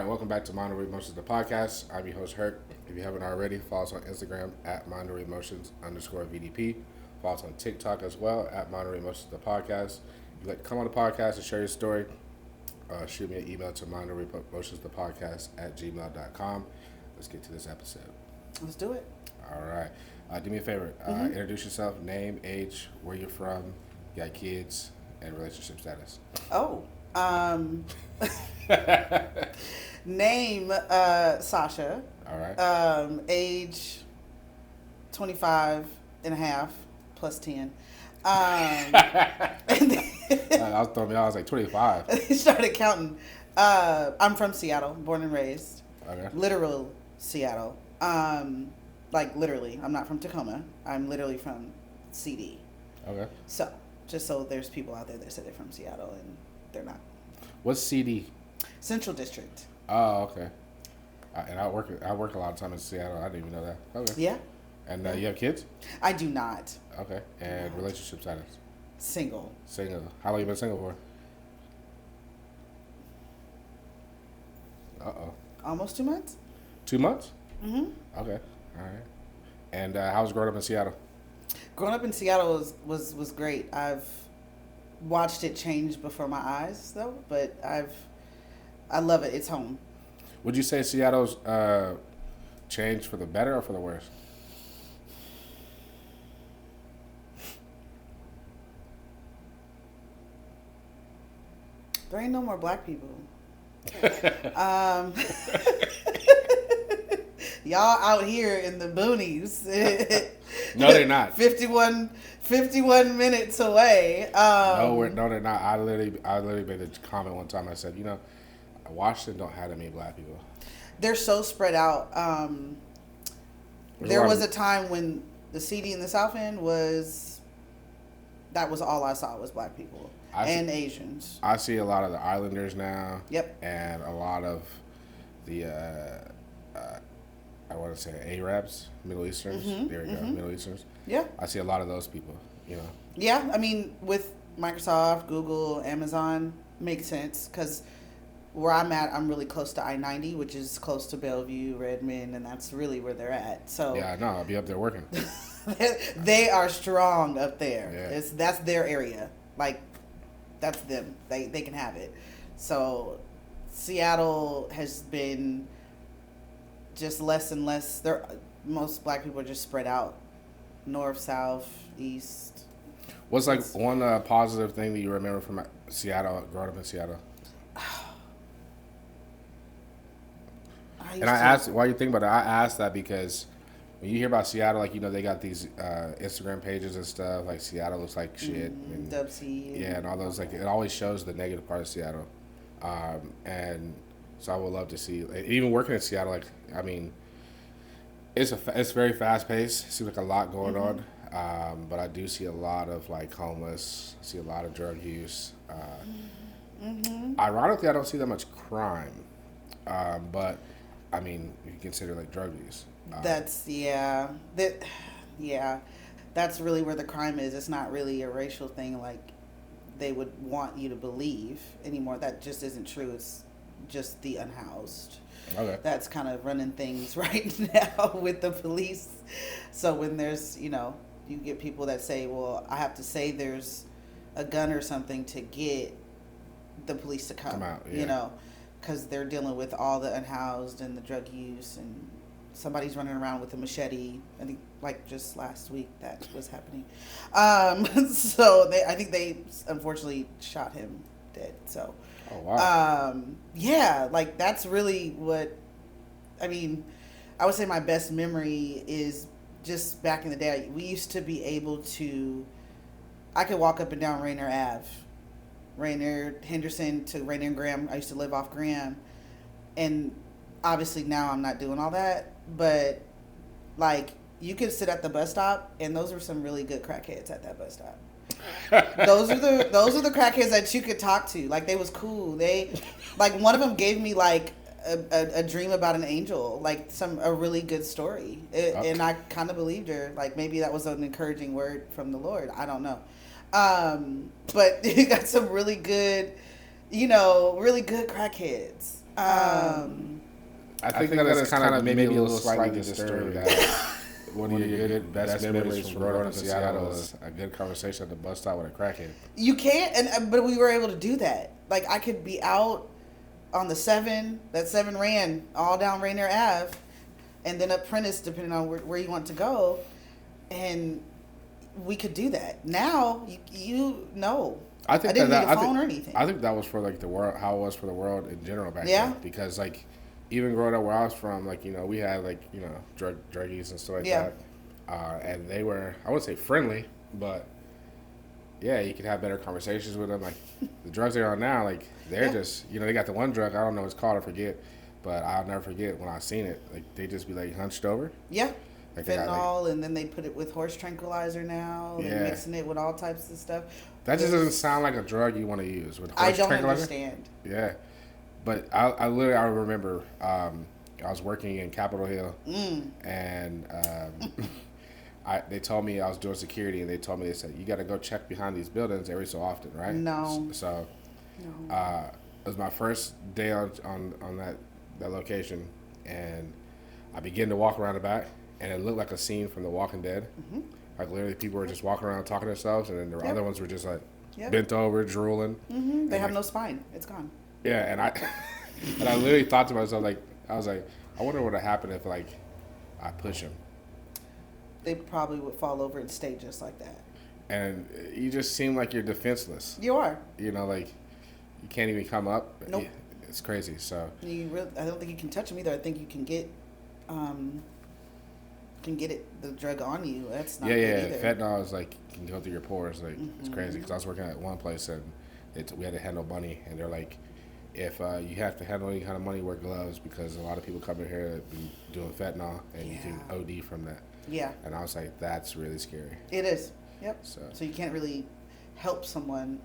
right, welcome back to Mind Over Emotions, the podcast. I'm your host, Herc. If you haven't already, follow us on Instagram at Mind Over Emotions _VDP. Follow us on TikTok as well at Mind Over Emotions, the podcast. If you'd like to come on the podcast and share your story, shoot me an email to mindoveremotionsthepodcast at gmail.com. Let's get to this episode. Let's do it. All right. Do me a favor. Introduce yourself, name, age, where you're from, you got kids, and relationship status. Oh. Name, Sasha. All right. Age, 25 and a half, plus 10. I was throwing me. I was like 25. He started counting. I'm from Seattle, born and raised. Okay. Literal Seattle. Like literally. I'm not from Tacoma. I'm literally from CD. Okay. So, just so there's people out there that say they're from Seattle and they're not. What's CD? Central District. Oh, okay. And I work a lot of time in Seattle. I didn't even know that. Okay. Yeah. And you have kids? I do not. Okay. And relationship status? Single. Single. How long you been single for? Almost 2 months. 2 months? Mm-hmm. Okay. All right. And how was growing up in Seattle? Growing up in Seattle was great. I've watched it change before my eyes, though, but I love it. It's home. Would you say Seattle's changed for the better or for the worse? There ain't no more black people. Y'all out here in the boonies. No, they're not. 51 minutes away. No, they're not. I literally made a comment one time. I said, Washington don't have that many black people. They're so spread out. There was a time when the CD in the South End that was all I saw was black people and Asians. I see a lot of the Islanders now. Yep. And a lot of the, I want to say Arabs, Middle Easterns. Mm-hmm, There we go, Middle Easterns. Yeah. I see a lot of those people, Yeah, I mean, with Microsoft, Google, Amazon, makes sense because where I'm at, I'm really close to I-90, which is close to Bellevue, Redmond, and that's really where they're at. So yeah, no, I'll be up there working. They are strong up there. Yeah. That's their area. Like, that's them. They can have it. So Seattle has been just less and less. Most black people are just spread out, north, south, east. What's like one positive thing that you remember from Seattle, growing up in Seattle? And I asked, while you think about it, I asked that because when you hear about Seattle, like, they got these Instagram pages and stuff, like Seattle looks like shit. And, Dubsy. yeah, and all those, like, it always shows the negative part of Seattle. And so I would love to see, like, even working in Seattle, like, I mean, it's very fast paced. Seems like a lot going on. But I do see a lot of, like, homeless, see a lot of drug use. Ironically, I don't see that much crime. But I mean, you consider like drug use. That's that's really where the crime is. It's not really a racial thing like they would want you to believe anymore. That just isn't true. It's just the unhoused. Okay. That's kind of running things right now with the police. So when there's, you get people that say, well, I have to say there's a gun or something to get the police to come out, yeah. Because they're dealing with all the unhoused and the drug use, and somebody's running around with a machete. I think, like, just last week that was happening. So I think they unfortunately shot him dead. So, oh wow. Yeah, like that's really what. I mean, I would say my best memory is just back in the day. We used to be able to. I could walk up and down Rainier Ave. Rainier, Henderson to Rainier and Graham. I used to live off Graham. And obviously now I'm not doing all that. But, like, you could sit at the bus stop, and those were some really good crackheads at that bus stop. those are the crackheads that you could talk to. Like, they was cool. Like, one of them gave me, like, a dream about an angel. Like, a really good story. And I kind of believed her. Like, maybe that was an encouraging word from the Lord. I don't know. But you got some really good, really good crackheads. I think that it's kind of maybe a little slightly disturbed that one of your good best memories from growing up in Seattle is a good conversation at the bus stop with a crackhead. You can't, but we were able to do that. Like I could be out on the 7, that 7 ran all down Rainier Ave, and then up Prentice, depending on where you want to go, and we could do that. Now you know. I think I didn't that, need a phone or anything. I think that was for like the world, how it was for the world in general back Yeah. then. Because like even growing up where I was from, like we had like druggies and stuff like that, and they were, I wouldn't say friendly, but yeah, you could have better conversations with them. Like the drugs they're on now, like they're just they got the one drug, I don't know what it's called, I forget, but I'll never forget when I seen it. Like they just be like hunched over. Yeah. Like Fentanyl, and then they put it with horse tranquilizer now. Yeah. They're mixing it with all types of stuff. That just doesn't sound like a drug you want to use with horse I don't tranquilizer. understand. Yeah, but I remember I was working in Capitol Hill, and they told me I was doing security, and they said you got to go check behind these buildings every so often, right? No. So, it was my first day on that location, and I began to walk around the back, and it looked like a scene from The Walking Dead. Mm-hmm. Like literally, people were just walking around talking to themselves, and then the other ones were just like bent over, drooling. Mm-hmm. They have no spine. It's gone. Yeah, and I literally thought to myself, like, I was like, I wonder what would happen if like I push him. They probably would fall over and stay just like that. And you just seem like you're defenseless. You are. Like you can't even come up. Nope. It's crazy. So I don't think you can touch them either. I think you can get the drug on you. That's not good either. Fentanyl is like can go through your pores. Like it's crazy. Because I was working at one place and we had to handle money, and they're like, if you have to handle any kind of money, wear gloves because a lot of people come in here that be doing fentanyl, and you can OD from that. Yeah. And I was like, that's really scary. It is. Yep. So you can't really help someone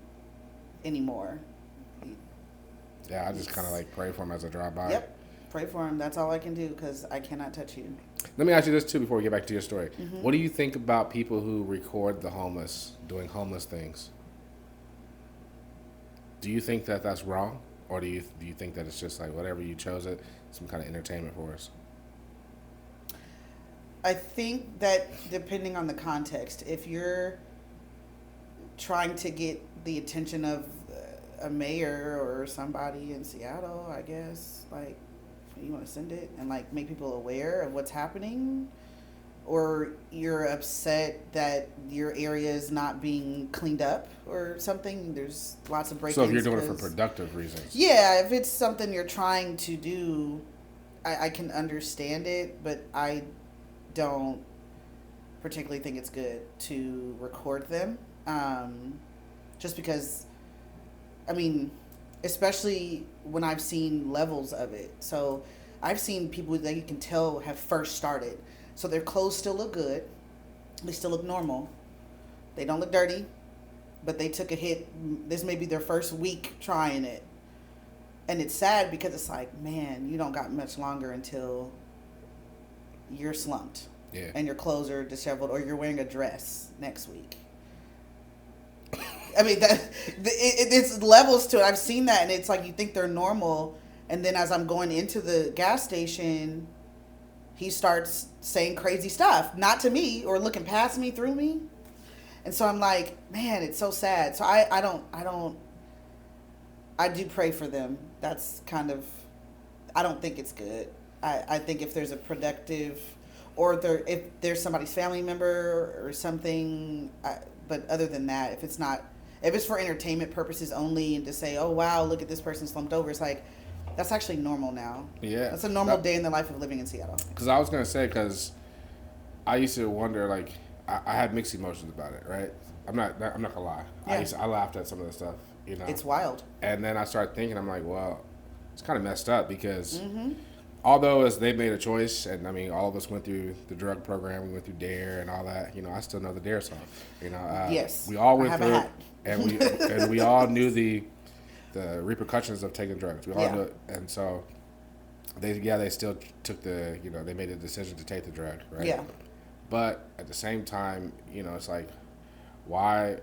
anymore. Yeah, I just kind of like pray for him as I drive by. Yep. Pray for him. That's all I can do because I cannot touch you. Let me ask you this too before we get back to your story. Mm-hmm. What do you think about people who record the homeless doing homeless things? Do you think that that's wrong, or do you think that it's just like whatever you chose it, some kind of entertainment for us? I think that depending on the context, if you're trying to get the attention of a mayor or somebody in Seattle, I guess, like you want to send it and like make people aware of what's happening, or you're upset that your area is not being cleaned up or something. There's lots of break-ins. So if you're doing it for productive reasons. Yeah, if it's something you're trying to do, I can understand it, but I don't particularly think it's good to record them. Just because, I mean, especially when I've seen levels of it. So I've seen people that you can tell have first started. So their clothes still look good. They still look normal. They don't look dirty, but they took a hit. This may be their first week trying it. And it's sad because it's like, man, you don't got much longer until you're slumped. Yeah. And your clothes are disheveled, or you're wearing a dress next week. I mean, it's levels to it. I've seen that, and it's like you think they're normal, and then as I'm going into the gas station, he starts saying crazy stuff, not to me or looking past me, through me, and so I'm like, man, it's so sad. So I do pray for them. That's kind of, I don't think it's good. I think if there's a productive, or if there's somebody's family member or something, but other than that, if it's for entertainment purposes only, and to say, oh wow, look at this person slumped over, it's like, that's actually normal now. Yeah. That's a normal day in the life of living in Seattle. Because I was going to say, because I used to wonder, like, I had mixed emotions about it, right? I'm not going to lie. Yeah. I laughed at some of the stuff, It's wild. And then I started thinking, I'm like, well, it's kind of messed up because although as they made a choice, and I mean, all of us went through the drug program, we went through DARE and all that, I still know the DARE song, Yes. We all went through it, hat. and we all knew the repercussions of taking drugs. We all knew it. And so they still took they made the decision to take the drug, right? Yeah. But at the same time, it's like, why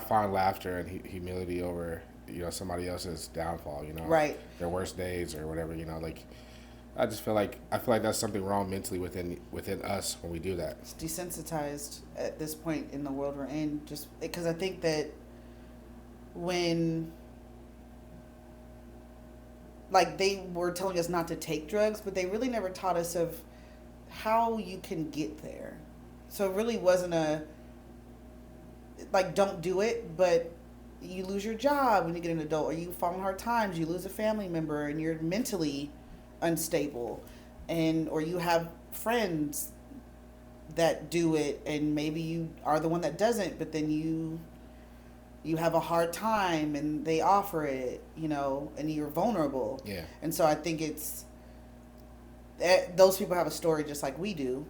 find laughter and humility over somebody else's downfall. Right. Their worst days or whatever. Like I just feel like that's something wrong mentally within us when we do that. It's desensitized at this point in the world we're in, just because I think that when, like, they were telling us not to take drugs, but they really never taught us of how you can get there. So it really wasn't like, don't do it, but you lose your job when you get an adult, or you fall in hard times, you lose a family member, and you're mentally unstable, or you have friends that do it, and maybe you are the one that doesn't, but then you have a hard time and they offer it, and you're vulnerable. Yeah. And so I think it's those people have a story just like we do.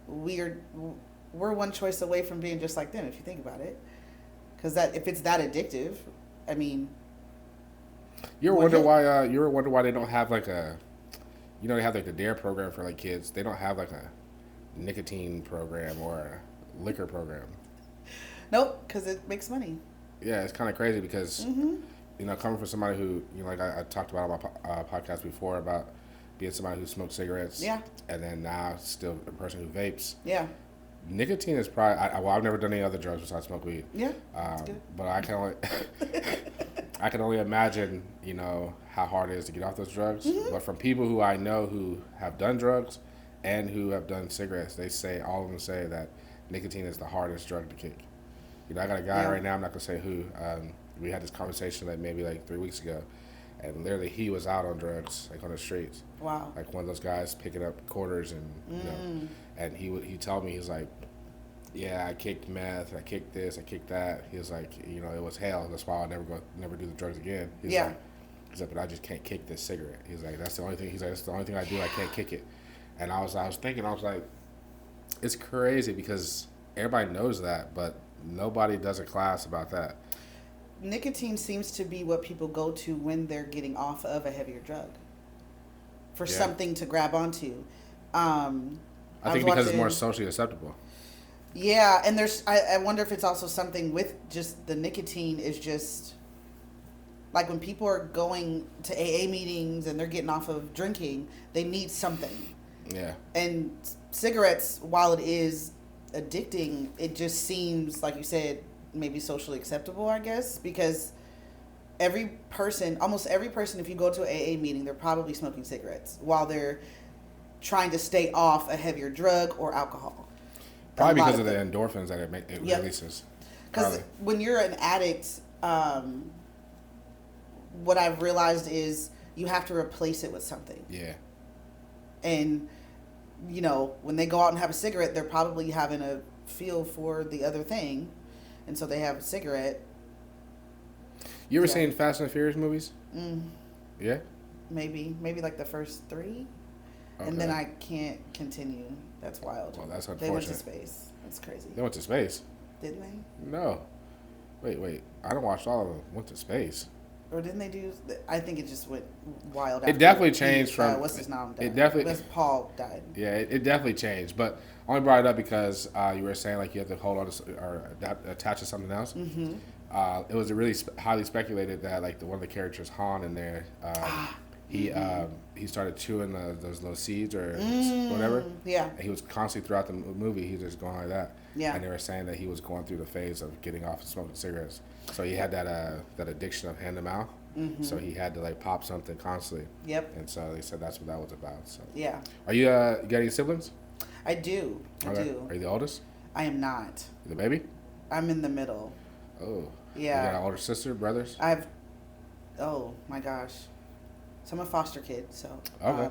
We're one choice away from being just like them, if you think about it. Because if it's that addictive, I mean, you ever wonder why they don't have like a, they have like the DARE program for like kids. They don't have like a nicotine program or a liquor program. Nope, because it makes money. Yeah, it's kind of crazy because, coming from somebody who, like I talked about on my podcast before about being somebody who smoked cigarettes. Yeah. And then now still a person who vapes. Yeah. Nicotine is probably, I've never done any other drugs besides smoke weed. Yeah. That's good. But I can only imagine, how hard it is to get off those drugs. Mm-hmm. But from people who I know who have done drugs and who have done cigarettes, all of them say that nicotine is the hardest drug to kick. I got a guy right now, I'm not going to say who, we had this conversation like maybe like 3 weeks ago, and literally he was out on drugs, like on the streets. Wow. Like one of those guys picking up quarters and, and he told me, he's like, yeah, I kicked meth, I kicked this, I kicked that. He was like, it was hell. That's why I'll never do the drugs again. He's like, but I just can't kick this cigarette. He's like, that's the only thing. He's like, that's the only thing I do. I can't kick it. And I was thinking, I was like, it's crazy because everybody knows that, but nobody does a class about that. Nicotine seems to be what people go to when they're getting off of a heavier drug for something to grab onto. I think because it's more socially acceptable. Yeah, and I wonder if it's also something with just the nicotine is just like when people are going to AA meetings and they're getting off of drinking, they need something. Yeah. And cigarettes, while it is addicting, it just seems, like you said, maybe socially acceptable, I guess, because almost every person, if you go to an AA meeting, they're probably smoking cigarettes while they're trying to stay off a heavier drug or alcohol. Probably because of the endorphins that it releases. Because when you're an addict, what I've realized is you have to replace it with something. Yeah. And, when they go out and have a cigarette, they're probably having a feel for the other thing. And so they have a cigarette. You ever seen Fast and Furious movies? Yeah? Maybe like the first 3. Okay. And then I can't continue. That's wild. Well, that's unfortunate. They went to space. That's crazy. They went to space? Didn't they? No. Wait. I don't watch all of them. Went to space. Or didn't they do? I think it just went wild. It definitely changed from. What's his name? Died. It definitely. Paul died. Yeah, it definitely changed. But I only brought it up because you were saying like you have to hold on to or attach to something else. Mm-hmm. It was really highly speculated that like one of the characters, Han, in there, he started chewing those little seeds or whatever. Yeah. And he was constantly throughout the movie. He was just going like that. Yeah. And they were saying that he was going through the phase of getting off of smoking cigarettes. So he had that addiction of hand to mouth. Mm-hmm. So he had to like pop something constantly. Yep. And so they said that's what that was about. So. Yeah. Are you got any siblings? I do. I do. Are you the oldest? I am not. You the baby? I'm in the middle. Oh. Yeah. You got an older sister, brothers? Oh my gosh. So I'm a foster kid, so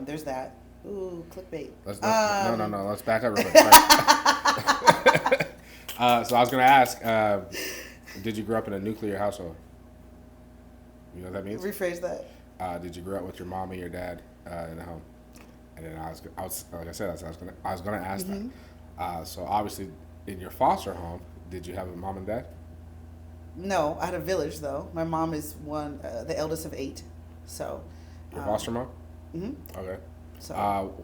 there's that. Ooh, clickbait. No. Let's back up real quick. So I was going to ask, did you grow up in a nuclear household? You know what that means? Rephrase that. Did you grow up with your mom and your dad in a home? And then I was like I said, I was going to ask that. So obviously, in your foster home, did you have a mom and dad? No, I had a village though. My mom is the eldest of 8, so. Your foster mom? Mm-hmm. Okay. So.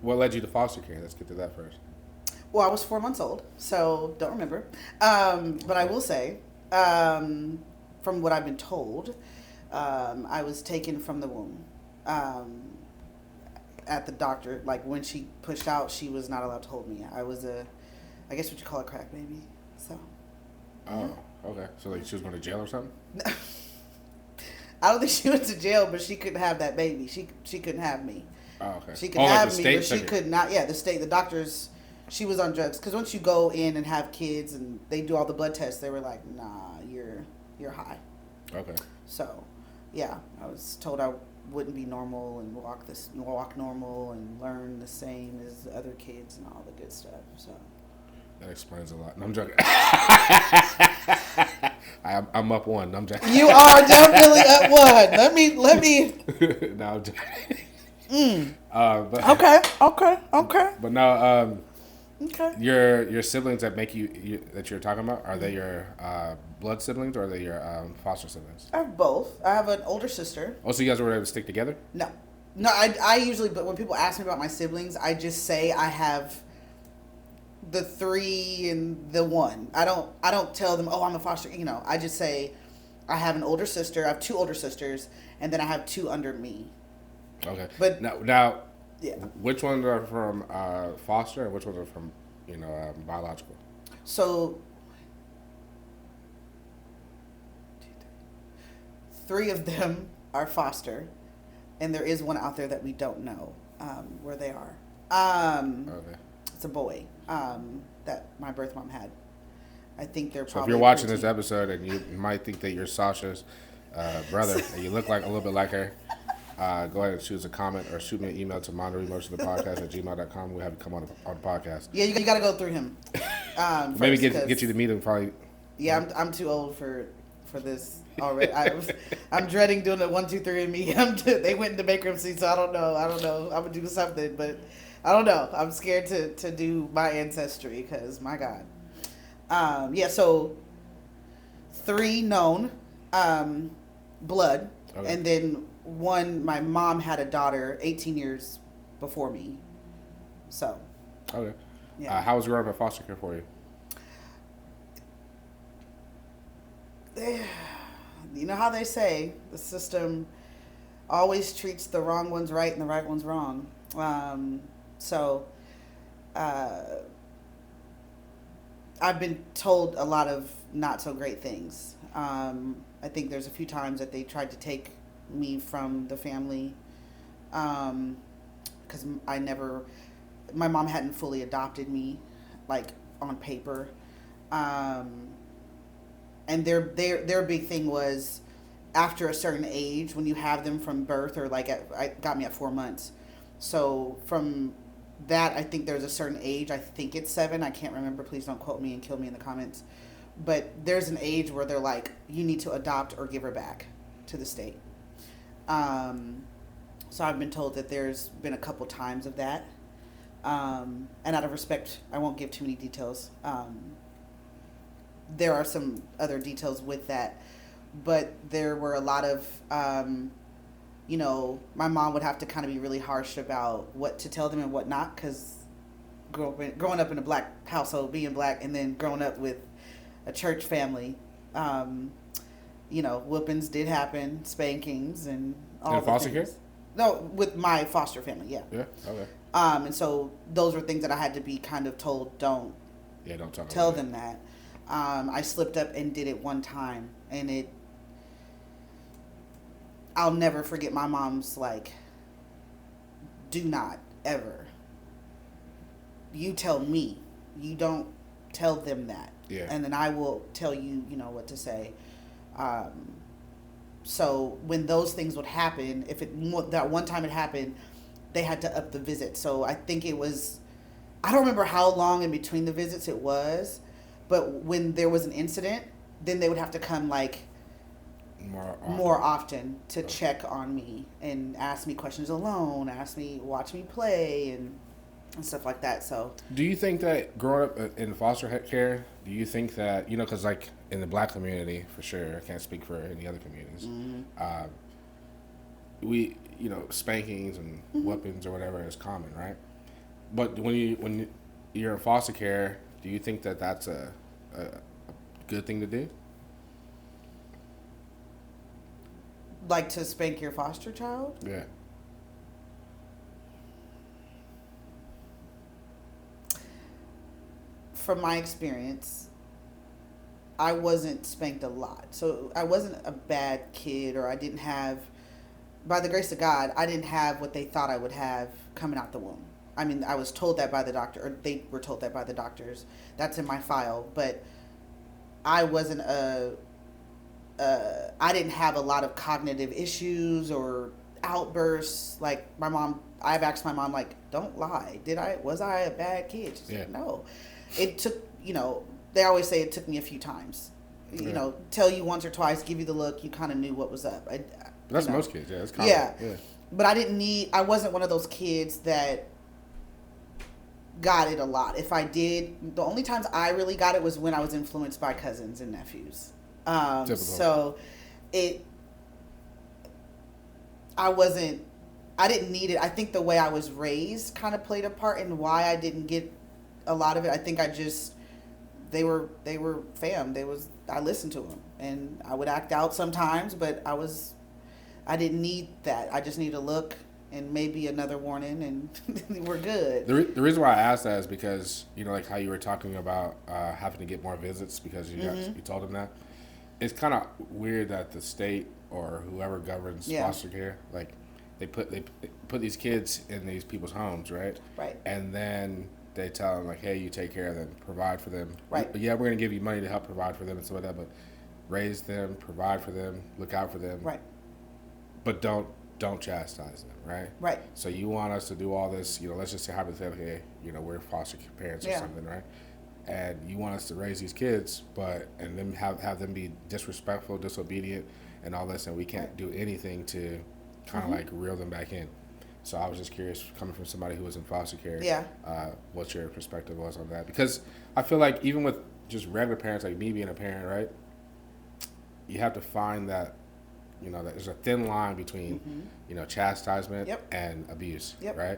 What led you to foster care? Let's get to that first. Well, I was 4 months old, so don't remember. But I will say, from what I've been told, I was taken from the womb. At the doctor, like when she pushed out, she was not allowed to hold me. I was I guess what you call a crack baby. So. Oh, okay. So like she was going to jail or something? I don't think she went to jail, but she couldn't have that baby. She couldn't have me. Oh, okay. She could like have me, but she could not. Yeah, the doctors. She was on drugs because once you go in and have kids and they do all the blood tests, they were like, "Nah, you're high." Okay. So, yeah, I was told I wouldn't be normal and walk normal and learn the same as other kids and all the good stuff. So that explains a lot. No, I'm joking. I'm up one. No, I'm joking. You are definitely up one. Let me. No, I'm joking. Okay. But no, okay. Your siblings that make you that you're talking about, are they your blood siblings or are they your foster siblings? I have both. I have an older sister. Oh, so you guys were able to stick together? No. I usually, but when people ask me about my siblings, I just say I have the 3 and the 1. I don't tell them, oh, I'm a foster. I just say I have an older sister. I have 2 older sisters, and then I have 2 under me. Okay. But now, yeah. Which ones are from foster and which ones are from biological? So 3 of them are foster, and there is one out there that we don't know where they are. Okay. It's a boy that my birth mom had. I think they're So probably. if you're watching this episode and you might think that you're Sasha's brother and you look like a little bit like her, go ahead and choose a comment or shoot me an email to monderemotionthepodcast@gmail.com. We'll have you come on the podcast. Yeah, you got to go through him. Maybe get you to meet him. Probably. Yeah, I'm too old for this already. I'm dreading doing the 1, 2, 3 and me. They went into bankruptcy, so I don't know. I'm gonna do something, but I don't know. I'm scared to do my ancestry because my God. Yeah. So 3 known blood, Okay. and then 1. My mom had a daughter 18 years before me. So. Okay. Yeah. How was growing up in foster care for you? You know how they say the system always treats the wrong ones right and the right ones wrong. So I've been told a lot of not so great things. I think there's a few times that they tried to take me from the family because my mom hadn't fully adopted me, like on paper. And their big thing was after a certain age, when you have them from birth, or got me at 4 months. So from that, I think there's a certain age. I think it's 7. I can't remember. Please don't quote me and kill me in the comments. But there's an age where they're like, you need to adopt or give her back to the state. So I've been told that there's been a couple times of that. And out of respect, I won't give too many details. There are some other details with that, but there were a lot of, my mom would have to kind of be really harsh about what to tell them and what not, because growing up in a black household, being black, and then growing up with a church family, whoopings did happen, spankings, and all the foster things. care? No, with my foster family, yeah. Yeah. Okay. And so those were things that I had to be kind of told, don't tell them that. I slipped up and did it one time, and I'll never forget my mom's do not ever. You tell me. You don't tell them that. Yeah. And then I will tell you, what to say. So when those things would happen, that one time it happened, they had to up the visit. So I think it was, I don't remember how long in between the visits it was, but when there was an incident, then they would have to come more often to check on me and ask me questions alone, watch me play and stuff like that. So do you think that growing up in foster care, do you think that, because in the black community, for sure, I can't speak for any other communities, mm-hmm. We, spankings and mm-hmm. whoopings or whatever is common, right? But when you're in foster care, do you think that that's a good thing to do? Like to spank your foster child? Yeah. From my experience, I wasn't spanked a lot. So I wasn't a bad kid, or I didn't have, by the grace of God, I didn't have what they thought I would have coming out the womb. I mean, I was told that by the doctor, or they were told that by the doctors. That's in my file. But I wasn't I didn't have a lot of cognitive issues or outbursts. Like my mom, I've asked my mom, like, don't lie. Was I a bad kid? She's like, no. It took, they always say it took me a few times. Tell you once or twice, give you the look, you kind of knew what was up. That's most kids, yeah. That's common. Yeah. But I wasn't one of those kids that got it a lot. If I did, the only times I really got it was when I was influenced by cousins and nephews. So I didn't need it. I think the way I was raised kind of played a part in why I didn't get a lot of it. I think they were fam. I listened to them, and I would act out sometimes, but I didn't need that. I just need a look and maybe another warning, and we're good. The reason why I asked that is because, like how you were talking about having to get more visits because you told them that. It's kind of weird that the state or whoever governs foster care, like they put these kids in these people's homes, right? Right. And then they tell them, like, hey, you take care of them, provide for them. Right. Yeah, we're going to give you money to help provide for them and stuff like that, but raise them, provide for them, look out for them. Right. But don't chastise them, right? Right. So you want us to do all this, let's just say hypothetically, we're foster parents or something, right? And you want us to raise these kids, and then have them be disrespectful, disobedient, and all this, and we can't do anything to kind of like reel them back in. So I was just curious, coming from somebody who was in foster care, what your perspective was on that. Because I feel like even with just regular parents, like me being a parent, right, you have to find that, that there's a thin line between, chastisement and abuse, right?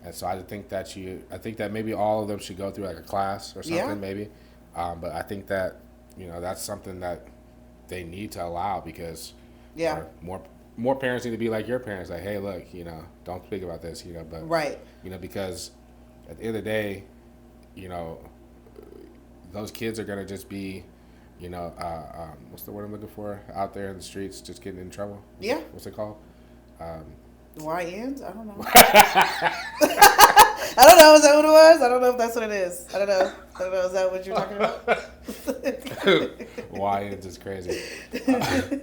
And so I think that maybe all of them should go through like a class or something, maybe. But I think that, that's something that they need to allow because more parents need to be like your parents, like, hey, look, don't speak about this, but right, because at the end of the day, those kids are gonna just be, what's the word I'm looking for, out there in the streets, just getting in trouble. What's it called? YNs? I don't know. I don't know. Is that what it was? I don't know if that's what it is. I don't know. Is that what you're talking about? YNs is crazy.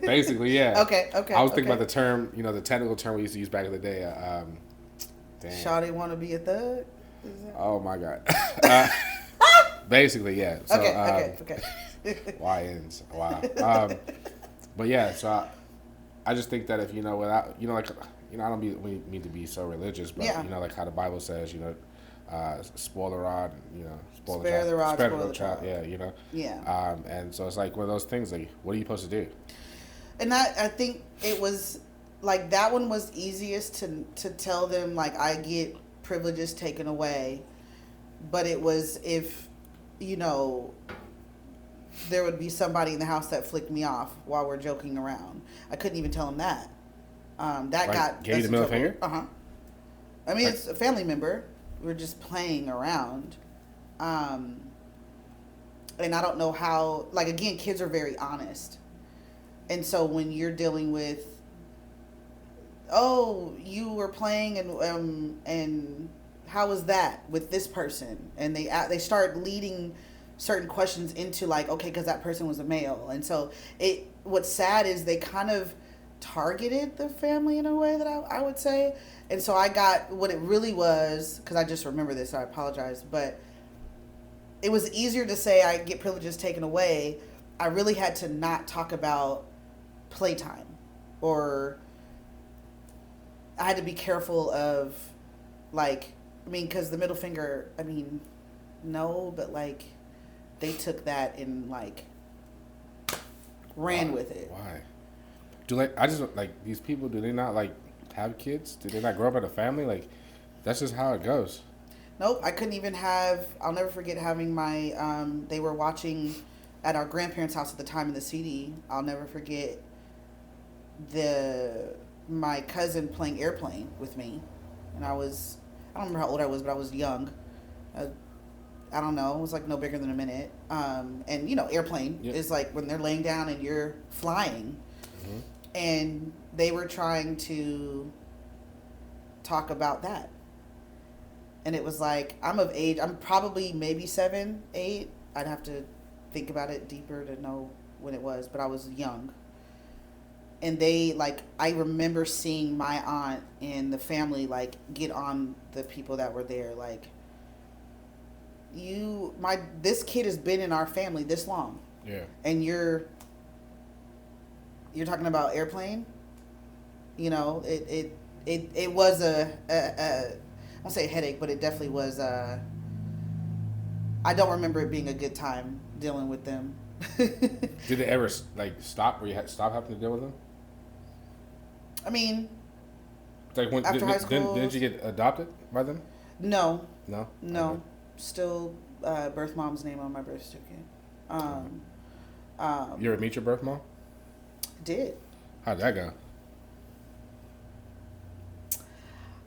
Basically, yeah. Okay. I was thinking about the term, the technical term we used to use back in the day. Shawty want to be a thug? Oh, my God. Basically, yeah. So, okay. YNs. Wow. But, yeah, so I just think that if, without, I don't mean to be so religious, but, like how the Bible says, spoil the rod, spare the rod, spoil the child. Yeah, Yeah. And so it's like one of those things, like, what are you supposed to do? And I think it was, like, that one was easiest to tell them, like, I get privileges taken away, but it was if, there would be somebody in the house that flicked me off while we're joking around. I couldn't even tell them that. Gave you the middle finger? I mean, it's a family member. We're just playing around. And I don't know how, like, again, kids are very honest. And so when you're dealing with, oh, you were playing and how was that with this person? And they start leading certain questions into, like, okay, because that person was a male. And so what's sad is they kind of targeted the family in a way that I would say. And so I got what it really was, because I just remember this, so I apologize, but it was easier to say I get privileges taken away. I really had to not talk about playtime, or I had to be careful of, like, because the middle finger, no, but, like, they took that and, like, ran with it. Why? These people, do they not, like, have kids? Do they not grow up in a family? Like, that's just how it goes. Nope, I couldn't even I'll never forget having my, they were watching at our grandparents' house at the time in the CD. I'll never forget my cousin playing airplane with me, and I don't remember how old I was, but I was young. Uh, I don't know. It was like no bigger than a minute. And airplane is like when they're laying down and you're flying, Mm-hmm. and they were trying to talk about that, and it was like I'm of age. I'm probably maybe 7, 8. I'd have to think about it deeper to know when it was, but I was young. And they like I remember seeing my aunt and the family like get on the people that were there like this kid has been in our family this long. Yeah. And you're talking about airplane. It was I won't say a headache, but it definitely was. I don't remember it being a good time dealing with them. Did they ever like stop? Or you had to stop having to deal with them? I mean, Like when after high school, didn't you get adopted by them? No. No. Okay. Still birth mom's name on my birth certificate. You ever meet your birth mom? Did. How'd that go?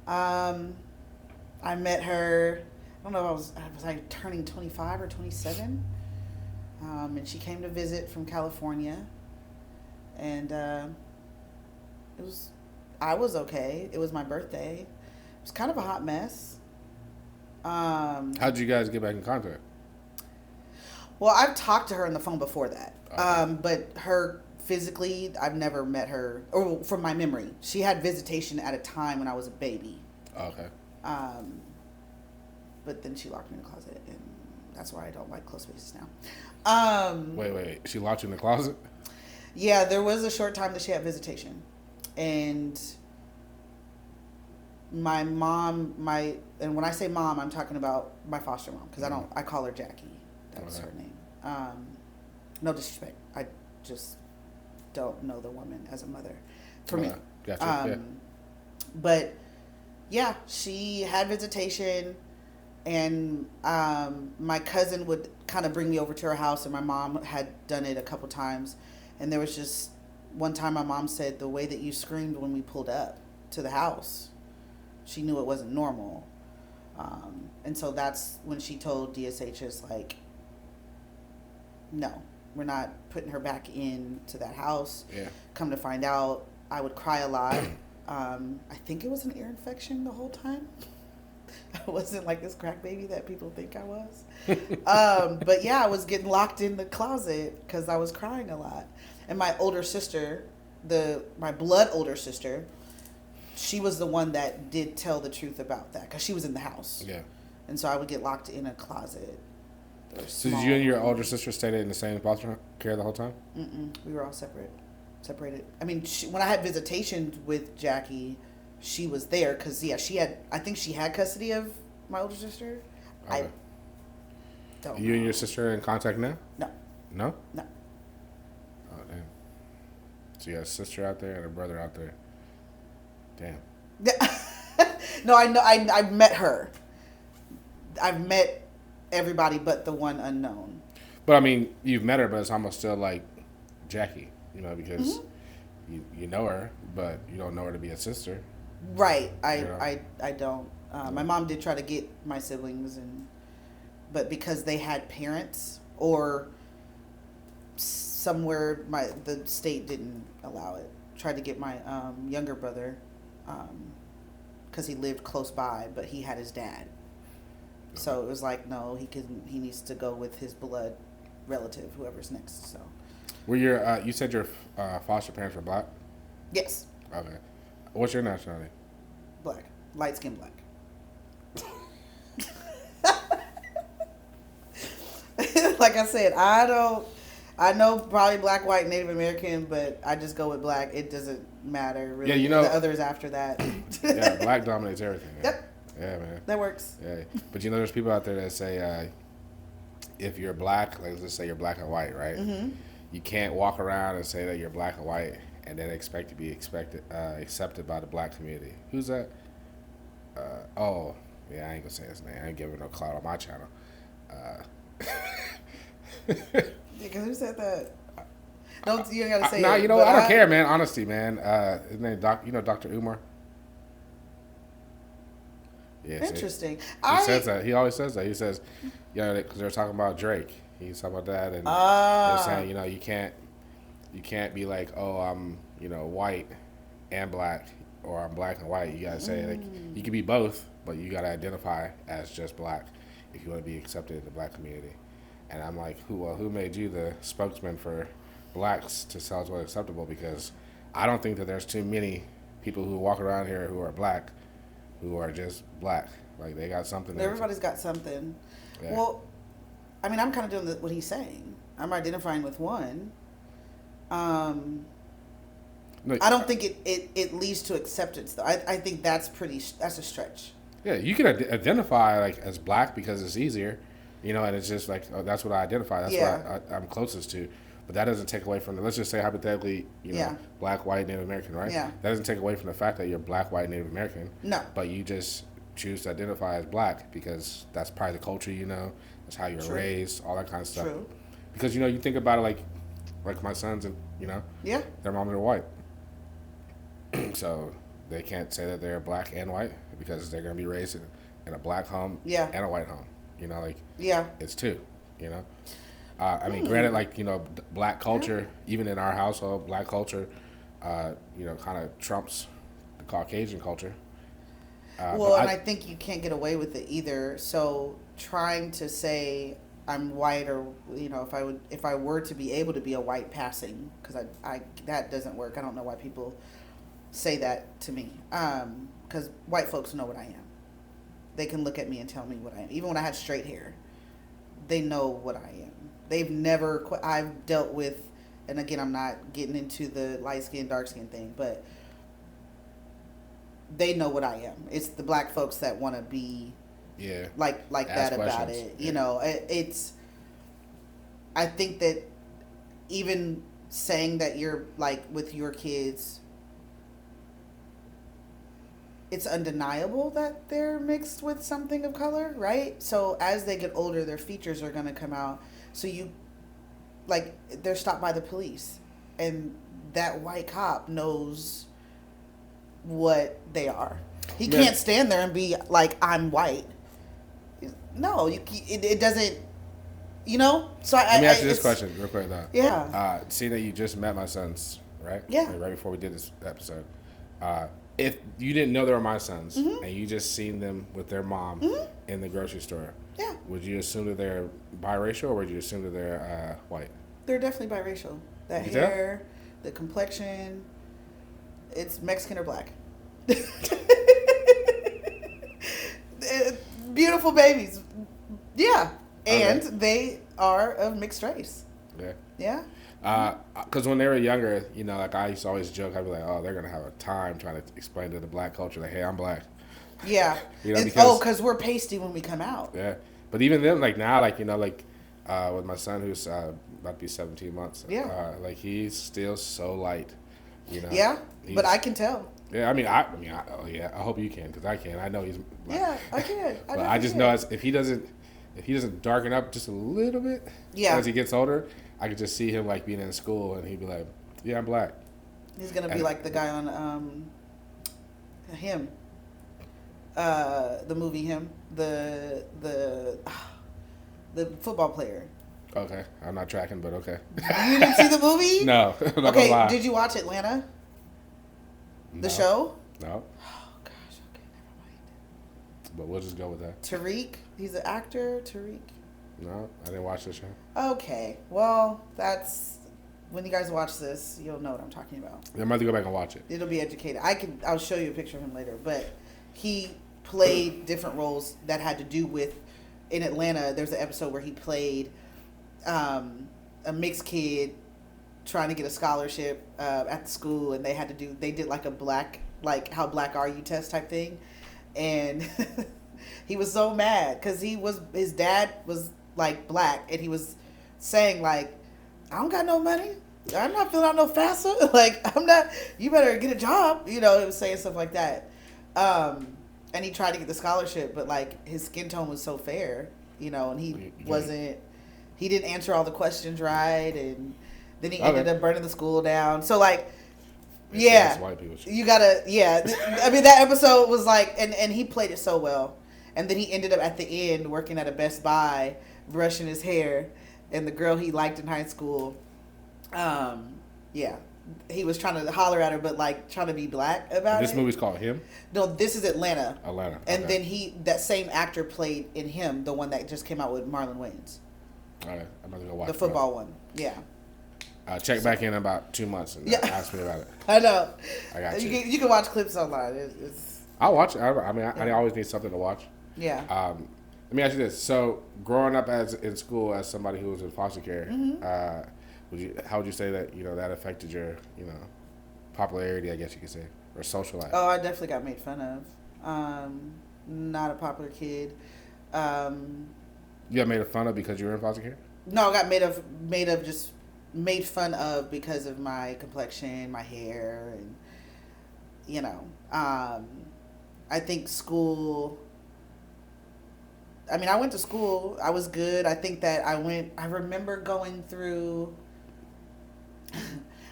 I met her. I don't know. I was like turning 25 or 27, and she came to visit from California, and I was okay. It was my birthday. It was kind of a hot mess. How'd you guys get back in contact? Well, I've talked to her on the phone before that. Okay. But her physically, I've never met her, or from my memory. She had visitation at a time when I was a baby. Okay. But then she locked me in the closet, and that's why I don't like close spaces now. Wait. She locked you in the closet? Yeah, there was a short time that she had visitation. And my mom, and when I say mom, I'm talking about my foster mom, because I call her Jackie. That's her name. No disrespect. I just don't know the woman as a mother for me. Gotcha. Yeah. But yeah, she had visitation, and my cousin would kind of bring me over to her house, and my mom had done it a couple times. And there was just one time my mom said the way that you screamed when we pulled up to the house, she knew it wasn't normal. And so that's when she told DSHS, like, no, we're not putting her back into that house. Yeah. Come to find out, I would cry a lot. I think it was an ear infection the whole time. I wasn't like this crack baby that people think I was. But yeah, I was getting locked in the closet because I was crying a lot. And my older sister, my blood older sister, she was the one that did tell the truth about that because she was in the house. Yeah. And so I would get locked in a closet. So did you and your older sister stay in the same foster care the whole time? We were all separated. I mean, when I had visitation with Jackie, she was there because I think she had custody of my older sister. Okay. I don't. You and your sister are in contact now? No. No? No. Oh damn. So you have a sister out there and a brother out there. Damn. No, I know. I've met her. I've met everybody but the one unknown. But I mean, you've met her, but it's almost still like Jackie, because you know her, but you don't know her to be a sister. Right. I don't. My mom did try to get my siblings, but because they had parents or somewhere, the state didn't allow it. Tried to get my younger brother, because he lived close by, but he had his dad. So it was like, no, he needs to go with his blood relative, whoever's next. So. Were you said your foster parents were black? Yes. Okay. What's your nationality? Black. Light skin black. Like I said, I know probably black, white, Native American, but I just go with black. It doesn't matter really. Yeah, the others after that. Yeah, black dominates everything. Man. Yep. Yeah, man. That works. Yeah, but there's people out there that say if you're black, like let's say you're black and white, right? Mm-hmm. You can't walk around and say that you're black and white and then expect to be accepted by the black community. Who's that? Oh, yeah, I ain't gonna say his name. I ain't giving no clout on my channel. Because who said that? Don't you gotta say Nah, it. you know but I don't care, man. Honesty, man. His name, Dr. Umar. Yeah, Interesting. he says that. He always says that. He says, because they were talking about Drake. He's talking about that, and they're saying, you can't be like, oh, I'm, white and black, or I'm black and white. You gotta say like you can be both, but you gotta identify as just black if you want to be accepted in the black community. And I'm like, who made you the spokesman for blacks to tell us what's acceptable? Because I don't think that there's too many people who walk around here who are black, who are just black. Like they got something. Everybody's got something. Yeah. Well, I mean, I'm kind of doing what he's saying. I'm identifying with one. No, I don't think it leads to acceptance though. I think that's a stretch. Yeah, you can identify like as black because it's easier, and it's just like that's what I identify. That's what I'm closest to. But that doesn't take away from let's just say hypothetically, black, white, Native American, right? Yeah. That doesn't take away from the fact that you're black, white, Native American. No. But you just choose to identify as black because that's probably the culture, that's how you're raised, all that kind of stuff. True. Because you think about it like my sons and Yeah. their mom and their white. So they can't say that they're black and white because they're gonna be raised in a black home and a white home. It's two. I mean, granted, black culture, even in our household, black culture, kind of trumps the Caucasian culture. I think you can't get away with it either. So trying to say I'm white, or if I were to be able to be a white passing, because I that doesn't work. I don't know why people say that to me. Because white folks know what I am. They can look at me and tell me what I am. Even when I had straight hair, they know what I am. They've never. I've dealt with, and again, I'm not getting into the light skin, dark skin thing, but they know what I am. It's the black folks that want to be, like that about it. It's. I think that even saying that you're like with your kids, it's undeniable that they're mixed with something of color, right? So as they get older, their features are going to come out. So they're stopped by the police, and that white cop knows what they are. He can't stand there and be like, I'm white. No, it doesn't, So let me ask you this question real quick, though. Yeah. Seeing that you just met my sons, right? Yeah. Like, right before we did this episode. If you didn't know they were my sons, and you just seen them with their mom in the grocery store, would you assume that they're biracial, or would you assume that they're white? They're definitely biracial. That hair, the complexion, it's Mexican or black. Beautiful babies. Yeah. And they are of mixed race. Yeah. Yeah. Because when they were younger, I used to always joke, I'd be like, oh, they're going to have a time trying to explain to the black culture that, hey, I'm black. Yeah. Because we're pasty when we come out. Yeah. But even then, now, with my son who's about to be 17 months, he's still so light, Yeah, but I can tell. Yeah, I hope you can, because I can. I know he's black. Yeah, I can. But I just know if he doesn't darken up just a little bit as he gets older, I could just see him being in school and he'd be like, yeah, I'm black. He's gonna be like the guy on Him. The movie Him. The football player. Okay, I'm not tracking, but okay. You didn't see the movie? No. I'm not okay, gonna lie. Did you watch Atlanta? The show? No. Oh gosh, okay, never mind. But we'll just go with that. Tariq, he's an actor. Tariq. No, I didn't watch the show. Okay, well, that's when you guys watch this, you'll know what I'm talking about. I might have to go back and watch it. It'll be educated. I'll show you a picture of him later, but he played different roles that had to do with. In Atlanta, there's an episode where he played a mixed kid trying to get a scholarship at the school, and they did like a black, how black are you test type thing, and he was so mad because his dad was black, and he was saying I don't got no money, I'm not filling out no FAFSA, I'm not, you better get a job, it was saying stuff like that. And he tried to get the scholarship, but his skin tone was so fair, and he didn't answer all the questions right, and Then he ended up burning the school down. So like, yeah, white people shit. You gotta, yeah. I mean, that episode was like, and he played it so well. And then he ended up at the end working at a Best Buy, brushing his hair, and the girl he liked in high school, yeah, he was trying to holler at her, but like trying to be black about it. This movie's called Him? No, this is Atlanta. Atlanta. And then that same actor played in Him, the one that just came out with Marlon Wayans. All right, I'm gonna go watch the football one. Yeah. Check back in about 2 months and ask me about it. I know. I got you. You can watch clips online. I'll watch it. I always need something to watch. Yeah. Let me ask you this: so, growing up in school as somebody who was in foster care, how would you say that that affected your popularity? I guess you could say, or social life. Oh, I definitely got made fun of. Not a popular kid. You got made fun of because you were in foster care? No, I got made fun of because of my complexion, my hair, and I think school. I mean, I went to school. I was good. I think that I remember going through.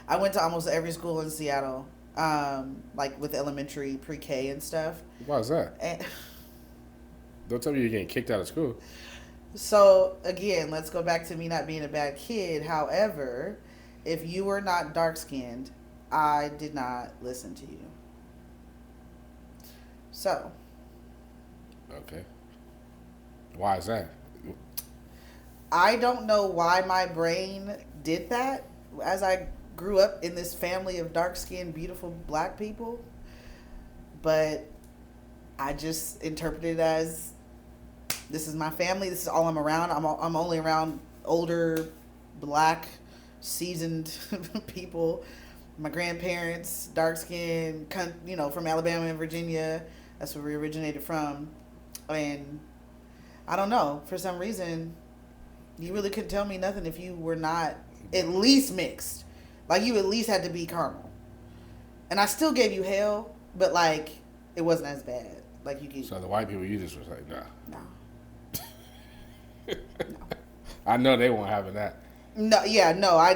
I went to almost every school in Seattle, like with elementary, pre-K and stuff. Why is that? Don't tell me you're getting kicked out of school. So, again, let's go back to me not being a bad kid. However, if you were not dark-skinned, I did not listen to you. So. Okay. Why is that? I don't know why my brain did that as I grew up in this family of dark-skinned, beautiful black people. But I just interpreted it as, this is my family. This is all I'm around. I'm only around older, black, seasoned people. My grandparents, dark skin, from Alabama and Virginia. That's where we originated from. And I don't know. For some reason, you really couldn't tell me nothing if you were not at least mixed. Like, you at least had to be caramel. And I still gave you hell, but like, it wasn't as bad. Like, you could. So the white people, you just was like, nah. No. I know they won't have that. No, yeah, no. I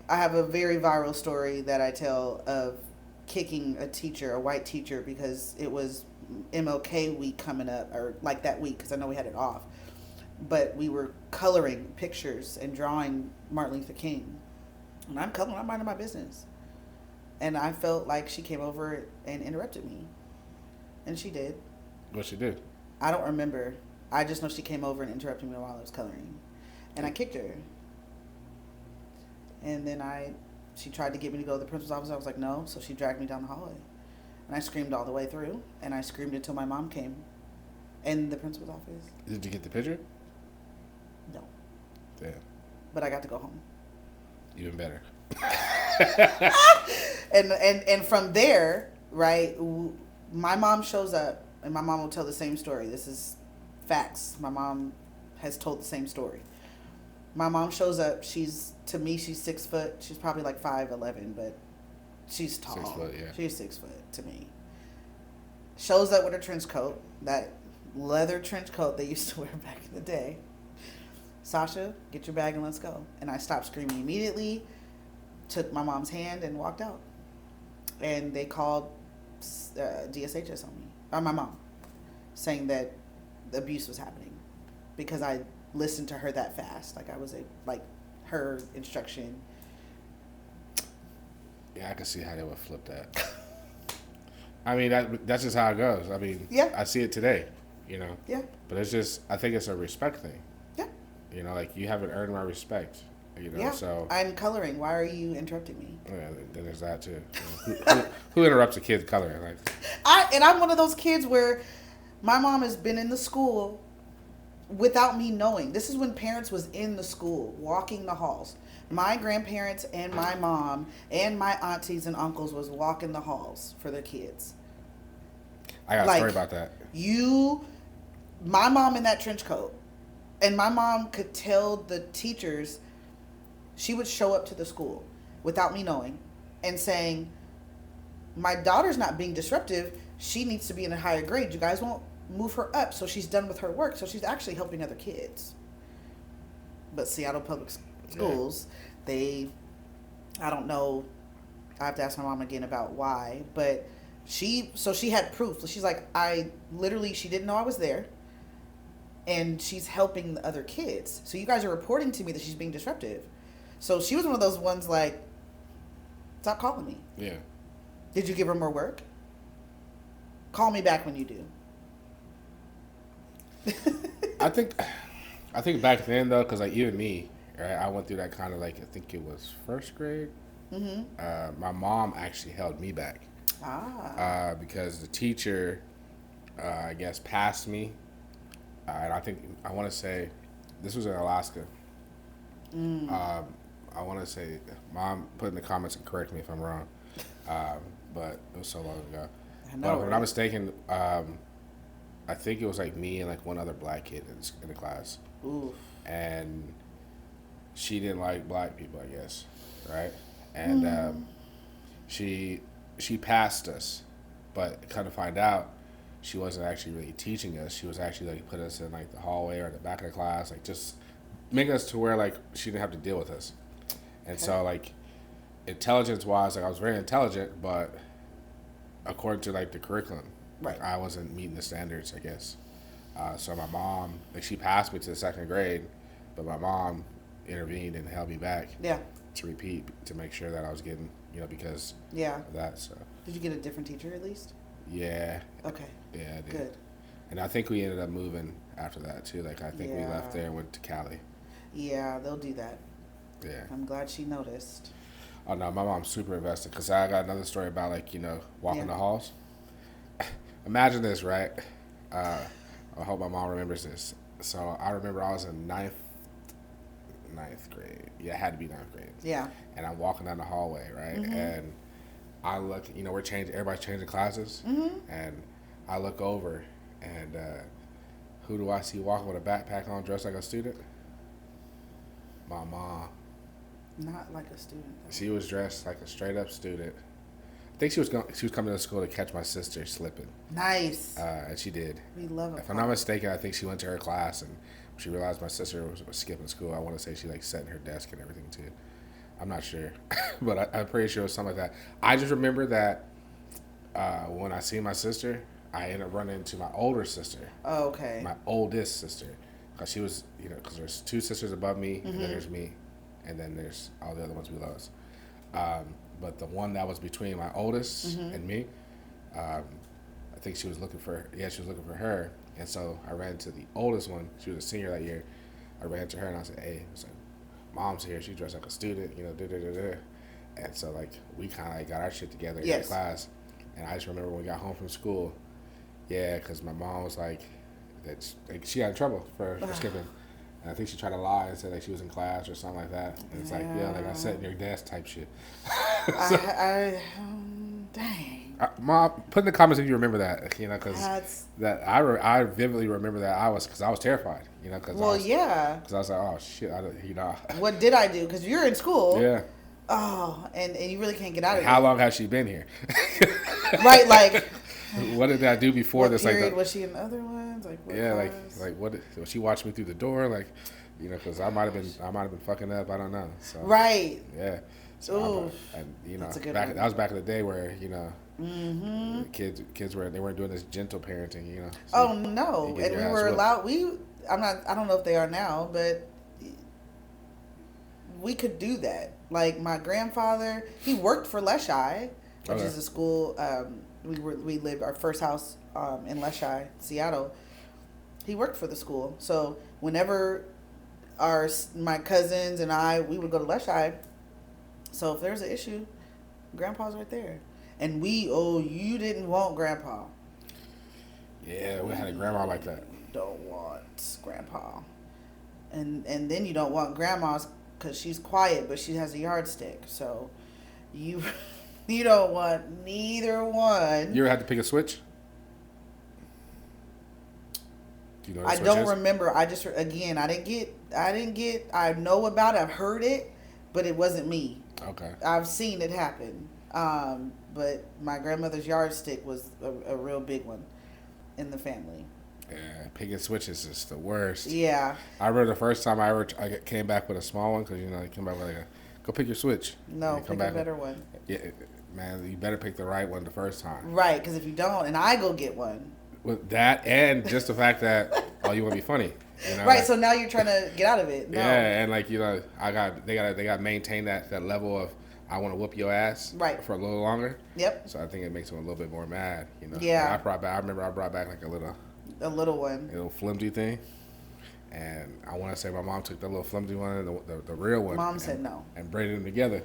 have a very viral story that I tell of kicking a white teacher, because it was MLK week coming up, or like that week, because I know we had it off. But we were coloring pictures and drawing Martin Luther King. And I'm minding my business. And I felt like she came over and interrupted me. And she did. What she did? I don't remember. I just know she came over and interrupted me while I was coloring. And I kicked her. And then she tried to get me to go to the principal's office. I was like, no. So she dragged me down the hallway. And I screamed all the way through. And I screamed until my mom came in the principal's office. Did you get the picture? No. Damn. But I got to go home. Even better. and from there, right, my mom shows up, and my mom will tell the same story. This is facts. My mom has told the same story. My mom shows up. To me, she's 6 foot. She's probably like 5'11", but she's tall. 6 foot, yeah. She's 6 foot to me. Shows up with her trench coat, that leather trench coat they used to wear back in the day. Sasha, get your bag and let's go. And I stopped screaming immediately, took my mom's hand and walked out. And they called DSHS on me, or my mom, saying that the abuse was happening because I listened to her that fast. Like, I was her instruction. Yeah, I can see how they would flip that. I mean, that's just how it goes. I mean, yeah. I see it today, Yeah. But it's just, I think it's a respect thing. Yeah. Like, you haven't earned my respect. Yeah. So I'm coloring. Why are you interrupting me? Yeah, then there's that too. Who interrupts a kid coloring? Like, I'm one of those kids where my mom has been in the school without me knowing. This is when parents was in the school, walking the halls. My grandparents and my mom and my aunties and uncles was walking the halls for their kids. I got a story about that. My mom in that trench coat, and my mom could tell the teachers. She would show up to the school without me knowing and saying, my daughter's not being disruptive. She needs to be in a higher grade. You guys won't move her up, so she's done with her work. So she's actually helping other kids. But Seattle Public Schools, they, I don't know. I have to ask my mom again about why, but she had proof. She's like, she didn't know I was there, and she's helping the other kids. So you guys are reporting to me that she's being disruptive. So she was one of those ones like, stop calling me. Yeah. Did you give her more work? Call me back when you do. I think back then though, because like even me, right, I went through that kind of like, I think it was first grade. Mm-hmm. My mom actually held me back. Because the teacher, I guess, passed me, and I want to say, this was in Alaska. I want to say, Mom, put in the comments and correct me if I'm wrong, but it was so long ago. But if I'm not mistaken, I think it was like me and like one other black kid in the class. Oof. And she didn't like black people, I guess, right? And she passed us, but kind of find out she wasn't actually really teaching us. She was actually like put us in like the hallway or the back of the class, like just making us to where like she didn't have to deal with us. And so like intelligence wise, like I was very intelligent, but according to like the curriculum, right, I wasn't meeting the standards, I guess. So my mom, like she passed me to the second grade, but my mom intervened and held me back. Yeah. To repeat, to make sure that I was getting, because of that. So. Did you get a different teacher at least? Yeah. Okay. Yeah, I did. Good. And I think we ended up moving after that too. Like I think we left there and went to Cali. Yeah, they'll do that. Yeah. I'm glad she noticed. Oh no, my mom's super invested because I got another story about like walking the halls. Imagine this, right? I hope my mom remembers this. So I remember I was in ninth grade. Yeah, it had to be ninth grade. Yeah. And I'm walking down the hallway, right? Mm-hmm. And I look, everybody's changing classes. Mm-hmm. And I look over, and who do I see walking with a backpack on, dressed like a student? My mom. Not like a student, though. She was dressed like a straight up student. I think she was coming to school to catch my sister slipping. Nice. And she did. We love it. If I'm not mistaken, I think she went to her class and she realized my sister was skipping school. I want to say she like sat in her desk and everything too. I'm not sure, but I'm pretty sure it was something like that. I just remember that when I see my sister, I ended up running into my older sister. Oh, okay. My oldest sister, because she was, because there's two sisters above me, and then there's me, and then there's all the other ones below us. But the one that was between my oldest and me, I think she was looking for. Yeah, she was looking for her, and so I ran to the oldest one. She was a senior that year. I ran to her and I said, "Hey," I was like, "Mom's here. She dressed like a student, And so like we kind of like got our shit together in class. And I just remember when we got home from school, because my mom was like that she got in trouble for skipping. And I think she tried to lie and said like she was in class or something like that. And it's like, like I sat in your desk type shit. Dang. Mom, put in the comments if you remember that, because that I vividly remember that because I was terrified, because because I was like, oh shit, What did I do? Because you're in school. Yeah. Oh, and you really can't get out of it. How long has she been here? Right, like. What did I do before what this? Period, was she in other ones? Like what what? Was she watched me through the door? Like, because I might have been fucking up. I don't know. So, right. Yeah. So that was back in the day where kids weren't doing this gentle parenting. So no, and we were allowed. I don't know if they are now, but we could do that. Like my grandfather, he worked for Leshai, which is a school. We lived our first house in Leshai, Seattle. He worked for the school, so whenever my cousins and we would go to Leshai. So if there's an issue, Grandpa's right there, and you didn't want Grandpa. Yeah, we had a grandma like that. Don't want Grandpa, and then you don't want Grandma's because she's quiet, but she has a yardstick. So you don't want neither one. You ever had to pick a switch? Do you know what a switch don't is? remember. I know about it. I've heard it, but it wasn't me. Okay. I've seen it happen. But my grandmother's yardstick was a real big one in the family. Yeah, picking switches is the worst. Yeah. I remember the first time I came back with a small one because I came back with like a Go pick your switch. No, pick a better one. Yeah, man, you better pick the right one the first time. Right, because if you don't, and I go get one. With that, and just the fact that you want to be funny. You know? Right, so now you're trying to get out of it. No. Yeah, and like they got to maintain that level of I want to whoop your ass for a little longer. Yep. So I think it makes them a little bit more mad. You know. Yeah. Like I remember I brought back like a little one, a little flimsy thing, and I want to say my mom took the little flimsy one and the real one. Mom said no. And braided them together.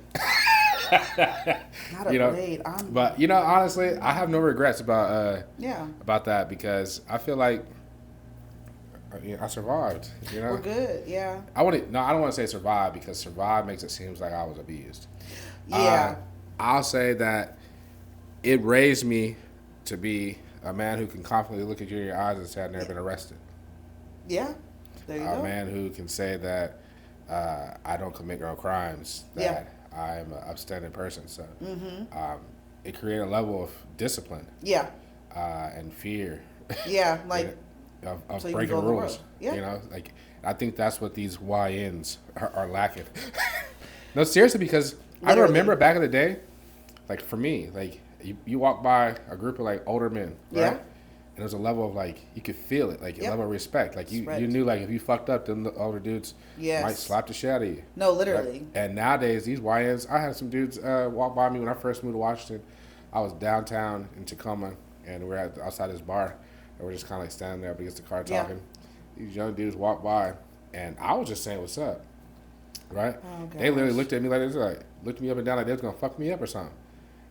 Not a braid. But honestly, I have no regrets about about that because I feel like I survived. We're good. Yeah. I don't want to say survive because survive makes it seem like I was abused. Yeah. I'll say that it raised me to be a man who can confidently look at you in your eyes and say I've never been arrested. Yeah. There you go. A man who can say that I don't commit no crimes. That I'm an upstanding person. So it created a level of discipline. Yeah. And fear. Yeah, like of so breaking rules. Yeah. Like I think that's what these YNs are lacking. No, seriously, because literally. I remember back in the day, like for me, like you walk by a group of like older men, right? Yeah. And there's a level of like you could feel it, like a level of respect. Like you knew like if you fucked up, then the older dudes might slap the shit out of you. No, literally. Like, and nowadays these YNs, I had some dudes walk by me when I first moved to Washington. I was downtown in Tacoma, and we're outside this bar, and we're just kind of like standing there up against the car talking. These young dudes walked by, and I was just saying what's up, right? Oh, they literally looked at me like this, like looked me up and down like they was gonna fuck me up or something.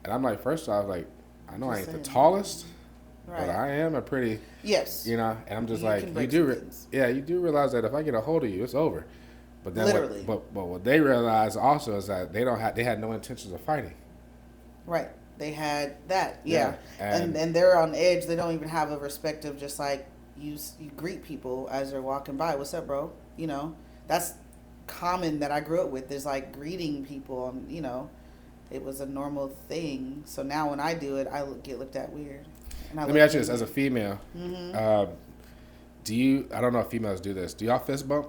And I'm like, first off, like I know I ain't the tallest. Right. But I am a pretty, and I'm just like, you do realize that if I get a hold of you, it's over. But then, literally. But what they realize also is that they had no intentions of fighting. Right. They had that, and they're on edge. They don't even have a respect of just like you greet people as they're walking by. What's up, bro? That's common that I grew up with. Is like greeting people, and it was a normal thing. So now when I do it, I get looked at weird. Let me ask you this: as a female, I don't know if females do this. Do y'all fist bump?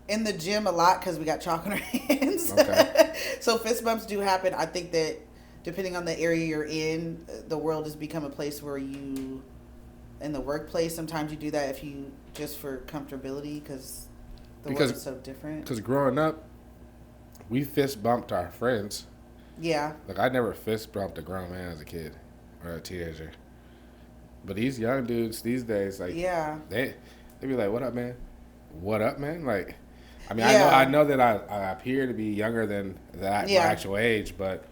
In the gym a lot because we got chalk on our hands. Okay. So fist bumps do happen. I think that depending on the area you're in, the world has become a place where in the workplace, sometimes you do that if you just for comfortability because the world is so different. Because growing up, we fist bumped our friends. Yeah. Like I never fist bumped a grown man as a kid or a teenager. But these young dudes these days, like they be like, "What up, man? What up, man?" Like, I mean, I know that I appear to be younger than that my actual age, but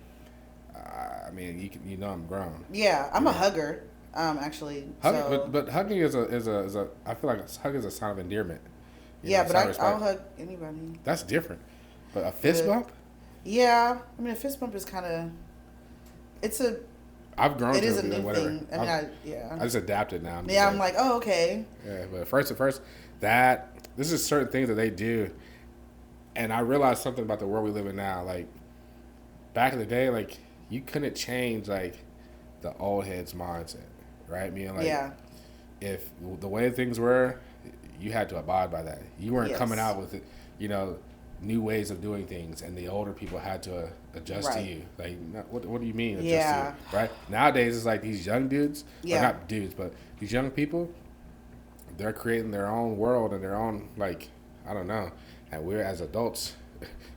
I mean, I'm grown. Yeah, I'm a hugger, actually. But hugging is a I feel like hugging is a sign of endearment. But I'll hug anybody. That's different. But a fist bump? Yeah, I mean, a fist bump is kind of. I've grown. It is a new thing. I mean, I just adapted now. I'm like, oh, okay. Yeah, but first, this is certain things that they do, and I realized something about the world we live in now. Like back in the day, like you couldn't change like the old heads mindset, right? Meaning like if the way things were, you had to abide by that. You weren't coming out with it, new ways of doing things, and the older people had to adjust to you. Like, what do you mean adjust to you? Right? Nowadays, it's like these young dudes, or not dudes, but these young people, they're creating their own world and their own, like, I don't know. And we're, as adults,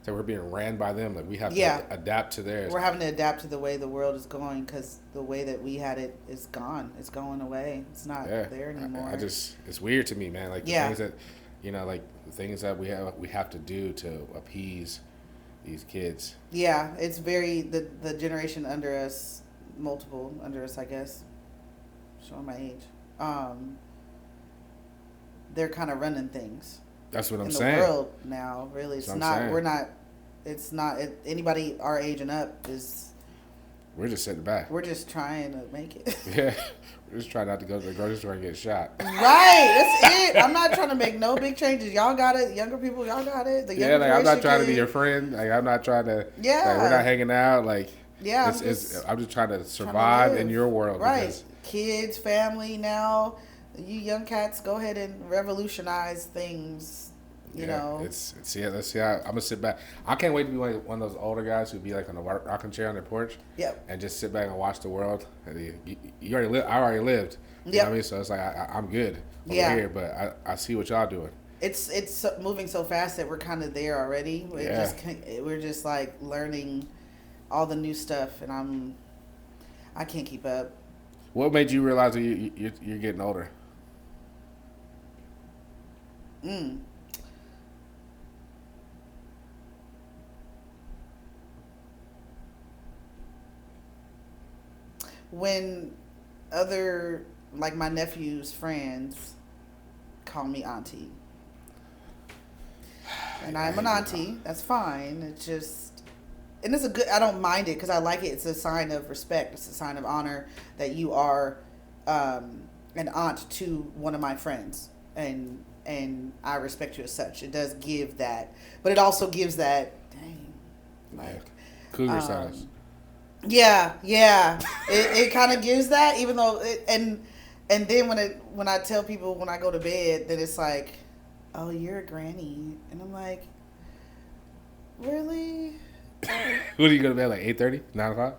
so we're being ran by them. Like, we have to adapt to theirs. We're having to adapt to the way the world is going because the way that we had it is gone. It's going away. It's not there anymore. It's weird to me, man. Like, the things that, like, the things that we have to do to appease these kids. Yeah, it's very the generation under us, multiple under us, I guess. Showing my age. They're kind of running things. That's what I'm saying. In the world now, really, it's not. We're not. It's not. Anybody our age and up is. We're just sitting back. We're just trying to make it. Yeah, we're just trying not to go to the grocery store and get shot. Right, that's it. I'm not trying to make no big changes. Y'all got it. Younger people, y'all got it. The younger I'm not trying to be your friend. Like, I'm not trying to. Yeah. Like, we're not hanging out. Like. Yeah. I'm just trying to survive in your world. Right. Because kids, family now. You young cats, go ahead and revolutionize things. You know, let's see how I'm gonna sit back. I can't wait to be one of those older guys who'd be like on a rocking chair on their porch, yep, and just sit back and watch the world. You already lived. I already lived. You know what I mean? So it's like I'm good over here, but I see what y'all doing. It's moving so fast that we're kind of there already. We're just like learning all the new stuff, and I can't keep up. What made you realize that you're getting older? When other, like my nephew's friends, call me auntie. And I'm an auntie. That's fine. It's just, and it's a good, I don't mind it because I like it. It's a sign of respect. It's a sign of honor that you are an aunt to one of my friends. And I respect you as such. It does give that. But it also gives that, dang, like. Cougar status. Yeah. It kind of gives that, even though, and then when I tell people when I go to bed, that it's like, oh, you're a granny. And I'm like, really? What do you go to bed, like 8:30, 9 o'clock?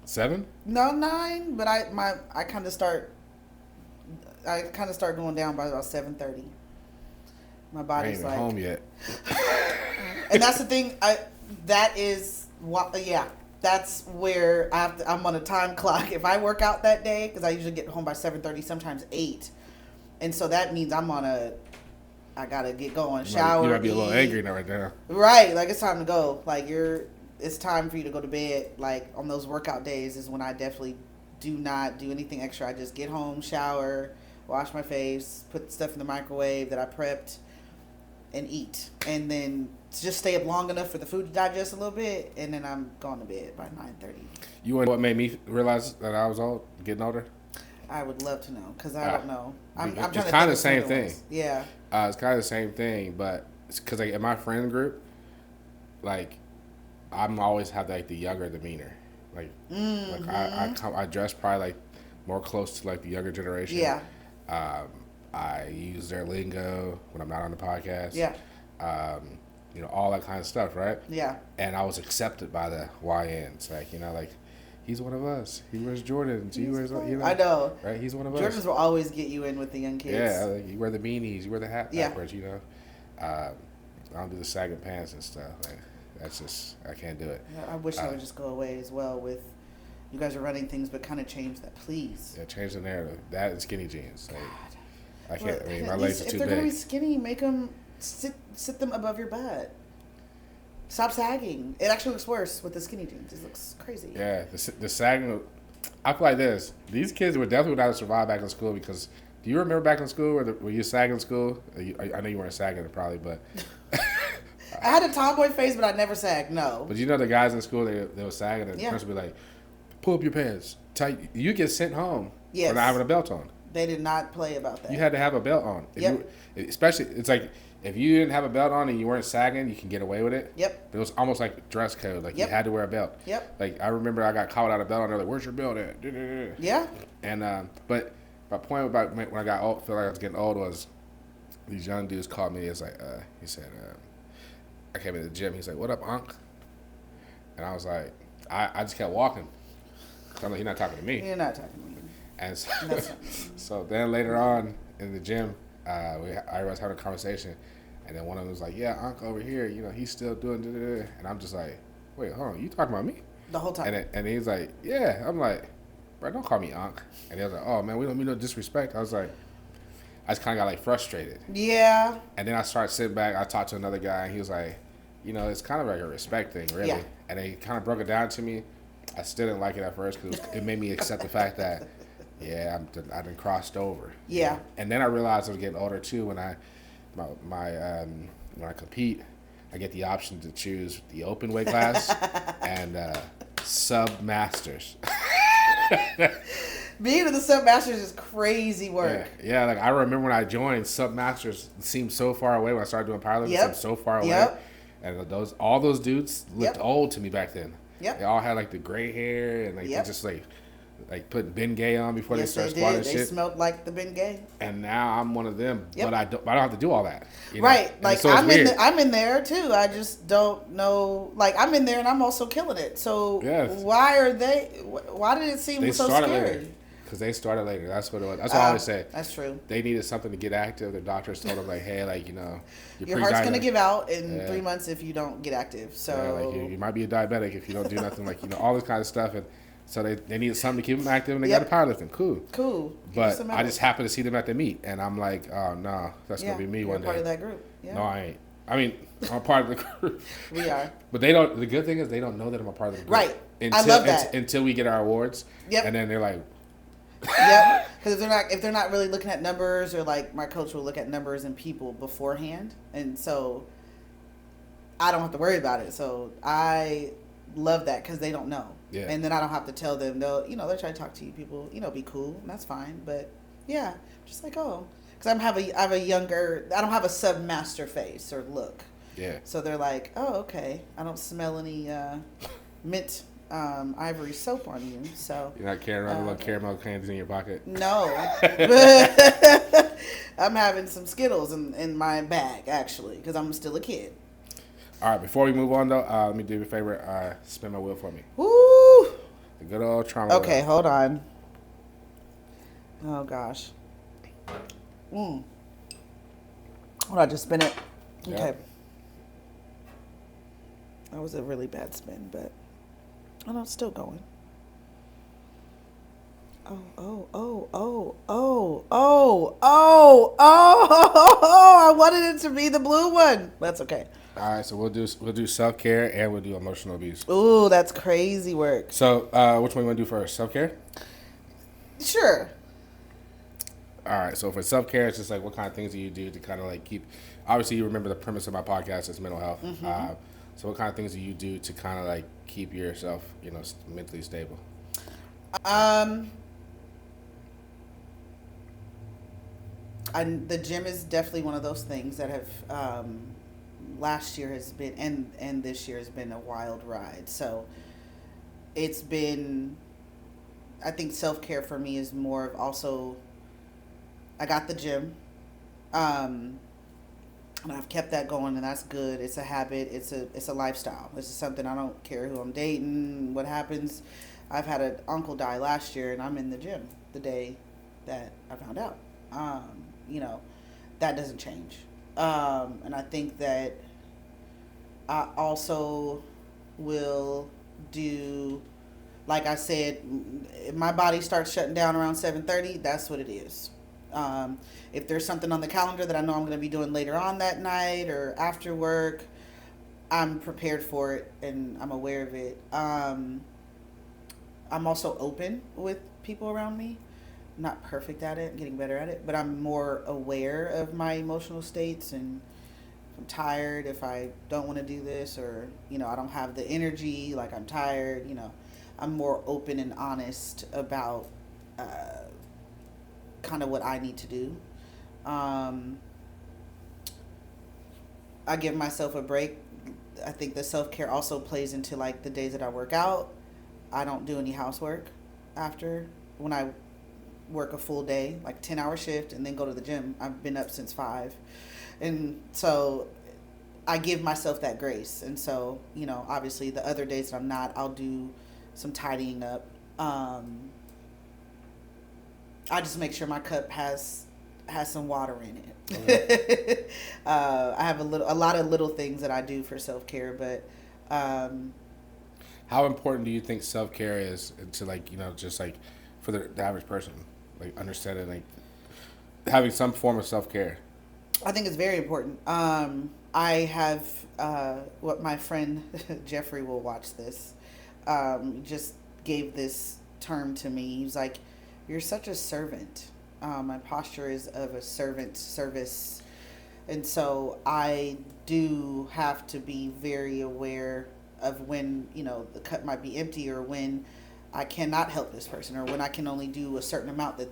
7? No, 9, but I kind of start going down by about 7:30. My body's I ain't even home yet. And that's the thing. That's where I'm on a time clock. If I work out that day, because I usually get home by 7:30, sometimes 8, and so that means I gotta get going, shower. You might be a little angry now right now. Right, like it's time to go. Like it's time for you to go to bed. Like on those workout days is when I definitely do not do anything extra. I just get home, shower, wash my face, put stuff in the microwave that I prepped, and eat, and then just stay up long enough for the food to digest a little bit, and then I'm going to bed by 9:30. You want what made me realize that I was getting older? I would love to know, because I don't know. I'm trying to it's kind of think the same of thing. ones. Yeah. It's kind of the same thing, but it's because like in my friend group, like I'm always have like the younger demeanor. Like, I dress probably like more close to like the younger generation. Yeah. I use their lingo when I'm not on the podcast. Yeah. You know, all that kind of stuff, right? Yeah. And I was accepted by the YNs, like, you know, like he's one of us. He wears Jordans. He wears, you know. I know. Right? He's one of us. Jordans will always get you in with the young kids. Yeah, like you wear the beanies, you wear the hat Yeah. backwards, you know. I don't do the sagging pants and stuff. Like, that's just, I can't do it. I wish that would just go away as well with, you guys are running things, but kind of change that, please. Yeah, change the narrative. That and skinny jeans. Like, I can't, Well, I mean, my legs are too If they're going to be big. skinny, make them, sit them above your butt. Stop sagging. It actually looks worse with the skinny jeans. It looks crazy. Yeah, the sagging, I feel like this. These kids would definitely not survive back in school because, do you remember back in school were you sagging in school? I know you weren't sagging probably, but. I had a tomboy face, but I never sagged, no. But you know the guys in school, they were sagging and the principal would be like, pull up your pants. Tight. You get sent home for not having a belt on. They did not play about that. You had to have a belt on. Especially, it's like, if you didn't have a belt on and you weren't sagging, you can get away with it. Yep. But it was almost like dress code. Like, you had to wear a belt. Yep. Like, I remember I got caught without a belt on. They're like, where's your belt at? Yeah. And, but my point about when I got old, feel like I was getting old was these young dudes called me. It's like, he said, I came into the gym. He's like, what up, Unc? And I was like, I just kept walking. I'm like, you're not talking to me. You're not talking to me. And so, so then later on in the gym, I was having a conversation, and then one of them was like, yeah, Unc over here, you know, he's still doing da-da-da. And I'm just like, wait, hold on, you talking about me? The whole time. And he's like, yeah. I'm like, bro, don't call me Unc. And he was like, oh, man, we don't mean no disrespect. I was like, I just kind of got like frustrated. Yeah. And then I started sitting back. I talked to another guy, and he was like, you know, it's kind of like a respect thing, really. Yeah. And they kind of broke it down to me. I still didn't like it at first because it made me accept the fact that, yeah, I done crossed over. Yeah. And then I realized I was getting older too. When when I compete, I get the option to choose the open weight class and sub masters. Being in the sub masters is crazy work. Yeah, like I remember when I joined, sub masters seemed so far away. When I started doing powerlifting, it seemed so far away. And all those dudes looked old to me back then. Yep. They all had like the gray hair and like they just like like putting Bengay on before Yes, they they start squatting did. They shit. smelled like the Bengay. And now I'm one of them, Yep. but I don't have to do all that. You know? Right. And Like so it's weird. I'm in there too. I just don't know. Like I'm in there and I'm also killing it. So Yes. why did it seem They so started scary? later. Because they started later. That's what it was. That's what I always say. That's true. They needed something to get active. The doctors told them, like, hey, like, Your heart's going to give out in Yeah. 3 months if you don't get active. So yeah, like you might be a diabetic if you don't do nothing, like, all this kind of stuff. And so they needed something to keep them active, and they got the powerlifting. Cool. Cool. But I just happened to see them at the meet, and I'm like, oh, no, that's going to be me you're one day. part of that group. Yeah. No, I ain't. I mean, I'm a part of the group. We are. But they don't. The good thing is they don't know that I'm a part of the group. Right. Until, I love that. Until we get our awards. Yep. And then they're like, Yep. Because if they're not really looking at numbers, or like my coach will look at numbers and people beforehand, and so I don't have to worry about it. So I love that because they don't know. Yeah. And then I don't have to tell them. They'll try to talk to you people. Be cool, and that's fine. But yeah, just like because I have a younger. I don't have a submaster face or look. yeah. So they're like, oh, okay. I don't smell any mint ivory soap on you. So You're not carrying around little caramel candies in your pocket. no. I'm having some Skittles in my bag actually because I'm still a kid. All right, before we move on, though, let me do you a favor. Spin my wheel for me. Woo! The good old trauma Okay, wheel. hold on. Oh, gosh. Hold on, just spin it. Okay. Yep. That was a really bad spin, but... Oh, no, it's still going. I wanted it to be the blue one. That's okay. All right, so we'll do self-care and we'll do emotional abuse. Ooh, that's crazy work. So, which one you want to do first? Self-care? Sure. All right, so for self-care, it's just like what kind of things do you do to kind of like keep... Obviously, you remember the premise of my podcast is mental health. Mm-hmm. So what kind of things do you do to kind of like keep yourself, mentally stable? The gym is definitely one of those things that have last year has been and this year has been a wild ride. So it's been, I think self-care for me is more of also, I got the gym, and I've kept that going, and that's good. It's a habit. It's a lifestyle. This is something I don't care who I'm dating, what happens. I've had an uncle die last year, and I'm in the gym the day that I found out. That doesn't change. And I think that I also will do, like I said, if my body starts shutting down around 7:30, that's what it is. If there's something on the calendar that I know I'm going to be doing later on that night or after work, I'm prepared for it and I'm aware of it. I'm also open with people around me. I'm not perfect at it, getting better at it, but I'm more aware of my emotional states, and if I'm tired, if I don't want to do this, or I don't have the energy, like I'm tired, I'm more open and honest about kind of what I need to do. I give myself a break. I think the self-care also plays into like the days that I work out. I don't do any housework after when I work a full day, like 10-hour shift, and then go to the gym. I've been up since 5. And so I give myself that grace. And so, obviously the other days that I'm not, I'll do some tidying up. I just make sure my cup has some water in it. Okay. I have a lot of little things that I do for self-care, but how important do you think self-care is to just like for the average person, like understanding like having some form of self-care? I think it's very important. I have what my friend Jeffrey will watch this, just gave this term to me. He was like, "You're such a servant." My posture is of a servant service. And so I do have to be very aware of when, the cup might be empty, or when I cannot help this person, or when I can only do a certain amount that,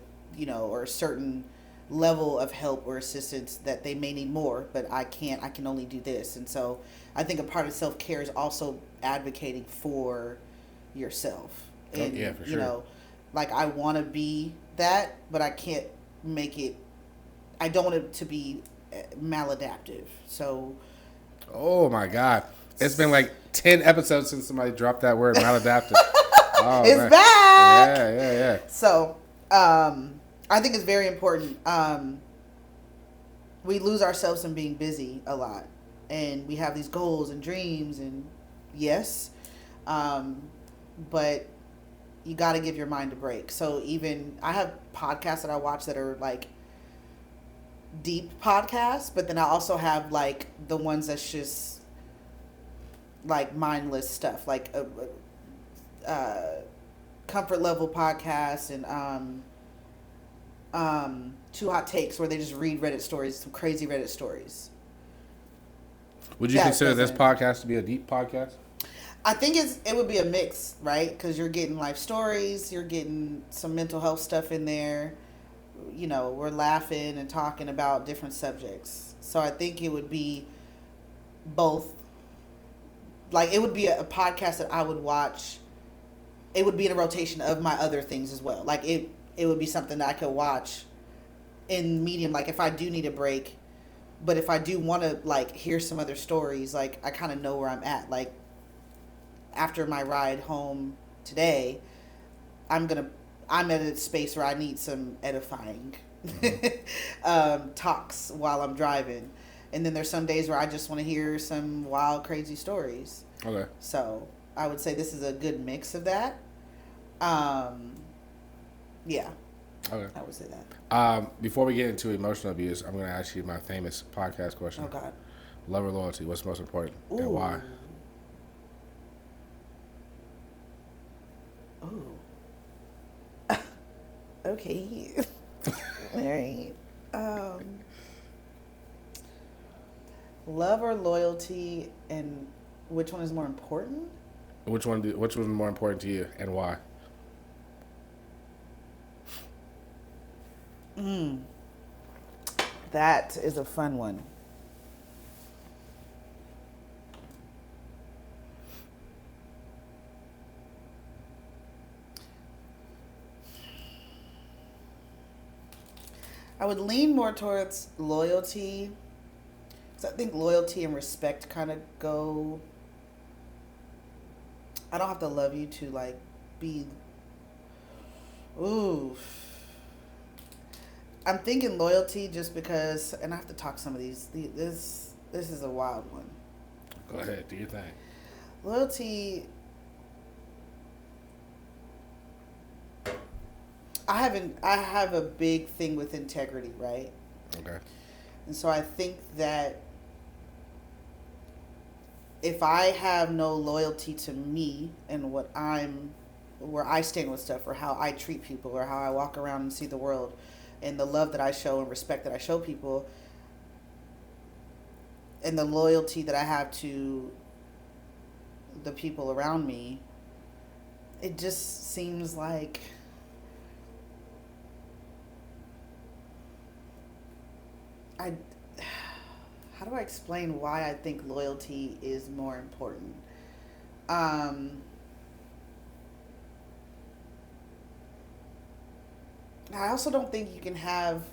or a certain level of help or assistance that they may need more, but I can only do this. And so I think a part of self-care is also advocating for yourself. And, yeah, for sure. Like, I want to be that, but I can't make it. I don't want it to be maladaptive. So, Oh my God. It's been like 10 episodes since somebody dropped that word maladaptive. Oh, it's man. back. Yeah. So, I think it's very important. We lose ourselves in being busy a lot, and we have these goals and dreams, and yes, but you got to give your mind a break. So even I have podcasts that I watch that are like deep podcasts, but then I also have like the ones that's just like mindless stuff, like a comfort level podcast, and Two Hot Takes, where they just read Reddit stories, some crazy Reddit stories. Would you consider this podcast to be a deep podcast? I think it would be a mix, right? Because you're getting life stories, you're getting some mental health stuff in there. You know, we're laughing and talking about different subjects. So I think it would be both. Like, it would be a podcast that I would watch. It would be in a rotation of my other things as well. Like, it would be something that I could watch in medium. Like, if I do need a break, but if I do want to, like, hear some other stories, like, I kind of know where I'm at. Like, after my ride home today, I'm at a space where I need some edifying talks while I'm driving. And then there's some days where I just want to hear some wild, crazy stories. Okay. So I would say this is a good mix of that. Yeah. Okay. I would say that. Before we get into emotional abuse, I'm going to ask you my famous podcast question. Oh, God. Love or loyalty? What's most important, Ooh. and why? Ooh. Okay. All right. Love or loyalty, and which one is more important? Which one is more important to you, and why? That is a fun one. I would lean more towards loyalty. So I think loyalty and respect kind of go. I don't have to love you to like be. Ooh. I'm thinking loyalty just because, and I have to talk some of these. This is a wild one. Go ahead, do your thing. Loyalty. I have a big thing with integrity, right? Okay. And so I think that if I have no loyalty to me and where I stand with stuff, or how I treat people, or how I walk around and see the world, and the love that I show and respect that I show people, and the loyalty that I have to the people around me, it just seems like how do I explain why I think loyalty is more important? I also don't think you can have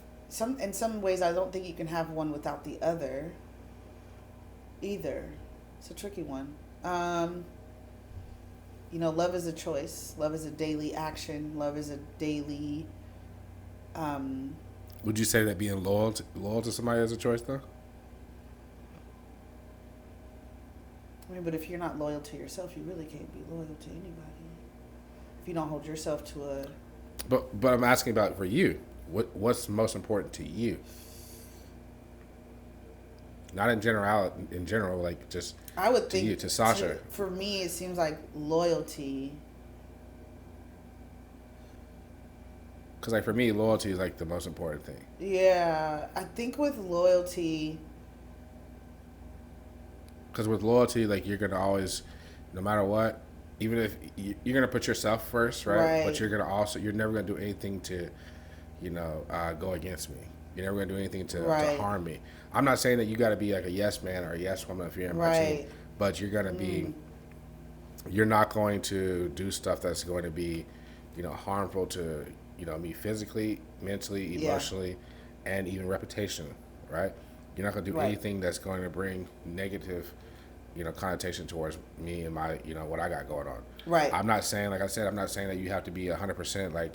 in some ways, I don't think you can have one without the other either. It's a tricky one. Love is a choice. Love is a daily action. Love is a daily, Would you say that being loyal to somebody is a choice, though? I mean, but if you're not loyal to yourself, you really can't be loyal to anybody. If you don't hold yourself to a... But I'm asking about for you. What's most important to you? Not in general, like just I would to think you, to Sasha. For me, it seems like loyalty. Because like for me, loyalty is like the most important thing. Yeah, I think with loyalty... Because with loyalty, like you're gonna always, no matter what, even if you're gonna put yourself first, right? But you're never gonna do anything to, go against me. You're never gonna do anything to harm me. I'm not saying that you got to be like a yes man or a yes woman if you're in my team, but you're gonna be. You're not going to do stuff that's going to be, harmful to, me physically, mentally, Yeah. emotionally, and even reputationally, right? You're not going to do Right. anything that's going to bring negative, connotation towards me and my, what I got going on. Right. I'm not saying, like I said, I'm not saying that you have to be 100% like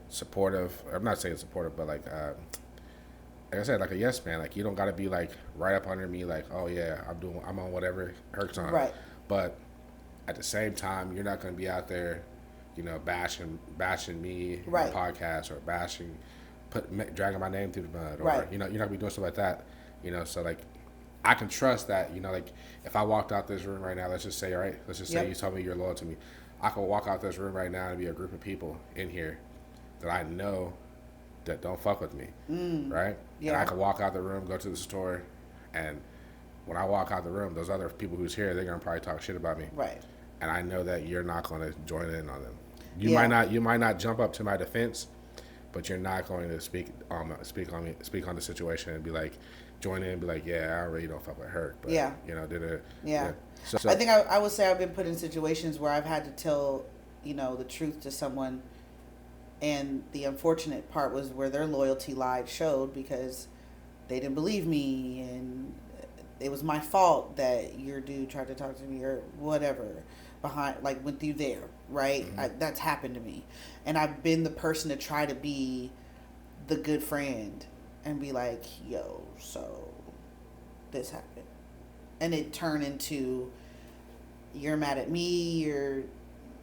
supportive. I'm not saying supportive, but like I said, like a yes man. Like you don't got to be like right up under me, like, oh yeah, I'm on whatever Herc's on. Right. But at the same time, you're not going to be out there, bashing me, my Right. podcast, or dragging my name through the mud, or Right. you're not gonna be doing stuff like that. So like, I can trust that, like if I walked out this room right now, let's just say, all right, let's just say Yep. you told me you're loyal to me, I can walk out this room right now and be a group of people in here that I know that don't fuck with me, right? And I Yeah. can walk out the room, go to the store, and when I walk out the room, those other people who's here, they're gonna probably talk shit about me, Right. and I know that you're not going to join in on them. You Yeah. might not jump up to my defense, but you're not going to speak on the situation and be like, join in and be like, yeah, I really don't fuck with her, but Yeah. did it, Yeah. So I think I would say I've been put in situations where I've had to tell, the truth to someone, and the unfortunate part was where their loyalty showed because they didn't believe me, and it was my fault that your dude tried to talk to me or whatever went through there, right? That's happened to me, and I've been the person to try to be the good friend and be like, yo, so this happened, and it turned into, you're mad at me,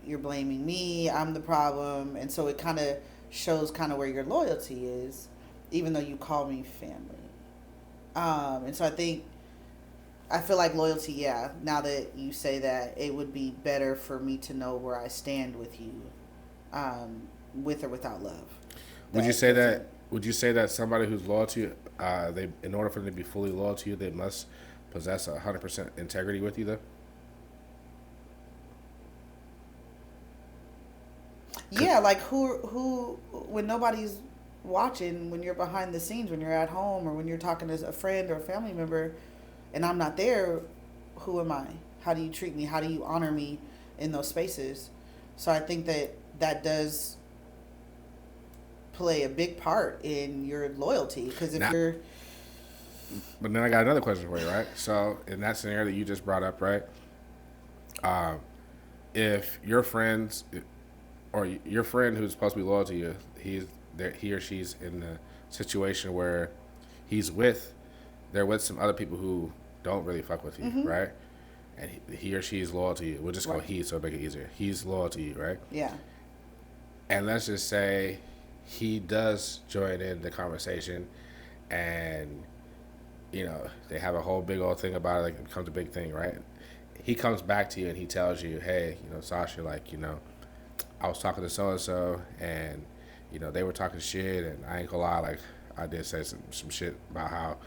you're blaming me, I'm the problem, and so it kind of shows kind of where your loyalty is, even though you call me family. And so I feel like loyalty, yeah, now that you say that, it would be better for me to know where I stand with you, with or without love. would you say that would you say that somebody who's loyal to you, they in order for them to be fully loyal to you, they must possess 100% integrity with you, though? Yeah, like who when nobody's watching, when you're behind the scenes, when you're at home, or when you're talking to a friend or a family member, and I'm not there, who am I? How do you treat me? How do you honor me in those spaces? So I think that does play a big part in your loyalty, because if you're But then I got another question for you, right? So in that scenario that you just brought up, right? If your friends or your friend who's supposed to be loyal to you, he or she's in the situation where they're with some other people who don't really fuck with you, right? And he or she is loyal to you. We'll just go Right. he, so make it easier. He's loyal to you, right? yeah, And let's just say he does join in the conversation, and they have a whole big old thing about it, like it becomes a big thing, right? He comes back to you and he tells you, hey, Sasha, like, I was talking to so and so, and they were talking shit, and I ain't gonna lie, like I did say some shit about how,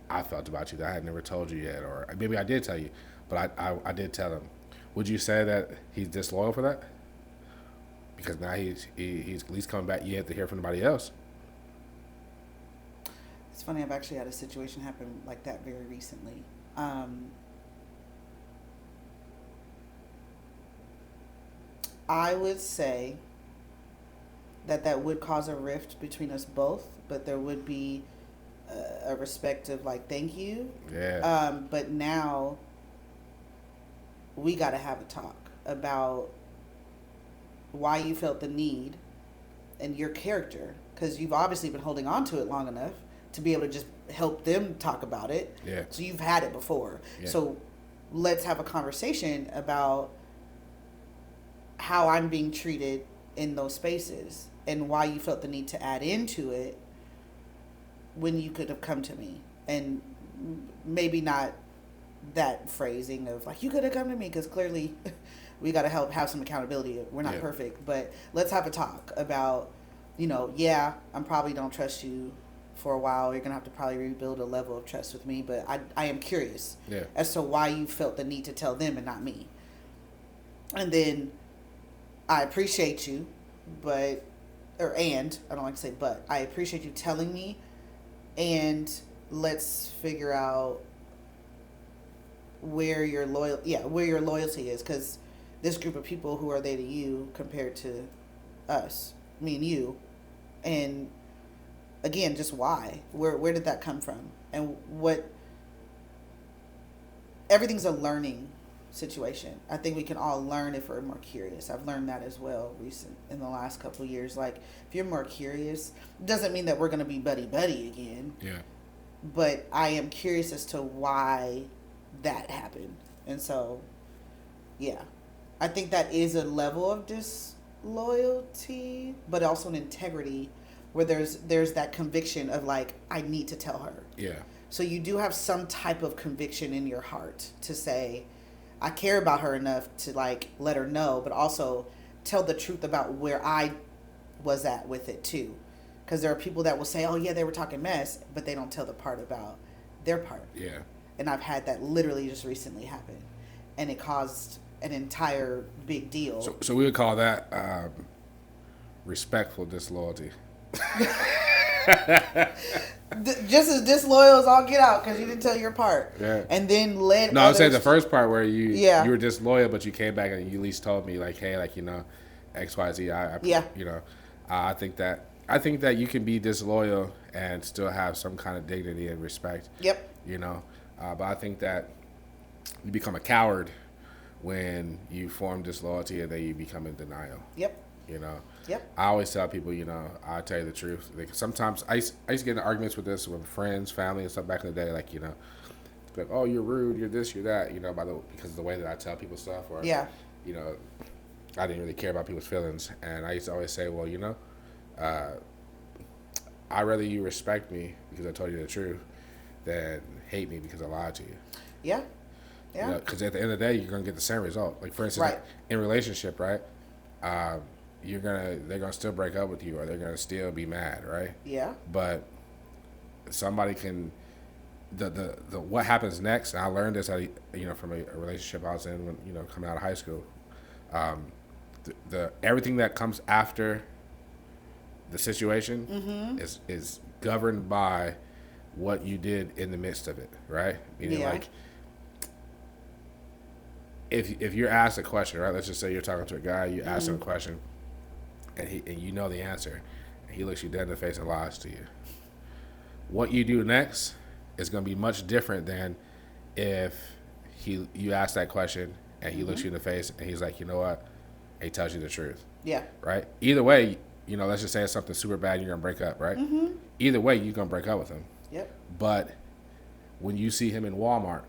I felt about you that I had never told you yet, or maybe I did tell you, but I did tell him. Would you say that he's disloyal for that? Because now he's at least coming back. You have to hear from somebody else. it's funny. I've actually had a situation happen like that very recently. I would say that would cause a rift between us both, but there would be a respective, like, thank you. Yeah. But now we got to have a talk about why you felt the need and your character, because you've obviously been holding on to it long enough to be able to just help them talk about it. Yeah. So you've had it before. Yeah. So let's have a conversation about how I'm being treated in those spaces and why you felt the need to add into it when you could have come to me. And maybe not that phrasing of like, you could have come to me, because clearly we got to have some accountability. We're not perfect, but let's have a talk about, yeah, I'm probably don't trust you for a while. You're going to have to probably rebuild a level of trust with me, but I am curious as to why you felt the need to tell them and not me. And then I appreciate you, I don't like to say but, I appreciate you telling me, and let's figure out where your loyalty is, because this group of people, who are they to you compared to us, me and you? And again, just why? Where did that come from? And what? Everything's a learning situation. I think we can all learn if we're more curious. I've learned that as well in the last couple of years. Like, if you're more curious, it doesn't mean that we're going to be buddy again. Yeah. But I am curious as to why that happened. And so, yeah. I think that is a level of disloyalty, but also an integrity where there's that conviction of, like, I need to tell her. Yeah. So you do have some type of conviction in your heart to say, I care about her enough to, like, let her know, but also tell the truth about where I was at with it too. Because there are people that will say, oh yeah, they were talking mess, but they don't tell the part about their part. Yeah. And I've had that literally just recently happen. And it caused an entire big deal. So we would call that respectful disloyalty. Just as disloyal as all get out because you didn't tell your part. Yeah. And then led No, I was saying the first part where you were disloyal, but you came back and you at least told me, like, hey, like, you know, XYZ. You know, I think that you can be disloyal and still have some kind of dignity and respect. Yep. You know, but I think that you become a coward when you form disloyalty and then you become in denial. Yep. You know. Yep. I always tell people, you know, I tell you the truth. Like, sometimes I used to get in arguments with this with friends, family, and stuff back in the day. Like, you know, like, oh, you're rude, you're this, you're that. You know, because of the way that I tell people stuff. Or, you know, I didn't really care about people's feelings, and I used to always say, well, you know, I'd rather you respect me because I told you the truth than hate me because I lied to you. Yeah. Yeah. Because at the end of the day, you're gonna get the same result. Like, for instance, like, in a relationship, right? They're gonna still break up with you, or they're gonna still be mad, right? Yeah. But somebody can the what happens next. And I learned this, from a relationship I was in when, you know, coming out of high school. The everything that comes after the situation is governed by what you did in the midst of it, right? Meaning, like, if you're asked a question, right? Let's just say you're talking to a guy, you ask him a question, and you know the answer, and he looks you dead in the face and lies to you. What you do next is going to be much different than if you ask that question and he looks you in the face and he's like, you know what, and he tells you the truth. Yeah. Right. Either way, you know, let's just say it's something super bad, you're gonna break up, right? Either way, you're gonna break up with him. Yep. But when you see him in Walmart,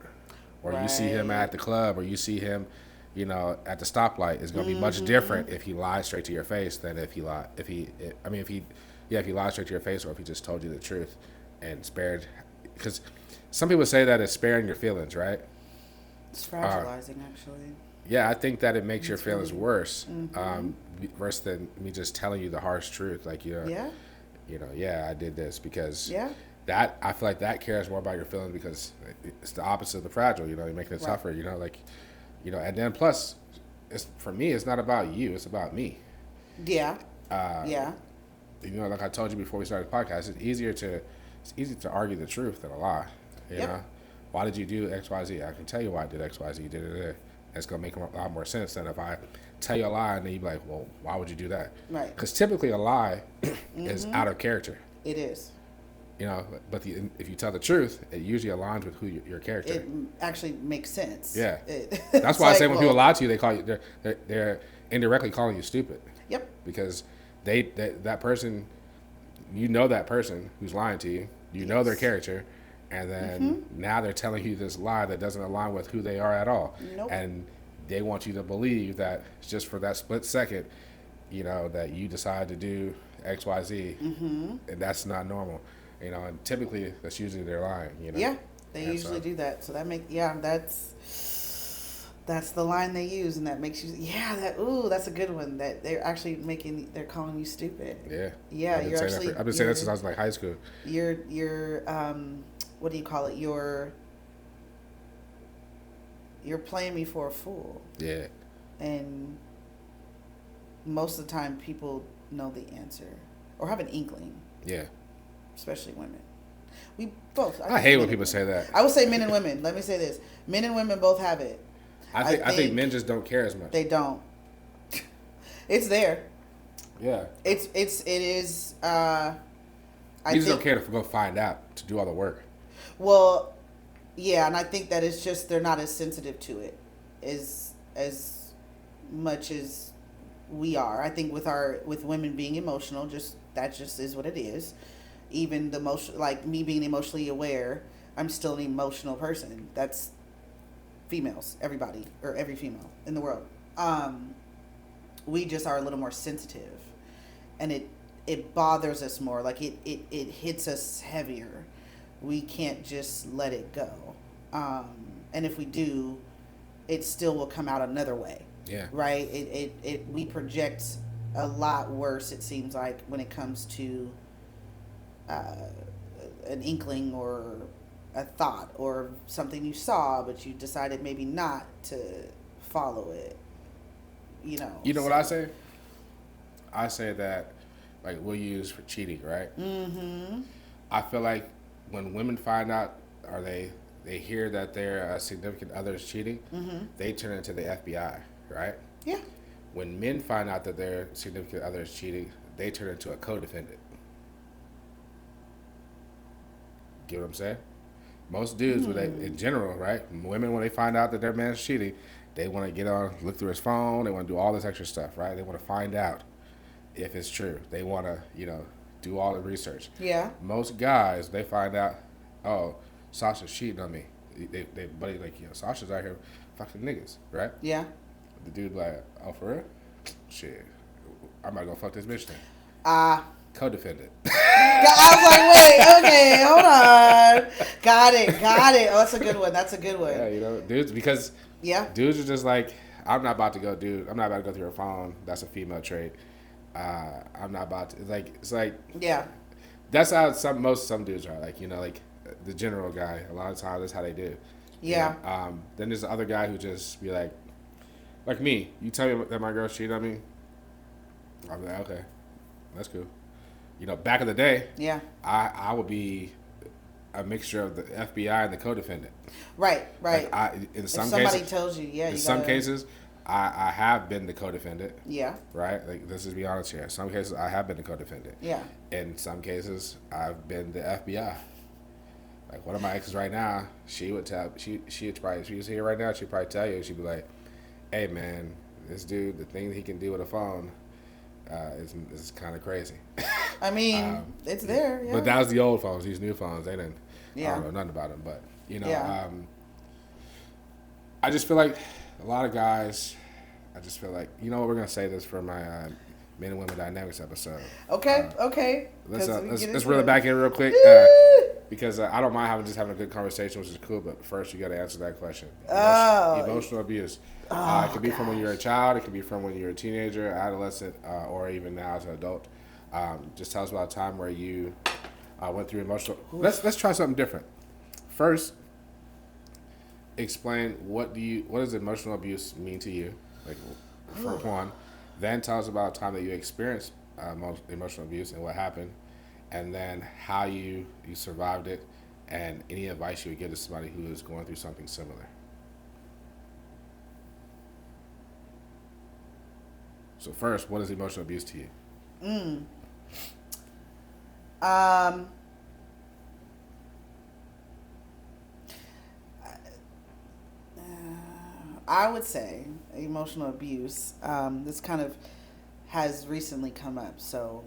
or you see him at the club, or you see him, you know, at the stoplight, it's gonna be much different if he lies straight to your face than if he lied straight to your face, or if he just told you the truth and spared. Because some people say that it's sparing your feelings, right? It's fragilizing, actually. Yeah, I think that it makes your feelings worse, worse than me just telling you the harsh truth. Like, you know, I did this because that, I feel like that cares more about your feelings, because it's the opposite of the fragile. You know, you're making it tougher. You know, like, you know, and then plus, for me, it's not about you. It's about me. Yeah. You know, like I told you before we started the podcast, it's easy to argue the truth than a lie. You know, why did you do X, Y, Z? I can tell you why I did X, Y, Z. Did it. It's gonna make a lot more sense than if I tell you a lie and then you be like, well, why would you do that? Right. Because typically a lie is out of character. It is. You know, but if you tell the truth, it usually aligns with who your character. It actually makes sense. Yeah. That's why I say when people lie to you, they call you. They're indirectly calling you stupid. Yep. Because that person, you know, that person who's lying to you, you know their character, and then now they're telling you this lie that doesn't align with who they are at all. Nope. And they want you to believe that just for that split second, you know, that you decide to do X, Y, Z, and that's not normal. You know, and typically that's usually they're lying. You know. Yeah, they usually do that. So that's the line they use, and that makes you that's a good one. That they're actually they're calling you stupid. Yeah. Yeah, I've been saying that since I was like high school. You're what do you call it? You're playing me for a fool. Yeah. And most of the time, people know the answer or have an inkling. Yeah. Especially women. We both. I hate when people say that. I would say men and women. Let me say this: men and women both have it. I think men just don't care as much. They don't. It's there. Yeah. It is. You just don't care to go find out, to do all the work. Well, yeah, and I think that it's just they're not as sensitive to it as much as we are. I think with women being emotional, that just is what it is. Even the emotion, like me being emotionally aware, I'm still an emotional person. That's females, everybody, or every female in the world. We just are a little more sensitive, and it bothers us more. Like it hits us heavier. We can't just let it go. And if we do, it still will come out another way. Yeah. Right? We project a lot worse, it seems like, when it comes to an inkling or a thought or something you saw, but you decided maybe not to follow it. You know what I say? I say that, like, we'll use for cheating, right? Mm-hmm. I feel like when women find out, or they hear that their significant other is cheating, Mm-hmm. they turn into the FBI, right? Yeah. When men find out that their significant other is cheating, they turn into a co-defendant. Get what I'm saying? Most dudes, in general, right? Women, when they find out that their man's cheating, they want to get on, look through his phone. They want to do all this extra stuff, right? They want to find out if it's true. They want to, do all the research. Yeah. Most guys, they find out, oh, Sasha's cheating on me. They buddy like, Sasha's out here fucking niggas, right? Yeah. The dude like, oh, for real? Shit, I'm not gonna fuck this bitch then. Co-defendant. I was like, wait, okay, hold on. Got it. Oh, that's a good one. Yeah, dudes, because dudes are just like, I'm not about to go through her phone. That's a female trait. I'm not about to, it's like, yeah. That's how some dudes are, like, like the general guy. A lot of times that's how they do. Yeah. Then there's the other guy who just be like me. You tell me that my girl cheated on me, I'm like, okay, that's cool. Back in the day, yeah, I would be a mixture of the FBI and the co-defendant. Right. Like if somebody tells you, in some cases, I have been the co-defendant. Yeah. Right? Like, let's just be honest here. In some cases, I have been the co-defendant. Yeah. In some cases, I've been the FBI. Like, one of my exes right now, she would tell, she'd probably, if she was here right now, she'd probably tell you, she'd be like, hey, man, this dude, the thing he can do with a phone is kind of crazy. I mean, it's there, yeah. But that was the old phones. These new phones, they didn't, yeah. I don't know nothing about them. But, I just feel like a lot of guys, we're going to say this for my Men and Women Dynamics episode. Okay. Let's reel it back in real quick. Because I don't mind having a good conversation, which is cool, but first you got to answer that question. Emotional abuse. It could be from when you're a child, it could be from when you're a teenager, adolescent, or even now as an adult. Just tell us about a time where you went through emotional. Let's try something different. First, explain what does emotional abuse mean to you, like, for one. Then tell us about a time that you experienced emotional abuse and what happened. And then how you survived it, and any advice you would give to somebody who is going through something similar. So first, what is emotional abuse to you? I would say emotional abuse. This kind of has recently come up, so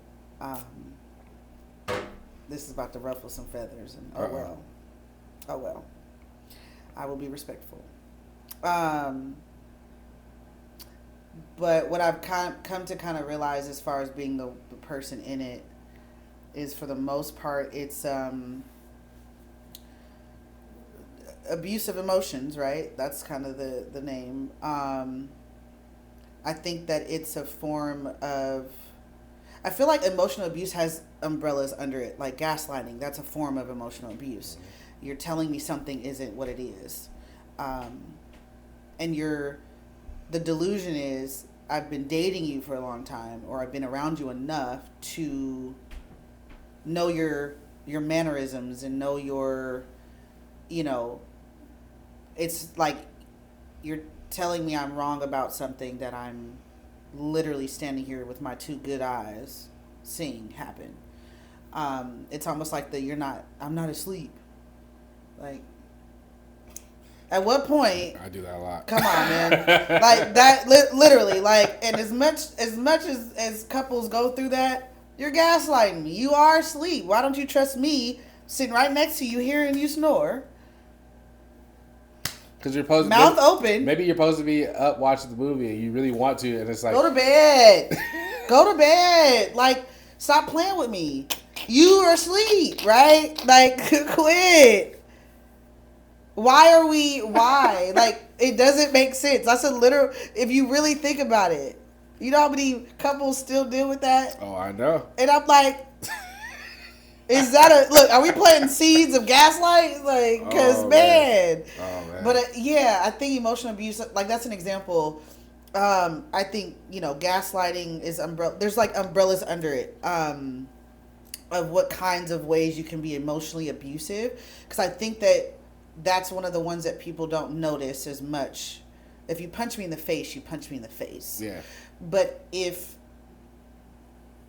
this is about to ruffle some feathers, and oh well. I will be respectful. But what I've come to kind of realize, as far as being the person in it, is for the most part it's abuse of emotions, right? That's kind of the name. I think that it's a form of, I feel like emotional abuse has umbrellas under it, like gaslighting. That's a form of emotional abuse. You're telling me something isn't what it is. And the delusion is, I've been dating you for a long time, or I've been around you enough to know your mannerisms and know your, it's like you're telling me I'm wrong about something that I'm literally standing here with my two good eyes seeing happen. It's almost like I'm not asleep. Like, at what point? I do that a lot. Come on, man. Like that, literally. Like, and as much as couples go through that, you're gaslighting me. You are asleep. Why don't you trust me sitting right next to you, hearing you snore? Because you're supposed mouth open. Maybe you're supposed to be up watching the movie and you really want to, and it's like, go to bed. Go to bed. Like, stop playing with me. You are asleep, right? Like, quit. Why? Like, it doesn't make sense. That's a literal, if you really think about it. You know how many couples still deal with that? Oh, I know. And I'm like, is that look, are we planting seeds of gaslight? Like, because, man. Oh, man. But, yeah, I think emotional abuse, like, that's an example. I think, gaslighting is there's, like, umbrellas under it. Of what kinds of ways you can be emotionally abusive. Because I think that's one of the ones that people don't notice as much. If you punch me in the face, you punch me in the face. Yeah. But if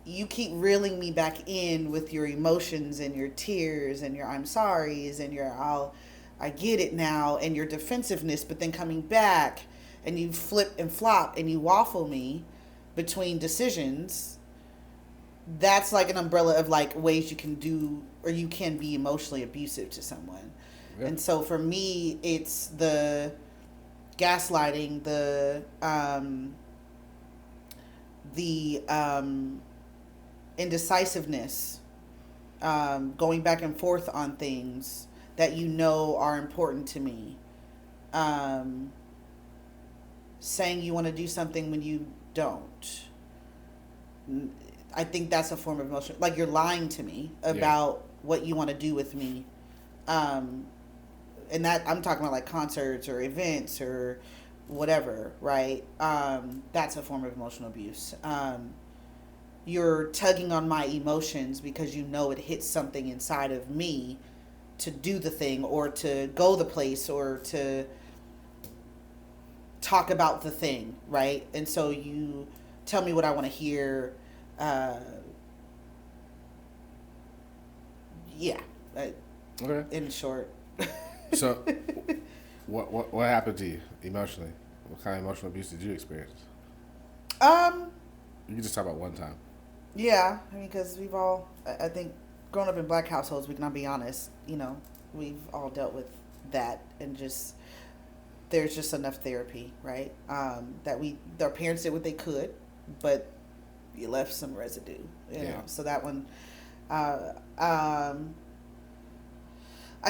you keep reeling me back in with your emotions and your tears and your I'm sorry's and your I get it now and your defensiveness, but then coming back and you flip and flop and you waffle me between decisions, that's like an umbrella of like ways you can do or you can be emotionally abusive to someone. Yeah. And so for me, it's the gaslighting, the indecisiveness, going back and forth on things that are important to me, saying you want to do something when you don't. I think that's a form of emotion. Like, you're lying to me about what you want to do with me. And that I'm talking about like concerts or events or whatever, right? That's a form of emotional abuse. You're tugging on my emotions because you know it hits something inside of me to do the thing or to go the place or to talk about the thing, right? And so you tell me what I want to hear. Okay. In short. So, what happened to you emotionally? What kind of emotional abuse did you experience? You can just talk about one time. Yeah, I mean, because we've all, I think, growing up in black households, we can all be honest. We've all dealt with that, and there's just enough therapy, right? That our parents did what they could, but you left some residue, you know. So that one, I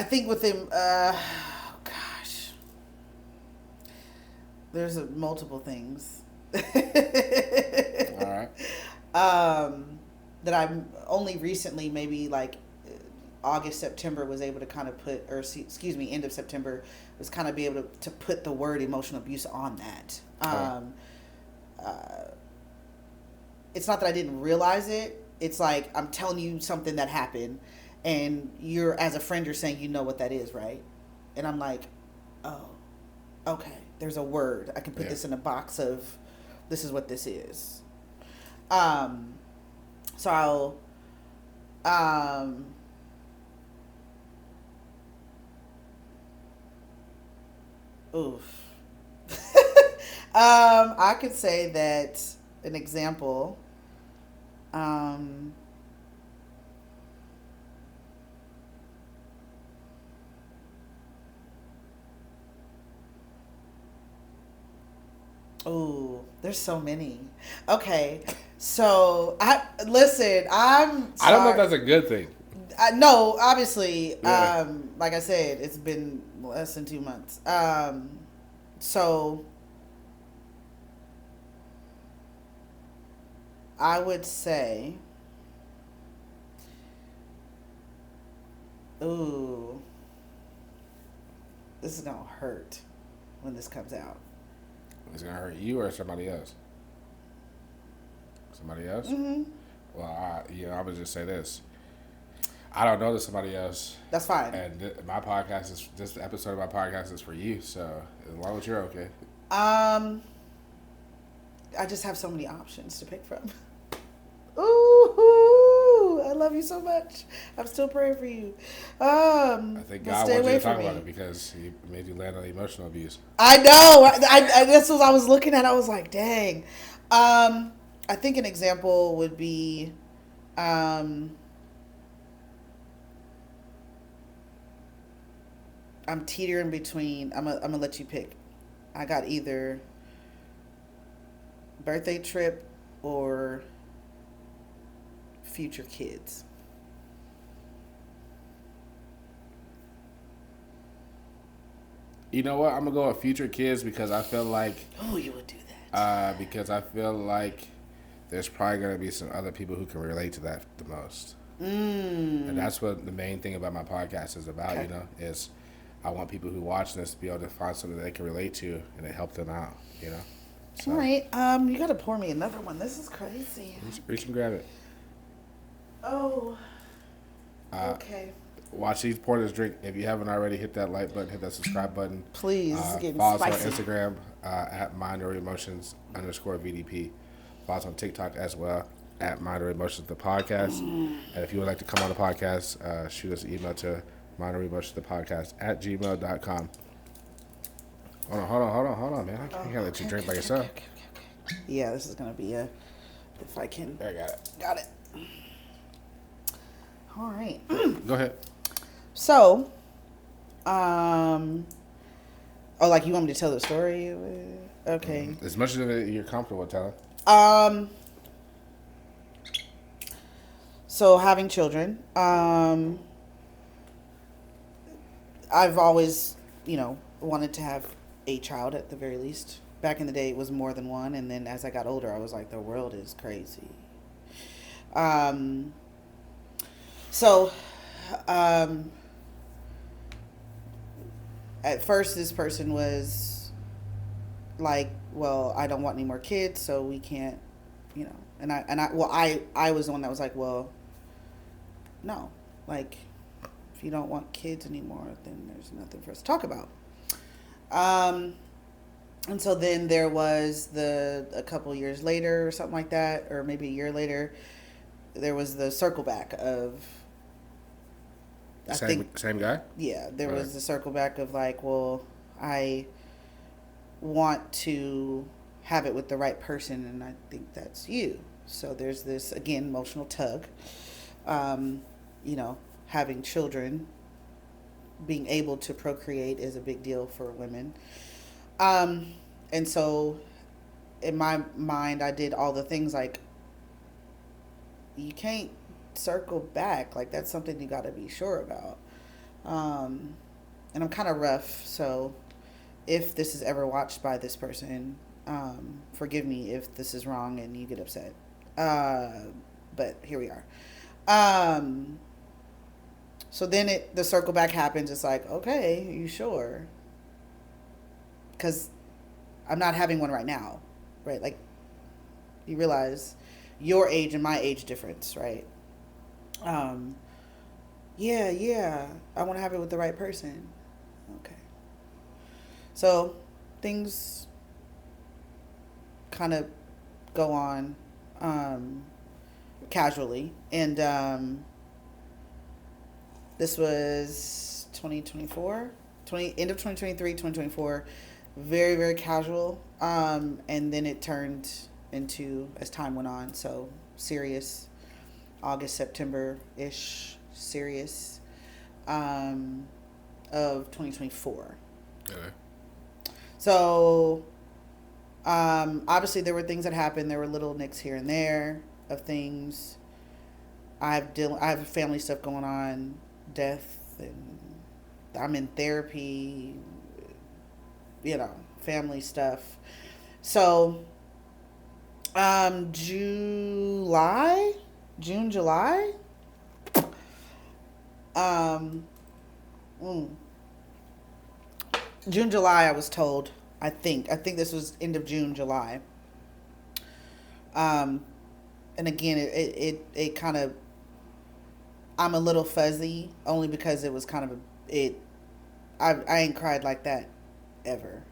think with him, gosh, there's multiple things. All right. That I'm only recently, maybe like August, September, was able to kind of put, or end of September, was kind of be able to put the word emotional abuse on that. It's not that I didn't realize it. It's like, I'm telling you something that happened, and you're, as a friend, you're saying you know what that is, right? And I'm like, oh, okay, there's a word. I can put this in a box of, this is what this is. So I'll, oof. I could say that an example, oh, there's so many. Okay. So I'm sorry. I don't know if that's a good thing. No, obviously, like I said, it's been less than 2 months. So I would say, ooh, this is gonna hurt when this comes out. It's gonna hurt you or somebody else? Somebody else? Mm-hmm. Well, I would just say this. I don't know there's somebody else. That's fine. And my podcast is this episode of my podcast is for you. So as long as you're okay. I just have so many options to pick from. Ooh, I love you so much. I'm still praying for you. I think God stay wants you away to talk from about me. it because He made you land on emotional abuse. I know. I that's what I was looking at. I was like, dang. I think an example would be, I'm teetering between. I'm gonna let you pick. I got either birthday trip or future kids. You know what? I'm gonna go with future kids because I feel like Oh, you would do that. because I feel like there's probably gonna be some other people who can relate to that the most. And that's what the main thing about my podcast is about. Okay. You know, is I want people who watch this to be able to find something that they can relate to and it help them out. You know. So, All right. You gotta pour me another one. This is crazy. reach and grab it. Oh. Okay. Watch these pour this drink. If you haven't already, hit that like button, hit that subscribe button. Please, this is getting follow spicy. us on Instagram at @mindoremotions_VDP. Follow us on TikTok as well at @mindoremotions the podcast. And if you would like to come on the podcast, shoot us an email to mindoremotionsthepodcast@gmail.com. Hold on, man. I can't let you drink by yourself. Okay. Yeah, this is gonna be a. If I can. There, I got it. Got it. All right. Go ahead. So, like you want me to tell the story? Okay. As much as you're comfortable telling. So having children, I've always, wanted to have a child at the very least. Back in the day, it was more than one, and then as I got older, I was like, the world is crazy. So, at first, this person was like, "Well, I don't want any more kids, so we can't," And I was the one that was like, "Well, no, like, if you don't want kids anymore, then there's nothing for us to talk about." And so then there was a couple years later or something like that, or maybe a year later, there was the circle back of, Same guy? yeah, there Right. was the circle back of like, well, I want to have it with the right person, and I think that's you. So there's this, again, emotional tug. Having children, being able to procreate is a big deal for women. And so in my mind, I did all the things like, you can't circle back. Like, that's something you got to be sure about. And I'm kind of rough. So if this is ever watched by this person, forgive me if this is wrong and you get upset. But here we are. So then the circle back happens. It's like, okay, you sure? Because I'm not having one right now, right? Like, you realize your age and my age difference, right? Yeah, I want to have it with the right person. Okay. So things kind of go on casually, and this was 2024, end of 2023, 2024, very, very casual, and then it turned into, as time went on, so serious, August, September-ish, serious, of 2024. Okay. So, obviously there were things that happened. There were little nicks here and there of things. I have family stuff going on, death, and I'm in therapy, family stuff. So, June, July. June, July, I was told. I think this was end of June, July. And again, it kind of I'm a little fuzzy only because it was kind of it. I ain't cried like that ever.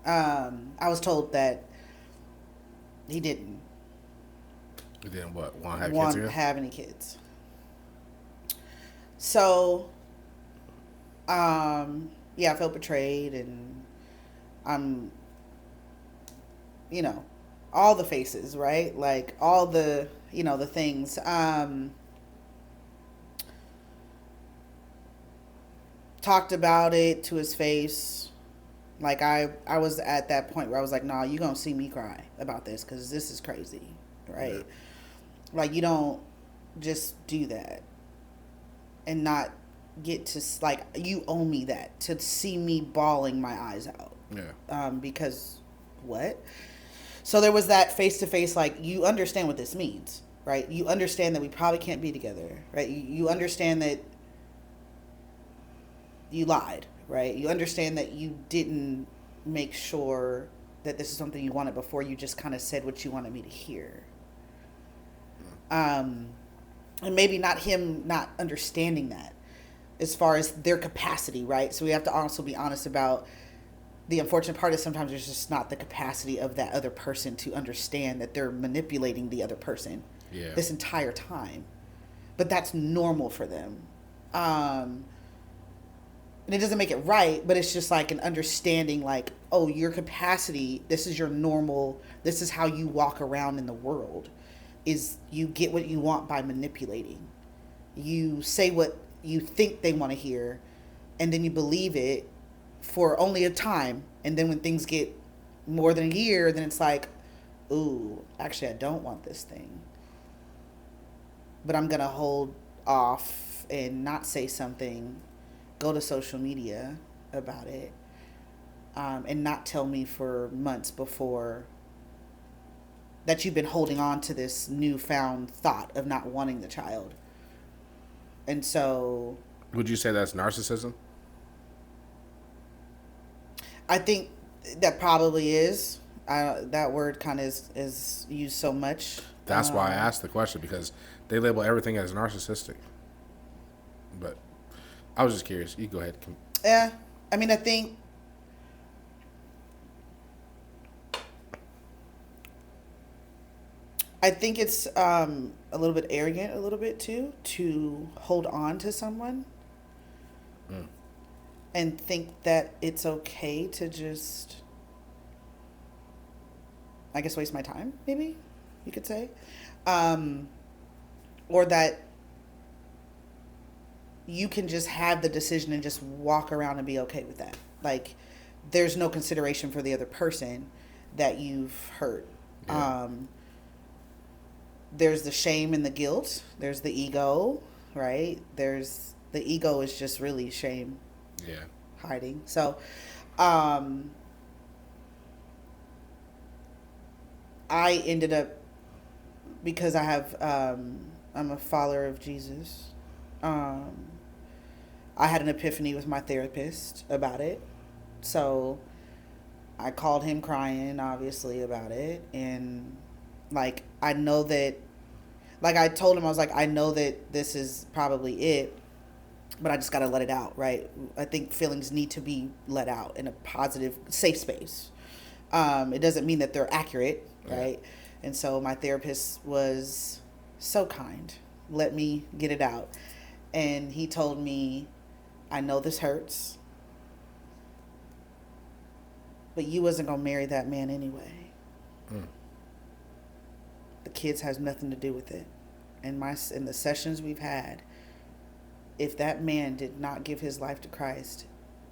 I was told that he didn't You didn't what? Want to have kids want again? have any kids. So, yeah, I felt betrayed, and I'm, you know, all the faces, right? Like all the, the things. Talked about it to his face. Like I was at that point where I was like, nah, you gonna see me cry about this because this is crazy, Yeah. right? Like you don't just do that and not get to like you owe me that to see me bawling my eyes out. Yeah. Because what? So there was that face to face, like you understand what this means, right? You understand that we probably can't be together, right? You understand that you lied, right? You understand that you didn't make sure that this is something you wanted before you just kind of said what you wanted me to hear. And maybe not him not understanding that as far as their capacity, right? So we have to also be honest about the unfortunate part is sometimes there's just not the capacity of that other person to understand that they're manipulating the other person Yeah. this entire time. But that's normal for them. And it doesn't make it right, but it's just like an understanding like, oh, your capacity, this is your normal, this is how you walk around in the world, is you get what you want by manipulating. You say what you think they want to hear, and then you believe it for only a time. And then when things get more than a year, then it's like, ooh, actually, I don't want this thing. But I'm going to hold off and not say something, go to social media about it, and not tell me for months before that you've been holding on to this newfound thought of not wanting the child. And so Would you say that's narcissism? I think that probably is. That word kind of is used so much. That's why I asked the question, because they label everything as narcissistic. But I was just curious. You go ahead. Yeah. I mean, I think it's a little bit arrogant, a little bit too, to hold on to someone and think that it's okay to just, I guess, waste my time, maybe you could say. Or that you can just have the decision and just walk around and be okay with that. Like, there's no consideration for the other person that you've hurt. Yeah. There's the shame and the guilt. There's the ego, right? There's the ego is just really shame Yeah. hiding. So, I ended up, because I have, I'm a follower of Jesus. I had an epiphany with my therapist about it. So I called him crying, obviously, about it. And, like, I know that, like, I told him, I was like, I know that this is probably it, but I just got to let it out, right? I think feelings need to be let out in a positive, safe space. It doesn't mean that they're accurate, right? Yeah. And so my therapist was so kind, let me get it out. And he told me, I know this hurts, but you wasn't going to marry that man anyway. The kids has nothing to do with it. In the sessions we've had, if that man did not give his life to Christ,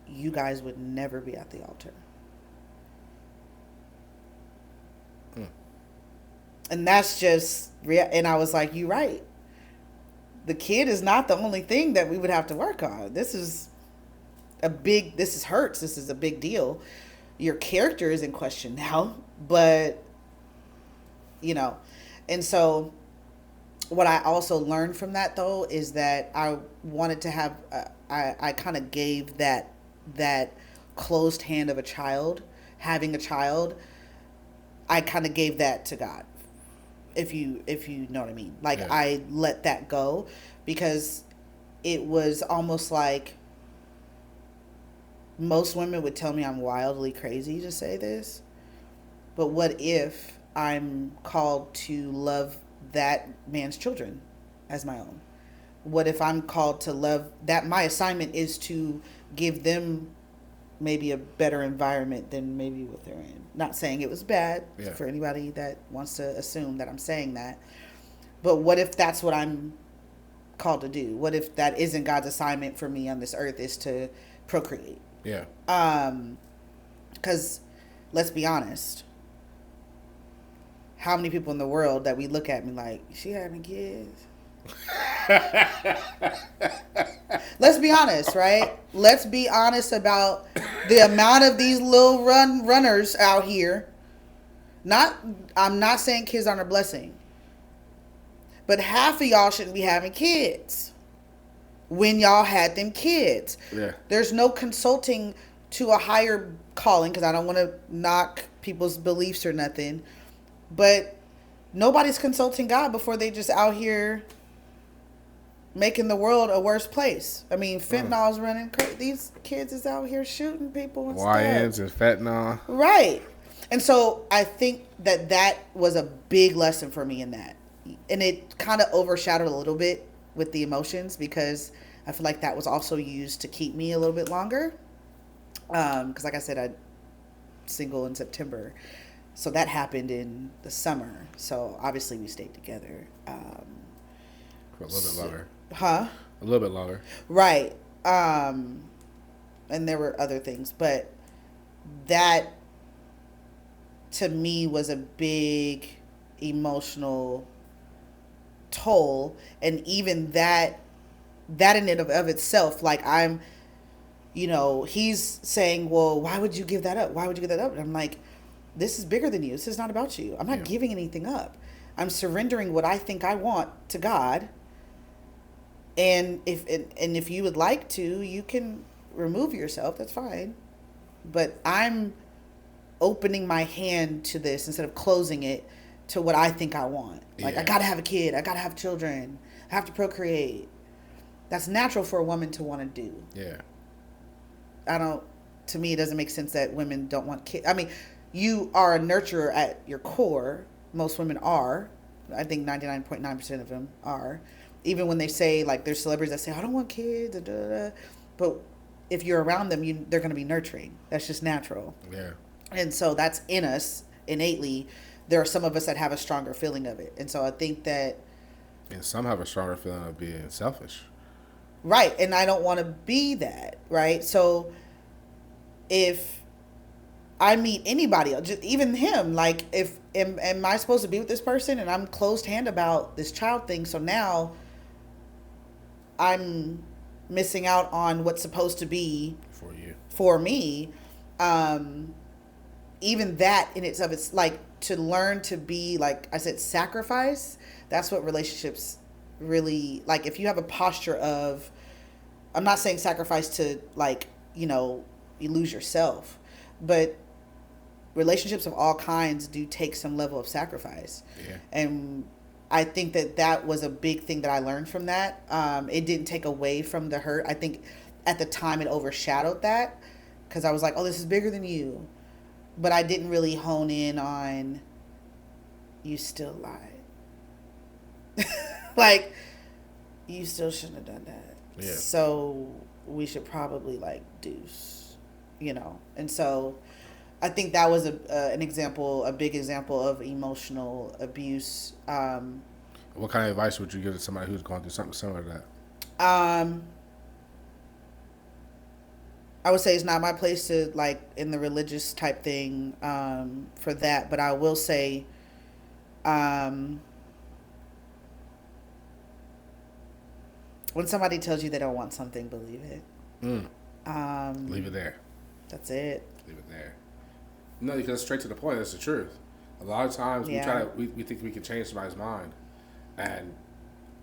you guys would never be at the altar. And that's just and I was like, you're right. The kid is not the only thing that we would have to work on. This is hurts. This is a big deal. Your character is in question now, but and so what I also learned from that though is that I wanted to have I kind of gave that closed hand of having a child. I kind of gave that to God if you know what I mean. Like Yeah. I let that go because it was almost like most women would tell me I'm wildly crazy to say this, but what if I'm called to love that man's children as my own? What if I'm called to love that? My assignment is to give them maybe a better environment than maybe what they're in. Not saying it was bad for anybody that wants to assume that I'm saying that. But what if that's what I'm called to do? What if that isn't God's assignment for me on this earth is to procreate? Yeah. Because let's be honest, how many people in the world that we look at me like, she having kids? Let's be honest, right? Let's be honest about the amount of these little runners out here. I'm not saying kids aren't a blessing, but half of y'all shouldn't be having kids when y'all had them kids. Yeah. There's no consulting to a higher calling, because I don't want to knock people's beliefs or nothing, but nobody's consulting God before they just out here making the world a worse place. I mean, fentanyl's running crazy. These kids is out here shooting people and YNs stuff. and fentanyl. Right. And so I think that was a big lesson for me in that. And it kind of overshadowed a little bit with the emotions, because I feel like that was also used to keep me a little bit longer. Because like I said, I'm single in September. So that happened in the summer. So obviously we stayed together. For a little bit longer. Huh? A little bit longer. Right. And there were other things. But that, to me, was a big emotional toll. And even that in and of itself, like he's saying, well, why would you give that up? Why would you give that up? And I'm like, this is bigger than you. This is not about you. I'm not giving anything up. I'm surrendering what I think I want to God. And if you would like to, you can remove yourself. That's fine. But I'm opening my hand to this instead of closing it to what I think I want. Like, I gotta have a kid. I gotta have children. I have to procreate. That's natural for a woman to want to do. Yeah. To me, it doesn't make sense that women don't want kids. I mean, you are a nurturer at your core. Most women are. I think 99.9% of them are. Even when they say, like, there's celebrities that say, I don't want kids, da, da, da. But if you're around them, they're going to be nurturing. That's just natural. Yeah. And so that's in us innately. There are some of us that have a stronger feeling of it. And so I think that... And some have a stronger feeling of being selfish. Right. And I don't want to be that, right? So if I meet anybody, just even him, like, am I supposed to be with this person? And I'm closed hand about this child thing. So now I'm missing out on what's supposed to be for me. Even that in itself, it's like to learn to be, like I said, sacrifice. That's what relationships really, like, if you have a posture of, I'm not saying sacrifice to, like, you lose yourself, but relationships of all kinds do take some level of sacrifice. Yeah. And I think that was a big thing that I learned from that. It didn't take away from the hurt. I think at the time it overshadowed that, because I was like, oh, this is bigger than you. But I didn't really hone in on, you still lied. Like, you still shouldn't have done that. Yeah. So we should probably, like, deuce, And so I think that was a big example of emotional abuse. What kind of advice would you give to somebody who's going through something similar to that? I would say it's not my place to, like, in the religious type thing, for that. But I will say, when somebody tells you they don't want something, believe it. Leave it there. That's it. Leave it there. No, because straight to the point. That's the truth. A lot of times we think we can change somebody's mind, and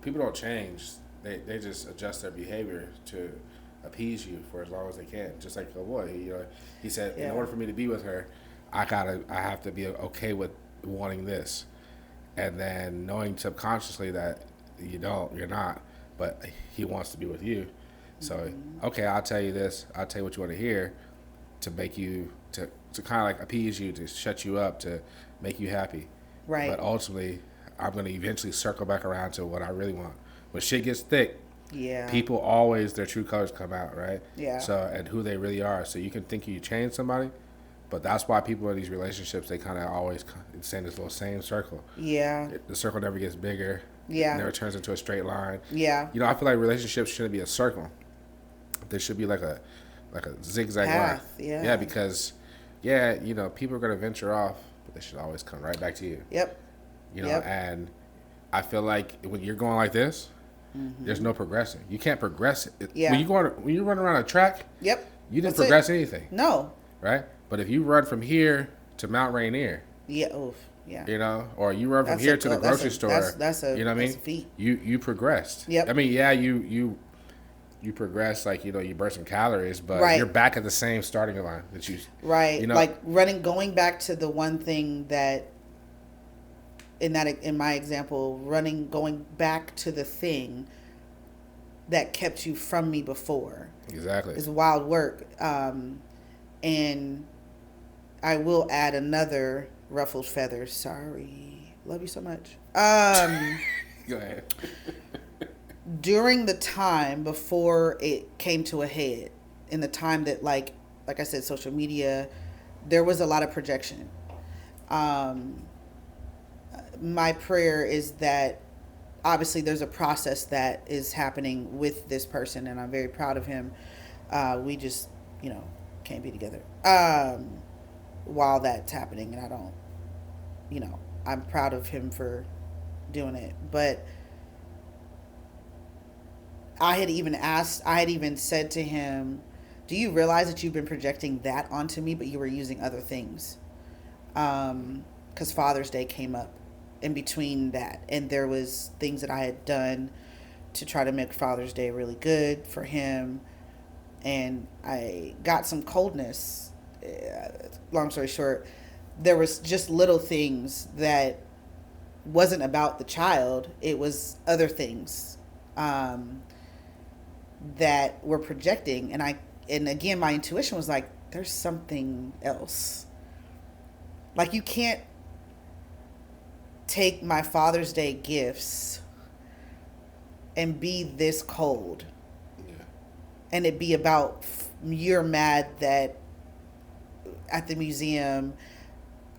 people don't change. They just adjust their behavior to appease you for as long as they can. Just like a boy, he said, in order for me to be with her, I have to be okay with wanting this. and then knowing subconsciously that you're not, but he wants to be with you. So, okay, I'll tell you this. I'll tell you what you want to hear to make you, to kind of like appease you, to shut you up, to make you happy. Right. But ultimately, I'm going to eventually circle back around to what I really want. When shit gets thick, Yeah. people always, their true colors come out, right? Yeah. So, and who they really are. So you can think you change somebody, but that's why people in these relationships, they kind of always stay in this little same circle. Yeah. The circle never gets bigger. Yeah. It never turns into a straight line. Yeah. You know, I feel like relationships shouldn't be a circle. There should be like a zigzag Path, line. yeah. Yeah, because, yeah, you know, people are going to venture off, but they should always come right back to you. Yep. You know, Yep. and I feel like when you're going like this, there's no progressing. You can't progress. Yeah. When you run around a track, Yep. you didn't That's progress anything, No. right? But if you run from here to Mount Rainier, Yeah. Oof. Yeah. you know, or you run from That's here a- to the that's grocery a- store, that's a- you know what I that's mean? a feat. You progressed. Yep. I mean, yeah, you progress, like, you know, you burn some calories, but Right. you're back at the same starting line that you. Right. You know, Like going back to the one thing that, in my example, going back to the thing that kept you from me before exactly. is wild work. And I will add another ruffled feather. Sorry. Love you so much. Go ahead. During the time before it came to a head, in the time that, like I said, social media, there was a lot of projection. My prayer is that obviously there's a process that is happening with this person, and I'm very proud of him. We just, you know, can't be together while that's happening, and I don't, you know, I'm proud of him for doing it. But I had even said to him, do you realize that you've been projecting that onto me, but you were using other things? Because Father's Day came up in between that, and there was things that I had done to try to make Father's Day really good for him, and I got some coldness. Long story short, there was just little things that wasn't about the child. It was other things that were projecting, and again, my intuition was like, there's something else. Like, you can't take my Father's Day gifts and be this cold. Yeah. And it be about, you're mad that at the museum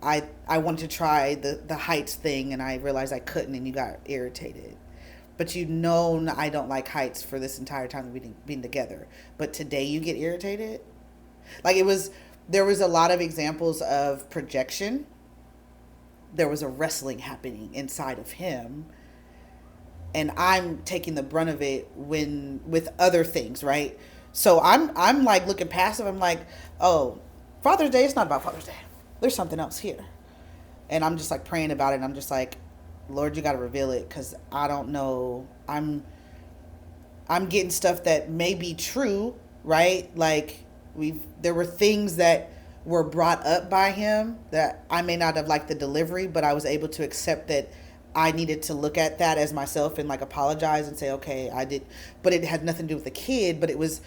I wanted to try the heights thing, and I realized I couldn't, and you got irritated. But you know I don't like heights for this entire time we've been together. But today you get irritated? Like, there was a lot of examples of projection. There was a wrestling happening inside of him. And I'm taking the brunt of it with other things, right? So I'm like looking past it. I'm like, oh, Father's Day, it's not about Father's Day. There's something else here. And I'm just like praying about it, and I'm just like, Lord, you got to reveal it, because I don't know. I'm getting stuff that may be true, right? Like, there were things that were brought up by him that I may not have liked the delivery, but I was able to accept that I needed to look at that as myself and like apologize and say, okay, I did. But it had nothing to do with the kid, but it was,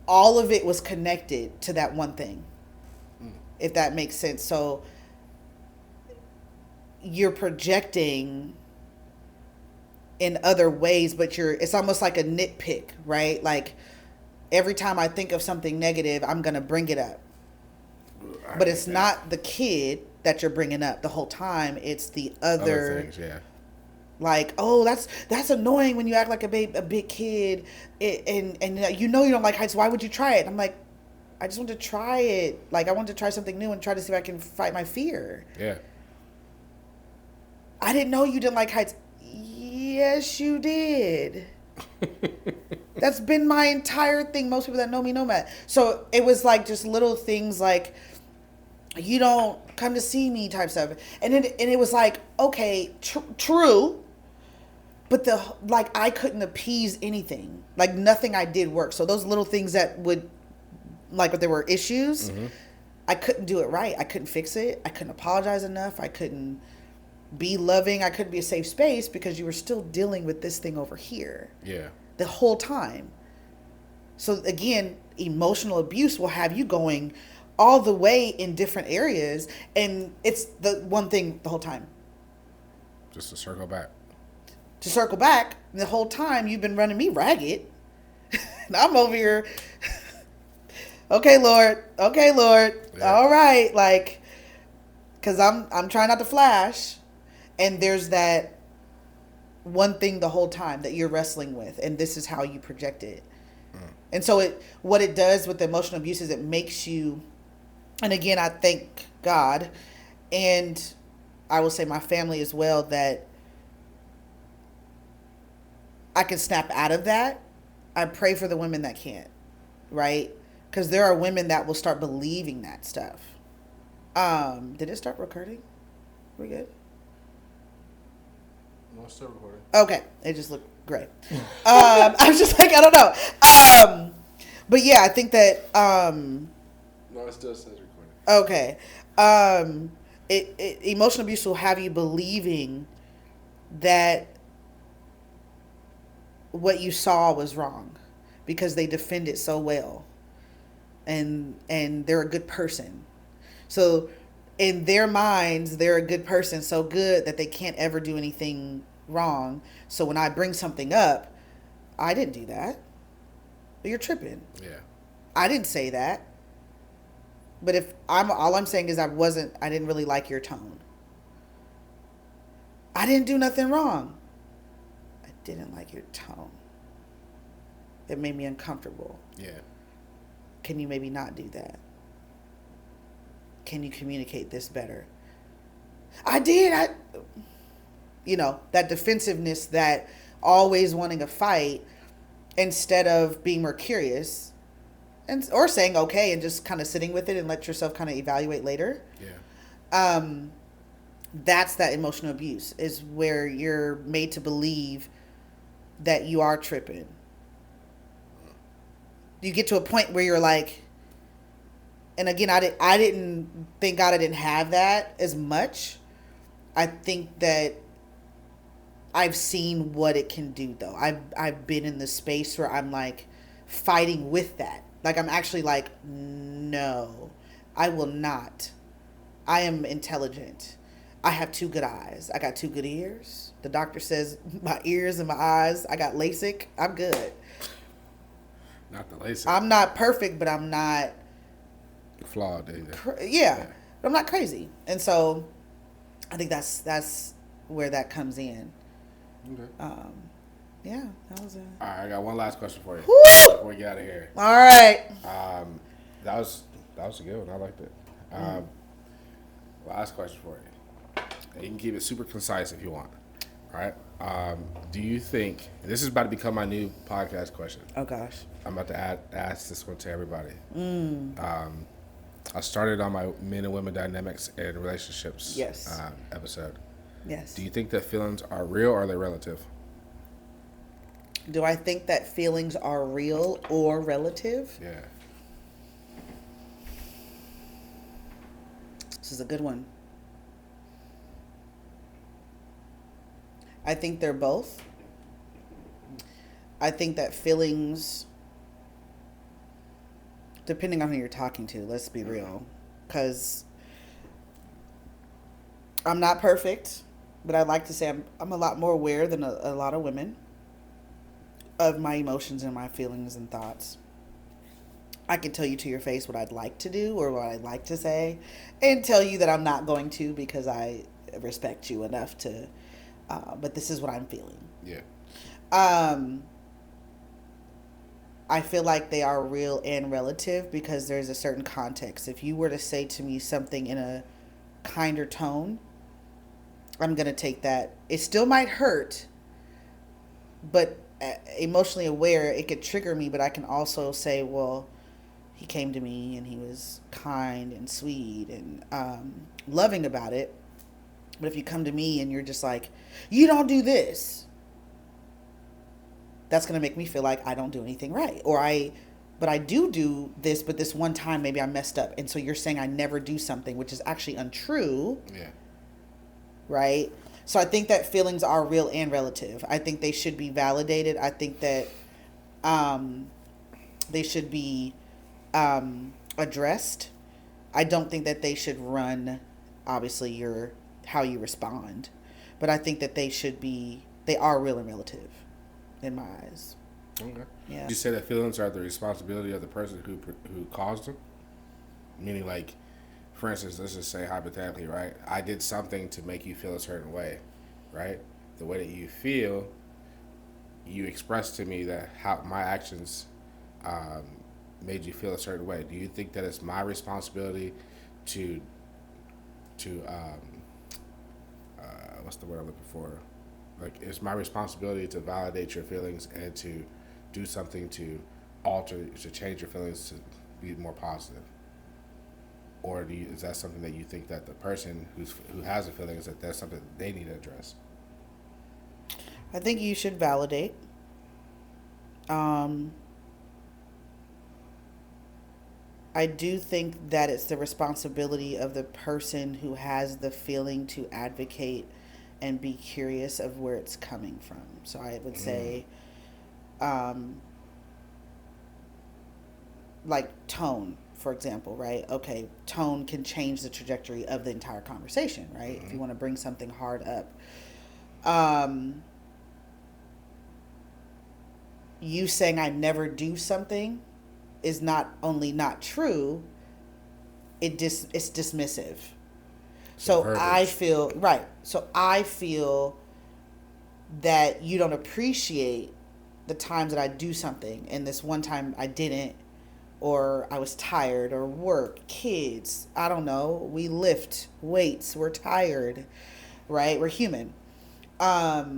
all of it was connected to that one thing, if that makes sense. So you're projecting in other ways, but it's almost like a nitpick, right? Like, every time I think of something negative, I'm going to bring it up. But it's not the kid that you're bringing up the whole time. It's the other things, yeah. Like, oh, that's annoying when you act like a big kid, and you know you don't like heights. Why would you try it? I'm like, I just want to try it. Like, I want to try something new and try to see if I can fight my fear. Yeah. I didn't know you didn't like heights. Yes, you did. That's been my entire thing. Most people that know me know that. So it was like just little things like, you don't come to see me type stuff. And it was like, okay, true. But I couldn't appease anything. Like, nothing I did worked. So those little things that would, like, if there were issues, I couldn't do it right. I couldn't fix it. I couldn't apologize enough. I couldn't be loving. I couldn't be a safe space because you were still dealing with this thing over here. Yeah. The whole time. So again, emotional abuse will have you going all the way in different areas, and it's the one thing the whole time. Just to circle back. To circle back, the whole time you've been running me ragged. And I'm over here. Okay, Lord. Yeah. All right, like, because I'm trying not to flash, and there's that one thing the whole time that you're wrestling with, and this is how you project it. And so what it does with the emotional abuse is it makes you, and again, I thank God, and I will say my family as well, that I can snap out of that. I pray for the women that can't, right? Because there are women that will start believing that stuff. Did it start recording? We good? No, it's still recording. Okay, it just looked great. I was just like, I don't know. But yeah, I think that. No, it still says recording. Okay. Emotional abuse will have you believing that what you saw was wrong because they defend it so well, and they're a good person. So in their minds, they're a good person, so good that they can't ever do anything wrong. So when I bring something up, I didn't do that. You're tripping. Yeah. I didn't say that. But if all I'm saying is I didn't really like your tone. I didn't do nothing wrong. I didn't like your tone. It made me uncomfortable. Yeah. Can you maybe not do that? Can you communicate this better? I did. That defensiveness, that always wanting a fight instead of being more curious or saying okay and just kind of sitting with it and let yourself kind of evaluate later. Yeah. That's that emotional abuse, is where you're made to believe that you are tripping. You get to a point where you're like, and again, I didn't thank God I didn't have that as much. I think that I've seen what it can do though. I've been in the space where I'm like fighting with that. Like I'm actually like, no, I will not. I am intelligent. I have 2 good eyes. I got 2 good ears. The doctor says my ears and my eyes, I got LASIK. I'm good. Not the LASIK. I'm not perfect, but I'm not flawed either. Yeah. I'm not crazy. And so I think that's where that comes in. Okay. Yeah, that was it. All right, I got one last question for you. Woo! Before we get out of here. All right. That was a good one. I liked it. Last question for you. You can keep it super concise if you want. All right. Do you think, and this is about to become my new podcast question. Oh gosh. I'm about to ask this one to everybody. I started on my men and women dynamics and relationships episode. Yes. Do you think that feelings are real or are they relative? Do I think that feelings are real or relative? Yeah. This is a good one. I think they're both. I think that feelings, depending on who you're talking to, let's be real, because I'm not perfect, but I'd like to say I'm a lot more aware than a lot of women of my emotions and my feelings and thoughts. I can tell you to your face what I'd like to do or what I'd like to say, and tell you that I'm not going to because I respect you enough to, but this is what I'm feeling. Yeah. I feel like they are real and relative because there's a certain context. If you were to say to me something in a kinder tone, I'm going to take that. It still might hurt, but emotionally aware, it could trigger me, but I can also say, well, he came to me and he was kind and sweet and loving about it. But if you come to me and you're just like, you don't do this, that's going to make me feel like I don't do anything right. But I do this, but this one time maybe I messed up. And so you're saying I never do something, which is actually untrue. Yeah. right? So I think that feelings are real and relative. I think they should be validated. I think that um, they should be addressed. I don't think that they should run, obviously, your how you respond, but I think that they are real and relative, in my eyes. Okay. Yeah. You say that feelings are the responsibility of the person who caused them? Meaning, like, for instance, let's just say hypothetically, right? I did something to make you feel a certain way, right? The way that you feel, you expressed to me that how my actions um, made you feel a certain way. Do you think that it's my responsibility to what's the word I'm looking for? Like, it's my responsibility to validate your feelings and to do something to to change your feelings to be more positive? Or is that something that you think that the person who has the feelings, that that's something they need to address? I think you should validate. Um, I do think that it's the responsibility of the person who has the feeling to advocate and be curious of where it's coming from. So I would say, um, like tone, for example, right? Okay, tone can change the trajectory of the entire conversation, right? If you want to bring something hard up. Um, you saying I never do something is not only not true, it's dismissive. So I feel right. So I feel that you don't appreciate the times that I do something, and this one time I didn't, or I was tired, or work, kids, I don't know. We lift weights, we're tired, right? We're human. I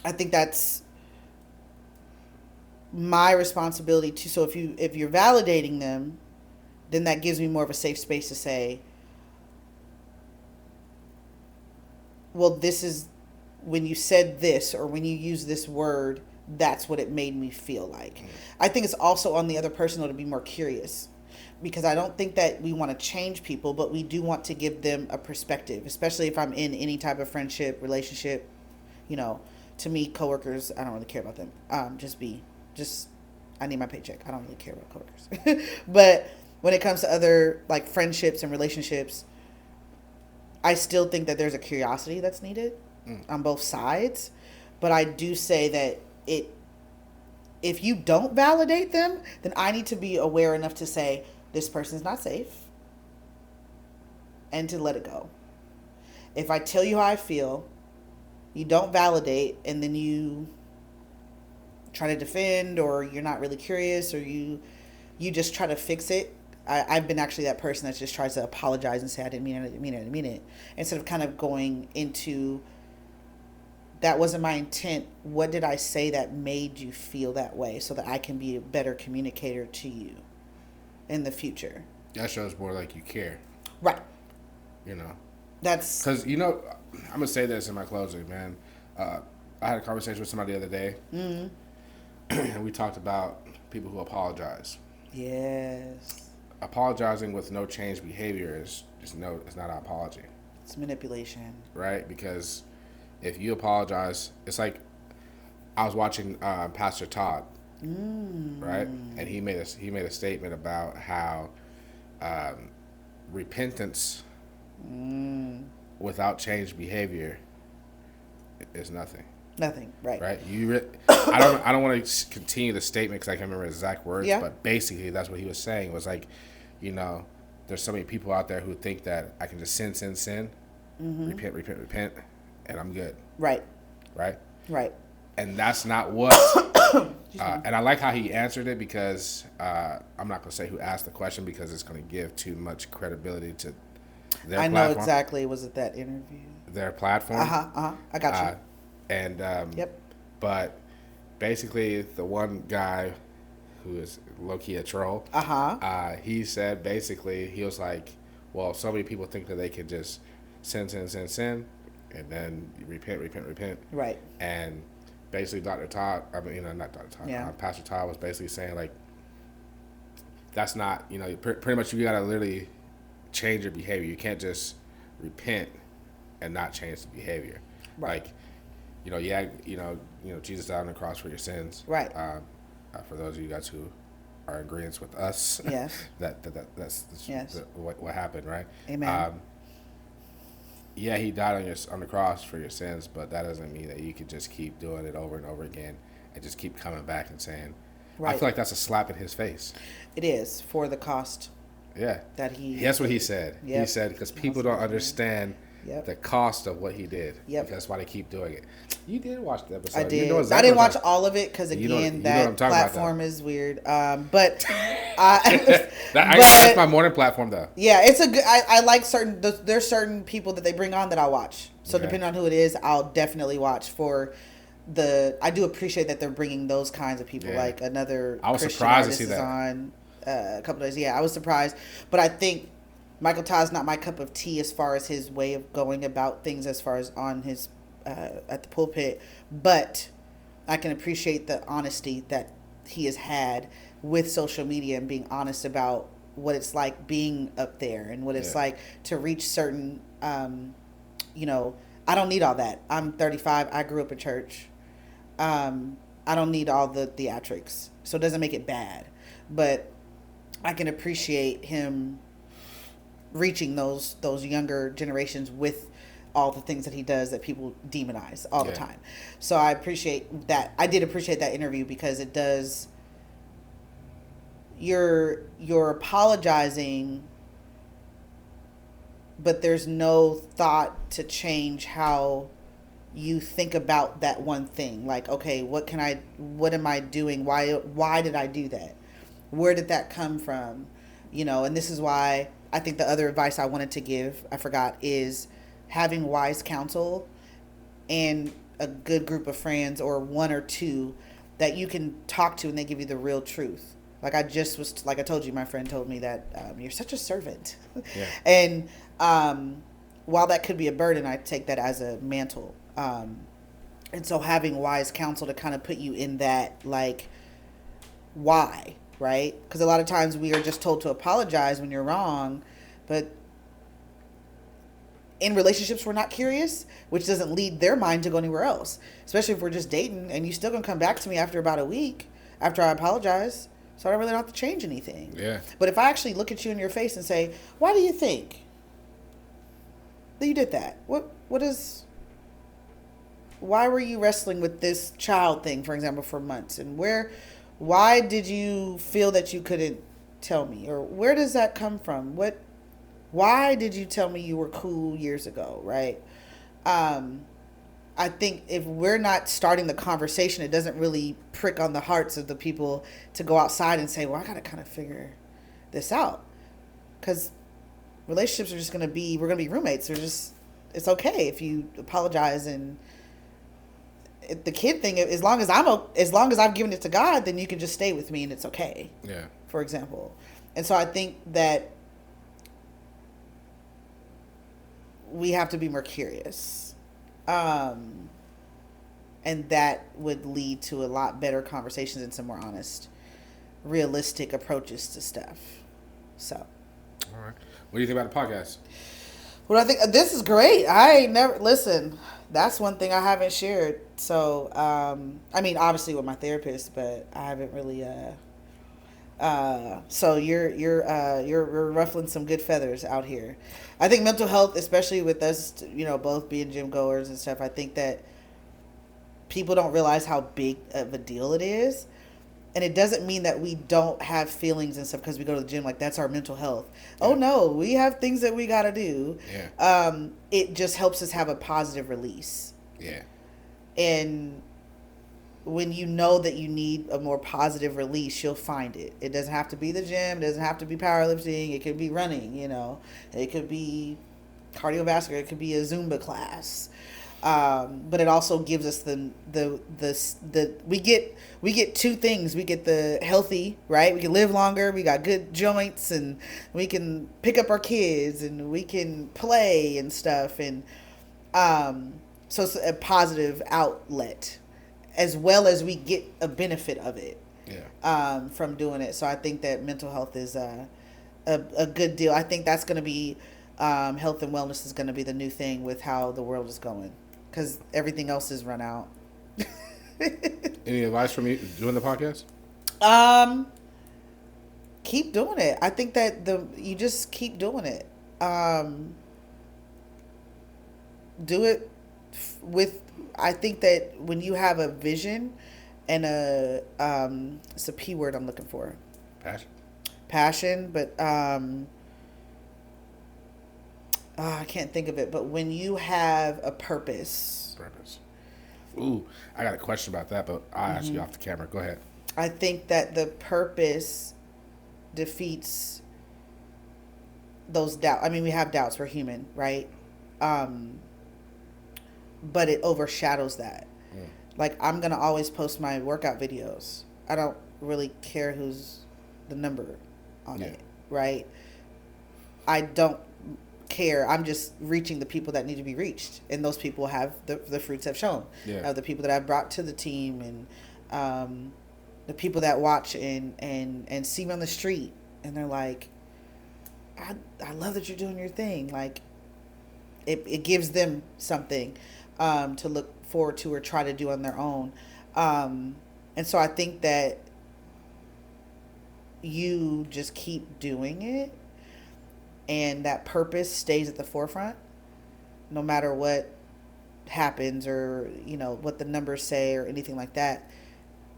think that's my responsibility to. So if you're validating them, then that gives me more of a safe space to say, well, this is when you said this, or when you use this word, that's what it made me feel like. I think it's also on the other person to be more curious, because I don't think that we want to change people, but we do want to give them a perspective, especially if I'm in any type of friendship, relationship. You know, to me, coworkers, I don't really care about them. Just I need my paycheck. I don't really care about coworkers. But when it comes to other like friendships and relationships, I still think that there's a curiosity that's needed on both sides. But I do say that if you don't validate them, then I need to be aware enough to say this person's not safe and to let it go. If I tell you how I feel, you don't validate, and then you try to defend, or you're not really curious, or you just try to fix it. I've been actually that person that just tries to apologize and say I didn't mean it, I didn't mean it, I didn't mean it, instead of kind of going into, that wasn't my intent. What did I say that made you feel that way, so that I can be a better communicator to you in the future? That shows more like you care. Right. You know. That's because I'm gonna say this in my closing, man. I had a conversation with somebody the other day, and we talked about people who apologize. Yes. Apologizing with no change behavior is it's not an apology. It's manipulation. Right? Because if you apologize, it's like I was watching Pastor Todd, right, and he made a statement about how repentance without changed behavior is nothing. Nothing, right? Right. I don't want to continue the statement because I can't remember the exact words, but basically that's what he was saying. Was like, there's so many people out there who think that I can just sin, repent, and I'm good. Right. Right. Right. And that's not what. And I like how he answered it, because I'm not gonna say who asked the question, because it's gonna give too much credibility to their platform. I know exactly. Was it that interview? Their platform. I got you. And yep. But basically, the one guy who is low-key a troll, he said basically, he was like, well, so many people think that they can just sin, and then repent. Right. And basically, not Dr. Todd, Pastor Todd was basically saying, like, that's not, pretty much you got to literally change your behavior. You can't just repent and not change the behavior. Right. Like, Jesus died on the cross for your sins. Right. For those of you guys who are in agreement with us, Yes. that's Yes. what happened, right? Amen. Yeah, he died on the cross for your sins, but that doesn't mean that you could just keep doing it over and over again and just keep coming back and saying. Right. I feel like that's a slap in his face. It is for the cost. Yeah. That he. That's what he said. Yep. He said because people don't understand. Yep. The cost of what he did. Yep. That's why they keep doing it. You did watch the episode. I did. You know exactly I didn't watch all of it because, again, that platform is weird. But that's my morning platform, though. Yeah, it's a good. I like certain. There's certain people that they bring on that I'll watch. So depending on who it is, I'll definitely watch for the. I do appreciate that they're bringing those kinds of people. Like another. I was Christian surprised to see is that on a couple days. Yeah, I was surprised, but I think Michael Todd's not my cup of tea as far as his way of going about things, as far as on his at the pulpit. But I can appreciate the honesty that he has had with social media and being honest about what it's like being up there and what it's like to reach certain, I don't need all that. I'm 35. I grew up in church. I don't need all the theatrics. So it doesn't make it bad. But I can appreciate him reaching those younger generations with all the things that he does that people demonize all the time. So I appreciate that. I did appreciate that interview because it does. You're apologizing, but there's no thought to change how you think about that one thing. Like, okay, what am I doing? Why did I do that? Where did that come from? And this is why I think the other advice I wanted to give, I forgot, is having wise counsel and a good group of friends or one or two that you can talk to and they give you the real truth. Like I told you, my friend told me that you're such a servant. Yeah. And while that could be a burden, I take that as a mantle. And so having wise counsel to kind of put you in that, like, why? Right? Because a lot of times we are just told to apologize when you're wrong, but in relationships we're not curious, which doesn't lead their mind to go anywhere else. Especially if we're just dating and you still gonna come back to me after about a week after I apologize, so I really don't have to change anything. Yeah. But if I actually look at you in your face and say, why do you think that you did that? Why were you wrestling with this child thing, for example, for months? And why did you feel that you couldn't tell me? Or where does that come from? Why did you tell me you were cool years ago, right? I think if we're not starting the conversation, it doesn't really prick on the hearts of the people to go outside and say, well, I got to kind of figure this out. Because relationships are just we're going to be roommates. It's okay if you apologize. And the kid thing, as long as I've given it to God, then you can just stay with me and it's okay. Yeah. For example. And so I think that we have to be more curious. And that would lead to a lot better conversations and some more honest, realistic approaches to stuff. So. All right. What do you think about the podcast? Well, I think this is great. I never listen. That's one thing I haven't shared. So, obviously with my therapist, but I haven't really. So you're ruffling some good feathers out here. I think mental health, especially with us, both being gym goers and stuff. I think that people don't realize how big of a deal it is. And it doesn't mean that we don't have feelings and stuff because we go to the gym. Like, that's our mental health. Yeah. Oh, no, we have things that we got to do. Yeah. It just helps us have a positive release. Yeah. And when you know that you need a more positive release, you'll find it. It doesn't have to be the gym. It doesn't have to be powerlifting. It could be running, It could be cardiovascular. It could be a Zumba class. But it also gives us we get two things. We get the healthy, right? We can live longer. We got good joints and we can pick up our kids and we can play and stuff. And, so it's a positive outlet as well as we get a benefit of it, from doing it. So I think that mental health is, a good deal. I think that's going to be, health and wellness is going to be the new thing with how the world is going, because everything else is run out. Any advice from you doing the podcast? Keep doing it. I think that you just keep doing it. Do it with. I think that when you have a vision and it's a P word I'm looking for. Passion, but I can't think of it. But when you have a purpose. Ooh, I got a question about that, but I'll ask you off the camera. Go ahead. I think that the purpose defeats those doubts. I mean, we have doubts. We're human, right? But it overshadows that. Like, I'm going to always post my workout videos. I don't really care who's the number on it, right? I don't care. I'm just reaching the people that need to be reached. And those people have the fruits have shown. Of the people that I've brought to the team, and the people that watch and see me on the street. And they're like, I love that you're doing your thing. Like, it gives them something to look forward to or try to do on their own. And so I think that you just keep doing it, and that purpose stays at the forefront no matter what happens, or what the numbers say or anything like that.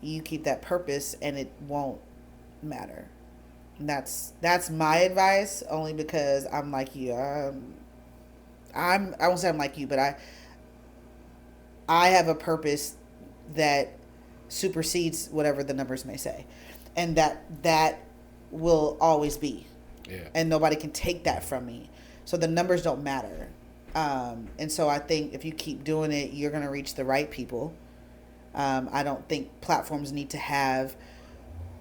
You keep that purpose and it won't matter. And that's my advice, only because I'm like you. I won't say I'm like you, but I have a purpose that supersedes whatever the numbers may say, and that will always be. And nobody can take that from me. So the numbers don't matter. And so I think if you keep doing it, you're going to reach the right people. I don't think platforms need to have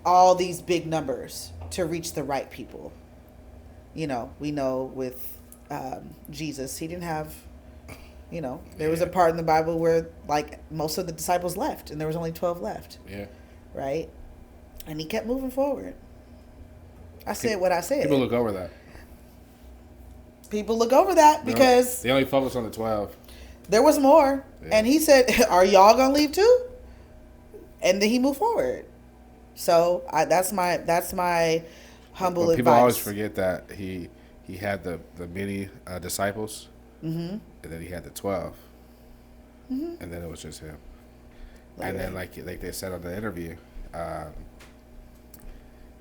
all these big numbers to reach the right people. We know with Jesus, he didn't have, there was a part in the Bible where like most of the disciples left and there was only 12 left. Right? And he kept moving forward. I said what I said. People look over that. Because they only focus on the 12. There was more. And he said, are y'all going to leave too? And then he moved forward. So that's my humble advice. People always forget that he had the many disciples, and then he had the 12, and then it was just him. And then like they said on the interview, I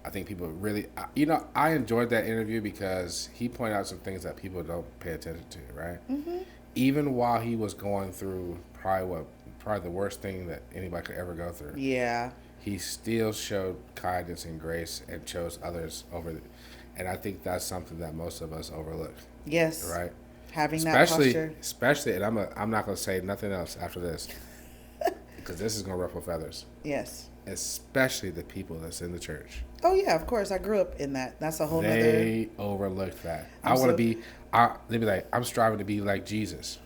think people really, I enjoyed that interview because he pointed out some things that people don't pay attention to, right? Even while he was going through probably the worst thing that anybody could ever go through. He still showed kindness and grace and chose others over it. And I think that's something that most of us overlook. Yes. Right? Having that posture. Especially, and I'm not going to say nothing else after this, because this is going to ruffle feathers. Yes. Especially the people that's in the church. Oh, yeah, of course. I grew up in that. That's a whole They overlooked that. They'd be like, I'm striving to be like Jesus.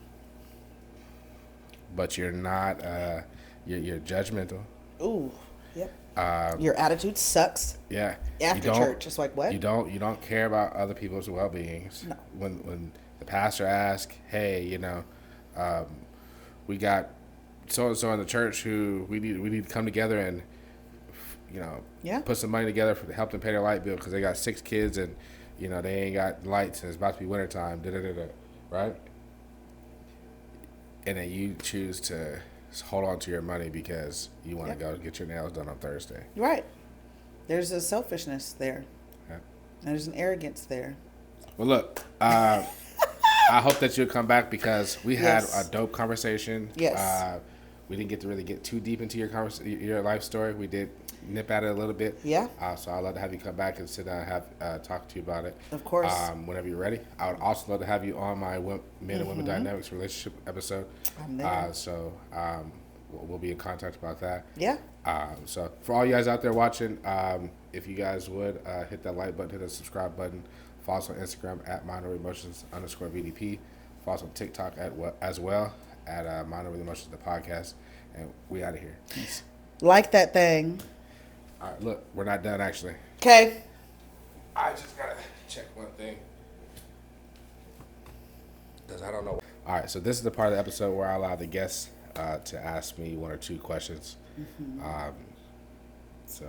But you're not, you're judgmental. Ooh, yep. Your attitude sucks. Yeah. After church, it's like, what? You don't care about other people's well-beings. No. When the pastor asks, hey, we got so-and-so in the church who we need to come together and, put some money together to help them pay their light bill because they got 6 kids and, they ain't got lights and it's about to be wintertime, right? And then you choose to hold on to your money because you want to go get your nails done on Thursday. Right. There's a selfishness there. Yeah. There's an arrogance there. Well, look, I hope that you'll come back because we had a dope conversation. Yes. We didn't get to really get too deep into your life story. We did nip at it a little bit. Yeah. So I'd love to have you come back and sit down and have talk to you about it. Of course. Whenever you're ready. I would also love to have you on my men and women dynamics relationship episode. I'm there. We'll be in contact about that. Yeah. So for all you guys out there watching, if you guys would hit that like button, hit the subscribe button. Follow us on Instagram at @minority_VDP. Follow us on TikTok as well at Minority Emotions the podcast. And we out of here. Peace. Like that thing. All right, look, we're not done actually. Okay. I just gotta check one thing. I don't know. All right, so this is the part of the episode where I allow the guests to ask me one or two questions. So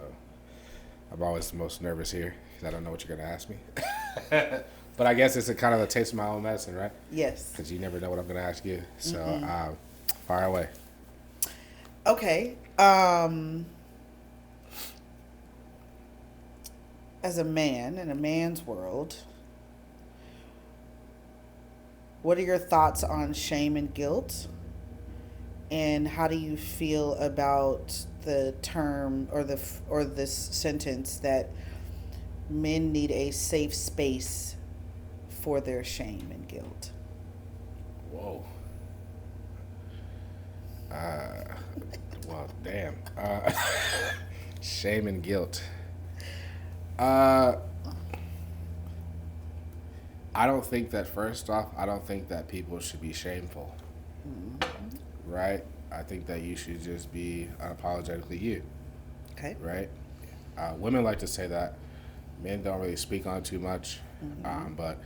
I'm always the most nervous here because I don't know what you're going to ask me. But I guess it's a kind of a taste of my own medicine, right? Yes. Because you never know what I'm going to ask you. So fire away. Okay. As a man in a man's world, what are your thoughts on shame and guilt? And how do you feel about the term or this sentence that men need a safe space for their shame and guilt? Whoa. Well, damn. Shame and guilt. I don't think that, first off, I don't think that people should be shameful. Right? I think that you should just be unapologetically you. Okay. Right? Women like to say that. Men don't really speak on it too much. But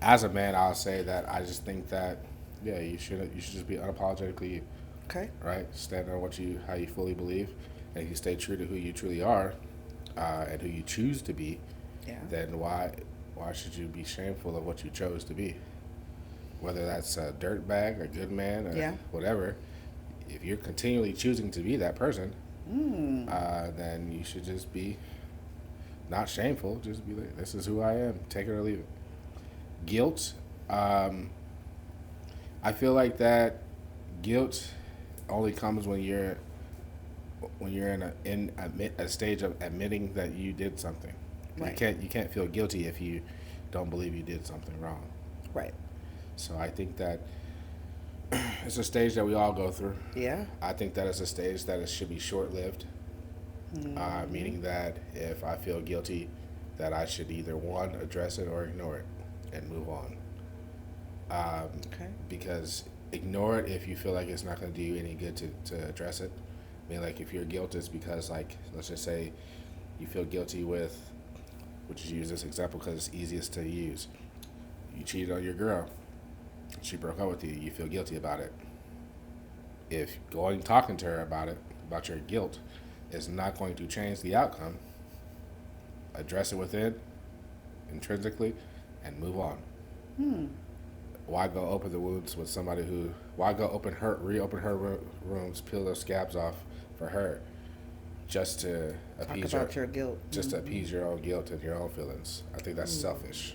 as a man, I'll say that I just think that, yeah, you should just be unapologetically you. Okay. Right? Stand on how you fully believe, and if you stay true to who you truly are, and who you choose to be, then why should you be shameful of what you chose to be? Whether that's a dirtbag, a good man, or whatever, if you're continually choosing to be that person, then you should just be not shameful. Just be like, this is who I am. Take it or leave it. Guilt. I feel like that guilt only comes when you're in a stage of admitting that you did something. Right. You can't feel guilty if you don't believe you did something wrong. Right. So I think that it's a stage that we all go through. Yeah. I think that it's a stage that it should be short-lived. Meaning that if I feel guilty, that I should either, one, address it or ignore it and move on. Okay. Because ignore it if you feel like it's not going to do you any good to address it. I mean, like, if your guilt is because, like, let's just say you feel guilty with, we'll just use this example because it's easiest to use. You cheated on your girl. She broke up with you. You feel guilty about it. If talking to her about your guilt, is not going to change the outcome, address it within, intrinsically, and move on. Why go open the wounds with somebody why go reopen her rooms, peel those scabs off for her, just to appease your guilt. Just to appease your own guilt and your own feelings. I think that's selfish.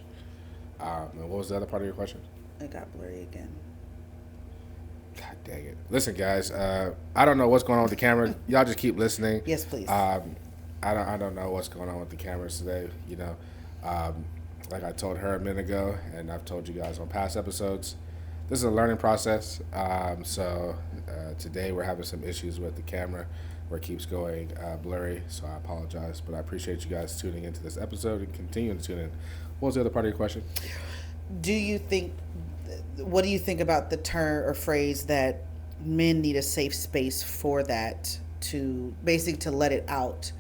And what was the other part of your question? It got blurry again. God dang it. Listen, guys, I don't know what's going on with the camera. Y'all just keep listening. Yes, please. I don't know what's going on with the cameras today. You know, like I told her a minute ago, and I've told you guys on past episodes, this is a learning process. So today we're having some issues with the camera where it keeps going blurry. So I apologize, but I appreciate you guys tuning into this episode and continuing to tune in. What was the other part of your question? What do you think about the term or phrase that men need a safe space for that, to basically to let it out?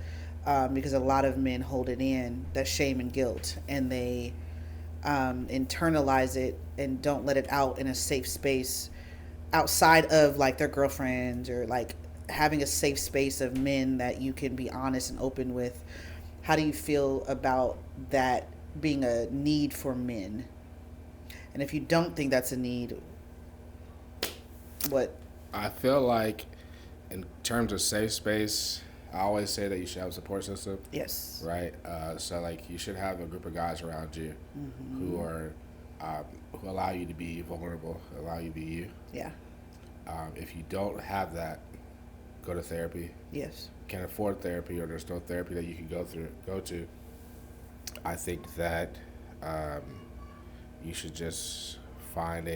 Because a lot of men hold it in, that shame and guilt, and they internalize it and don't let it out in a safe space outside of like their girlfriends, or like having a safe space of men that you can be honest and open with. How do you feel about that being a need for men? And if you don't think that's a need, what? I feel like in terms of safe space, I always say that you should have a support system. Yes. Right? So, like, you should have a group of guys around you who are who allow you to be vulnerable, allow you to be you. Yeah. If you don't have that, go to therapy. Yes. Can't afford therapy, or there's no therapy that you can go to. I think that you should just find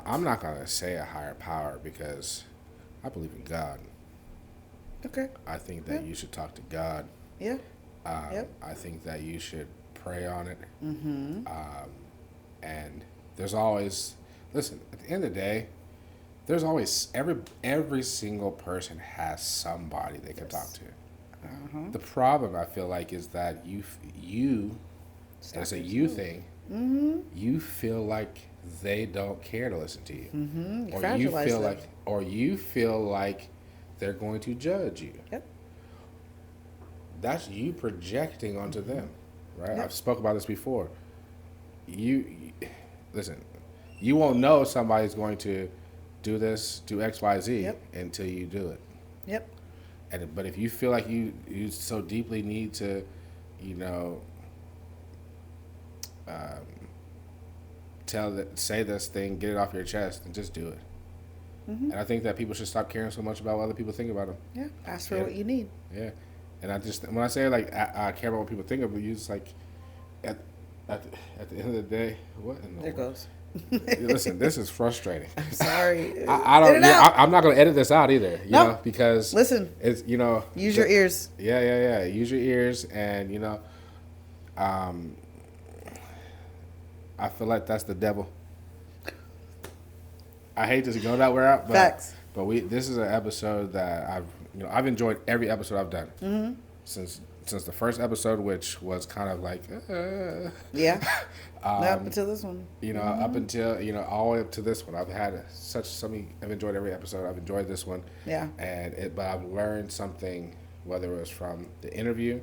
I'm not going to say a higher power, because I believe in God. Okay. I think that you should talk to God. Yeah. Yep. I think that you should pray on it. And there's always, listen, at the end of the day, there's always, every single person has somebody they can talk to. The problem, I feel like, is that you it's a you thing, you feel like they don't care to listen to you, You or you fragilize feel them. like they're going to judge you. Yep. That's you projecting onto them, right? Yep. I've spoke about this before. You listen. You won't know somebody's going to do this, do X, Y, Z Yep. until you do it. Yep. But if you feel like you so deeply need to, you know, say this thing, get it off your chest, and just do it. And I think that people should stop caring so much about what other people think about them. Yeah. Ask for Yeah. what you need. Yeah, and when I say like I care about what people think of you, it's like at at the end of the day, what in the There world? goes. Listen, this is frustrating. Sorry. I Edit don't. it Yeah, out. I'm not going to edit this out either. You No. know, because Listen. it's Use your ears. Yeah. Use your ears, and I feel like that's the devil. I hate to go that route, but Facts. this is an episode that I've enjoyed every episode I've done since the first episode, which was kind of like Yeah. Up until this one. up until all the way up to this one. I've enjoyed every episode. I've enjoyed this one. Yeah. But I've learned something, whether it was from the interview.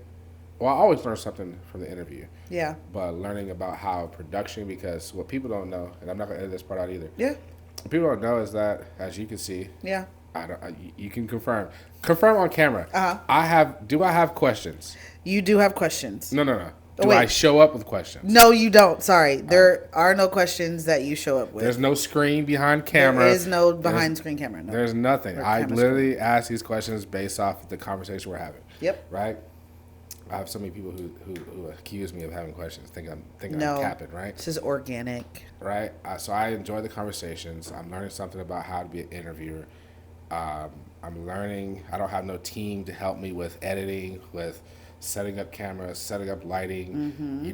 Well, I always learn something from the interview. Yeah. But learning about how production, because what people don't know, and I'm not going to edit this part out either. Yeah. What people don't know is that, as you can see, Yeah. you can confirm on camera. Uh-huh. Do I have questions? You do have questions. No. Oh, Do wait. I show up with questions? No, you don't. Sorry. There are no questions that you show up with. There's no screen behind camera. There is no behind screen camera. No. There's nothing. Or I camera literally ask these questions based off of the conversation we're having. Yep. Right? I have so many people who accuse me of having questions, think I'm No. capping, right? This is organic. Right? So I enjoy the conversations. I'm learning something about how to be an interviewer. I'm learning. I don't have no team to help me with editing, with setting up cameras, setting up lighting.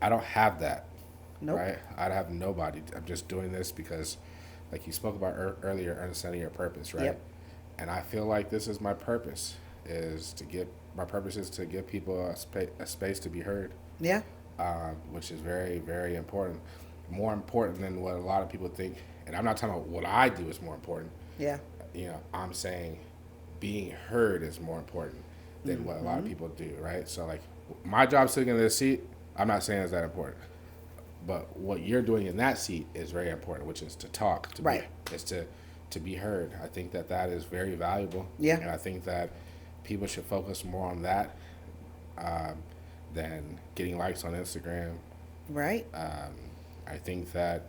I don't have that. Nope. Right? I have nobody. I'm just doing this because, like you spoke about earlier, understanding your purpose, right? Yep. And I feel like this is my purpose. My purpose is to give people a space to be heard. Yeah. Which is very, very important. More important than what a lot of people think. And I'm not talking about what I do is more important. Yeah. I'm saying being heard is more important than what a lot of people do, right? So, like, my job sitting in this seat, I'm not saying is that important. But what you're doing in that seat is very important, which is to talk. To be heard. I think that is very valuable. Yeah. And I think that people should focus more on that than getting likes on Instagram. Right. I think that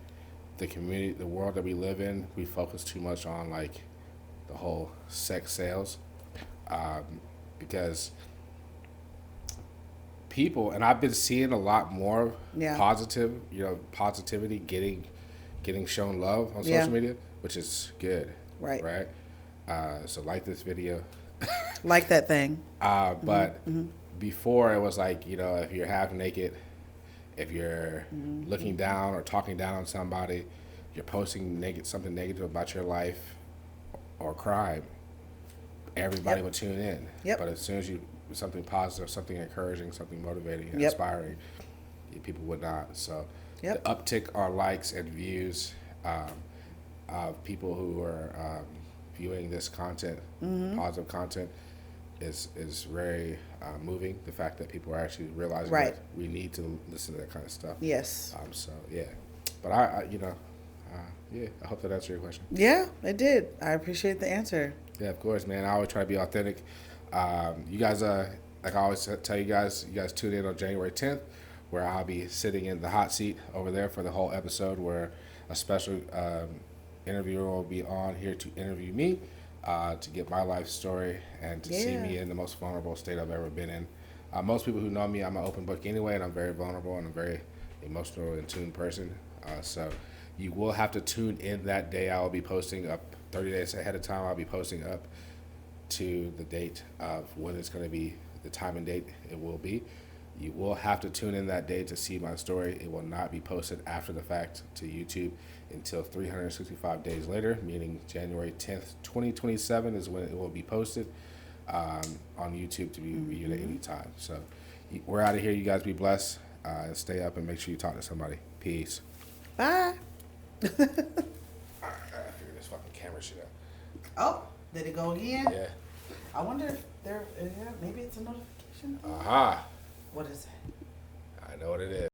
the community, the world that we live in, we focus too much on like the whole sex sales, because people, and I've been seeing a lot more positivity getting shown love on social media, which is good. Right. Right. So like this video. Like that thing. But before it was like, if you're half naked, if you're looking down or talking down on somebody, you're posting something negative about your life or crime, everybody would tune in. Yep. But as soon as something positive, something encouraging, something motivating and Yep. inspiring, people would not. So Yep. the uptick on likes and views of people who are viewing this content, positive content, is very moving. The fact that people are actually realizing Right. that we need to listen to that kind of stuff. Yes. So yeah, but I hope that answered your question. Yeah, it did. I appreciate the answer. Yeah, of course, man. I always try to be authentic. You guys, like I always tell you guys tune in on January 10th, where I'll be sitting in the hot seat over there for the whole episode, where a special interviewer will be on here to interview me, to get my life story and to see me in the most vulnerable state I've ever been in. Most people who know me, I'm an open book anyway, and I'm very vulnerable and I'm a very emotional and tuned person. So you will have to tune in that day. I will be posting up 30 days ahead of time. I'll be posting up to the date of when it's going to be, the time and date it will be. You will have to tune in that day to see my story. It will not be posted after the fact to YouTube until 365 days later, meaning January 10th, 2027 is when it will be posted on YouTube to be viewed at any time. So we're out of here. You guys be blessed. Stay up and make sure you talk to somebody. Peace. Bye. Alright, I gotta figure this fucking camera shit out. Oh, did it go again? Yeah. I wonder if maybe it's a notification. Aha. What is it? I know what it is.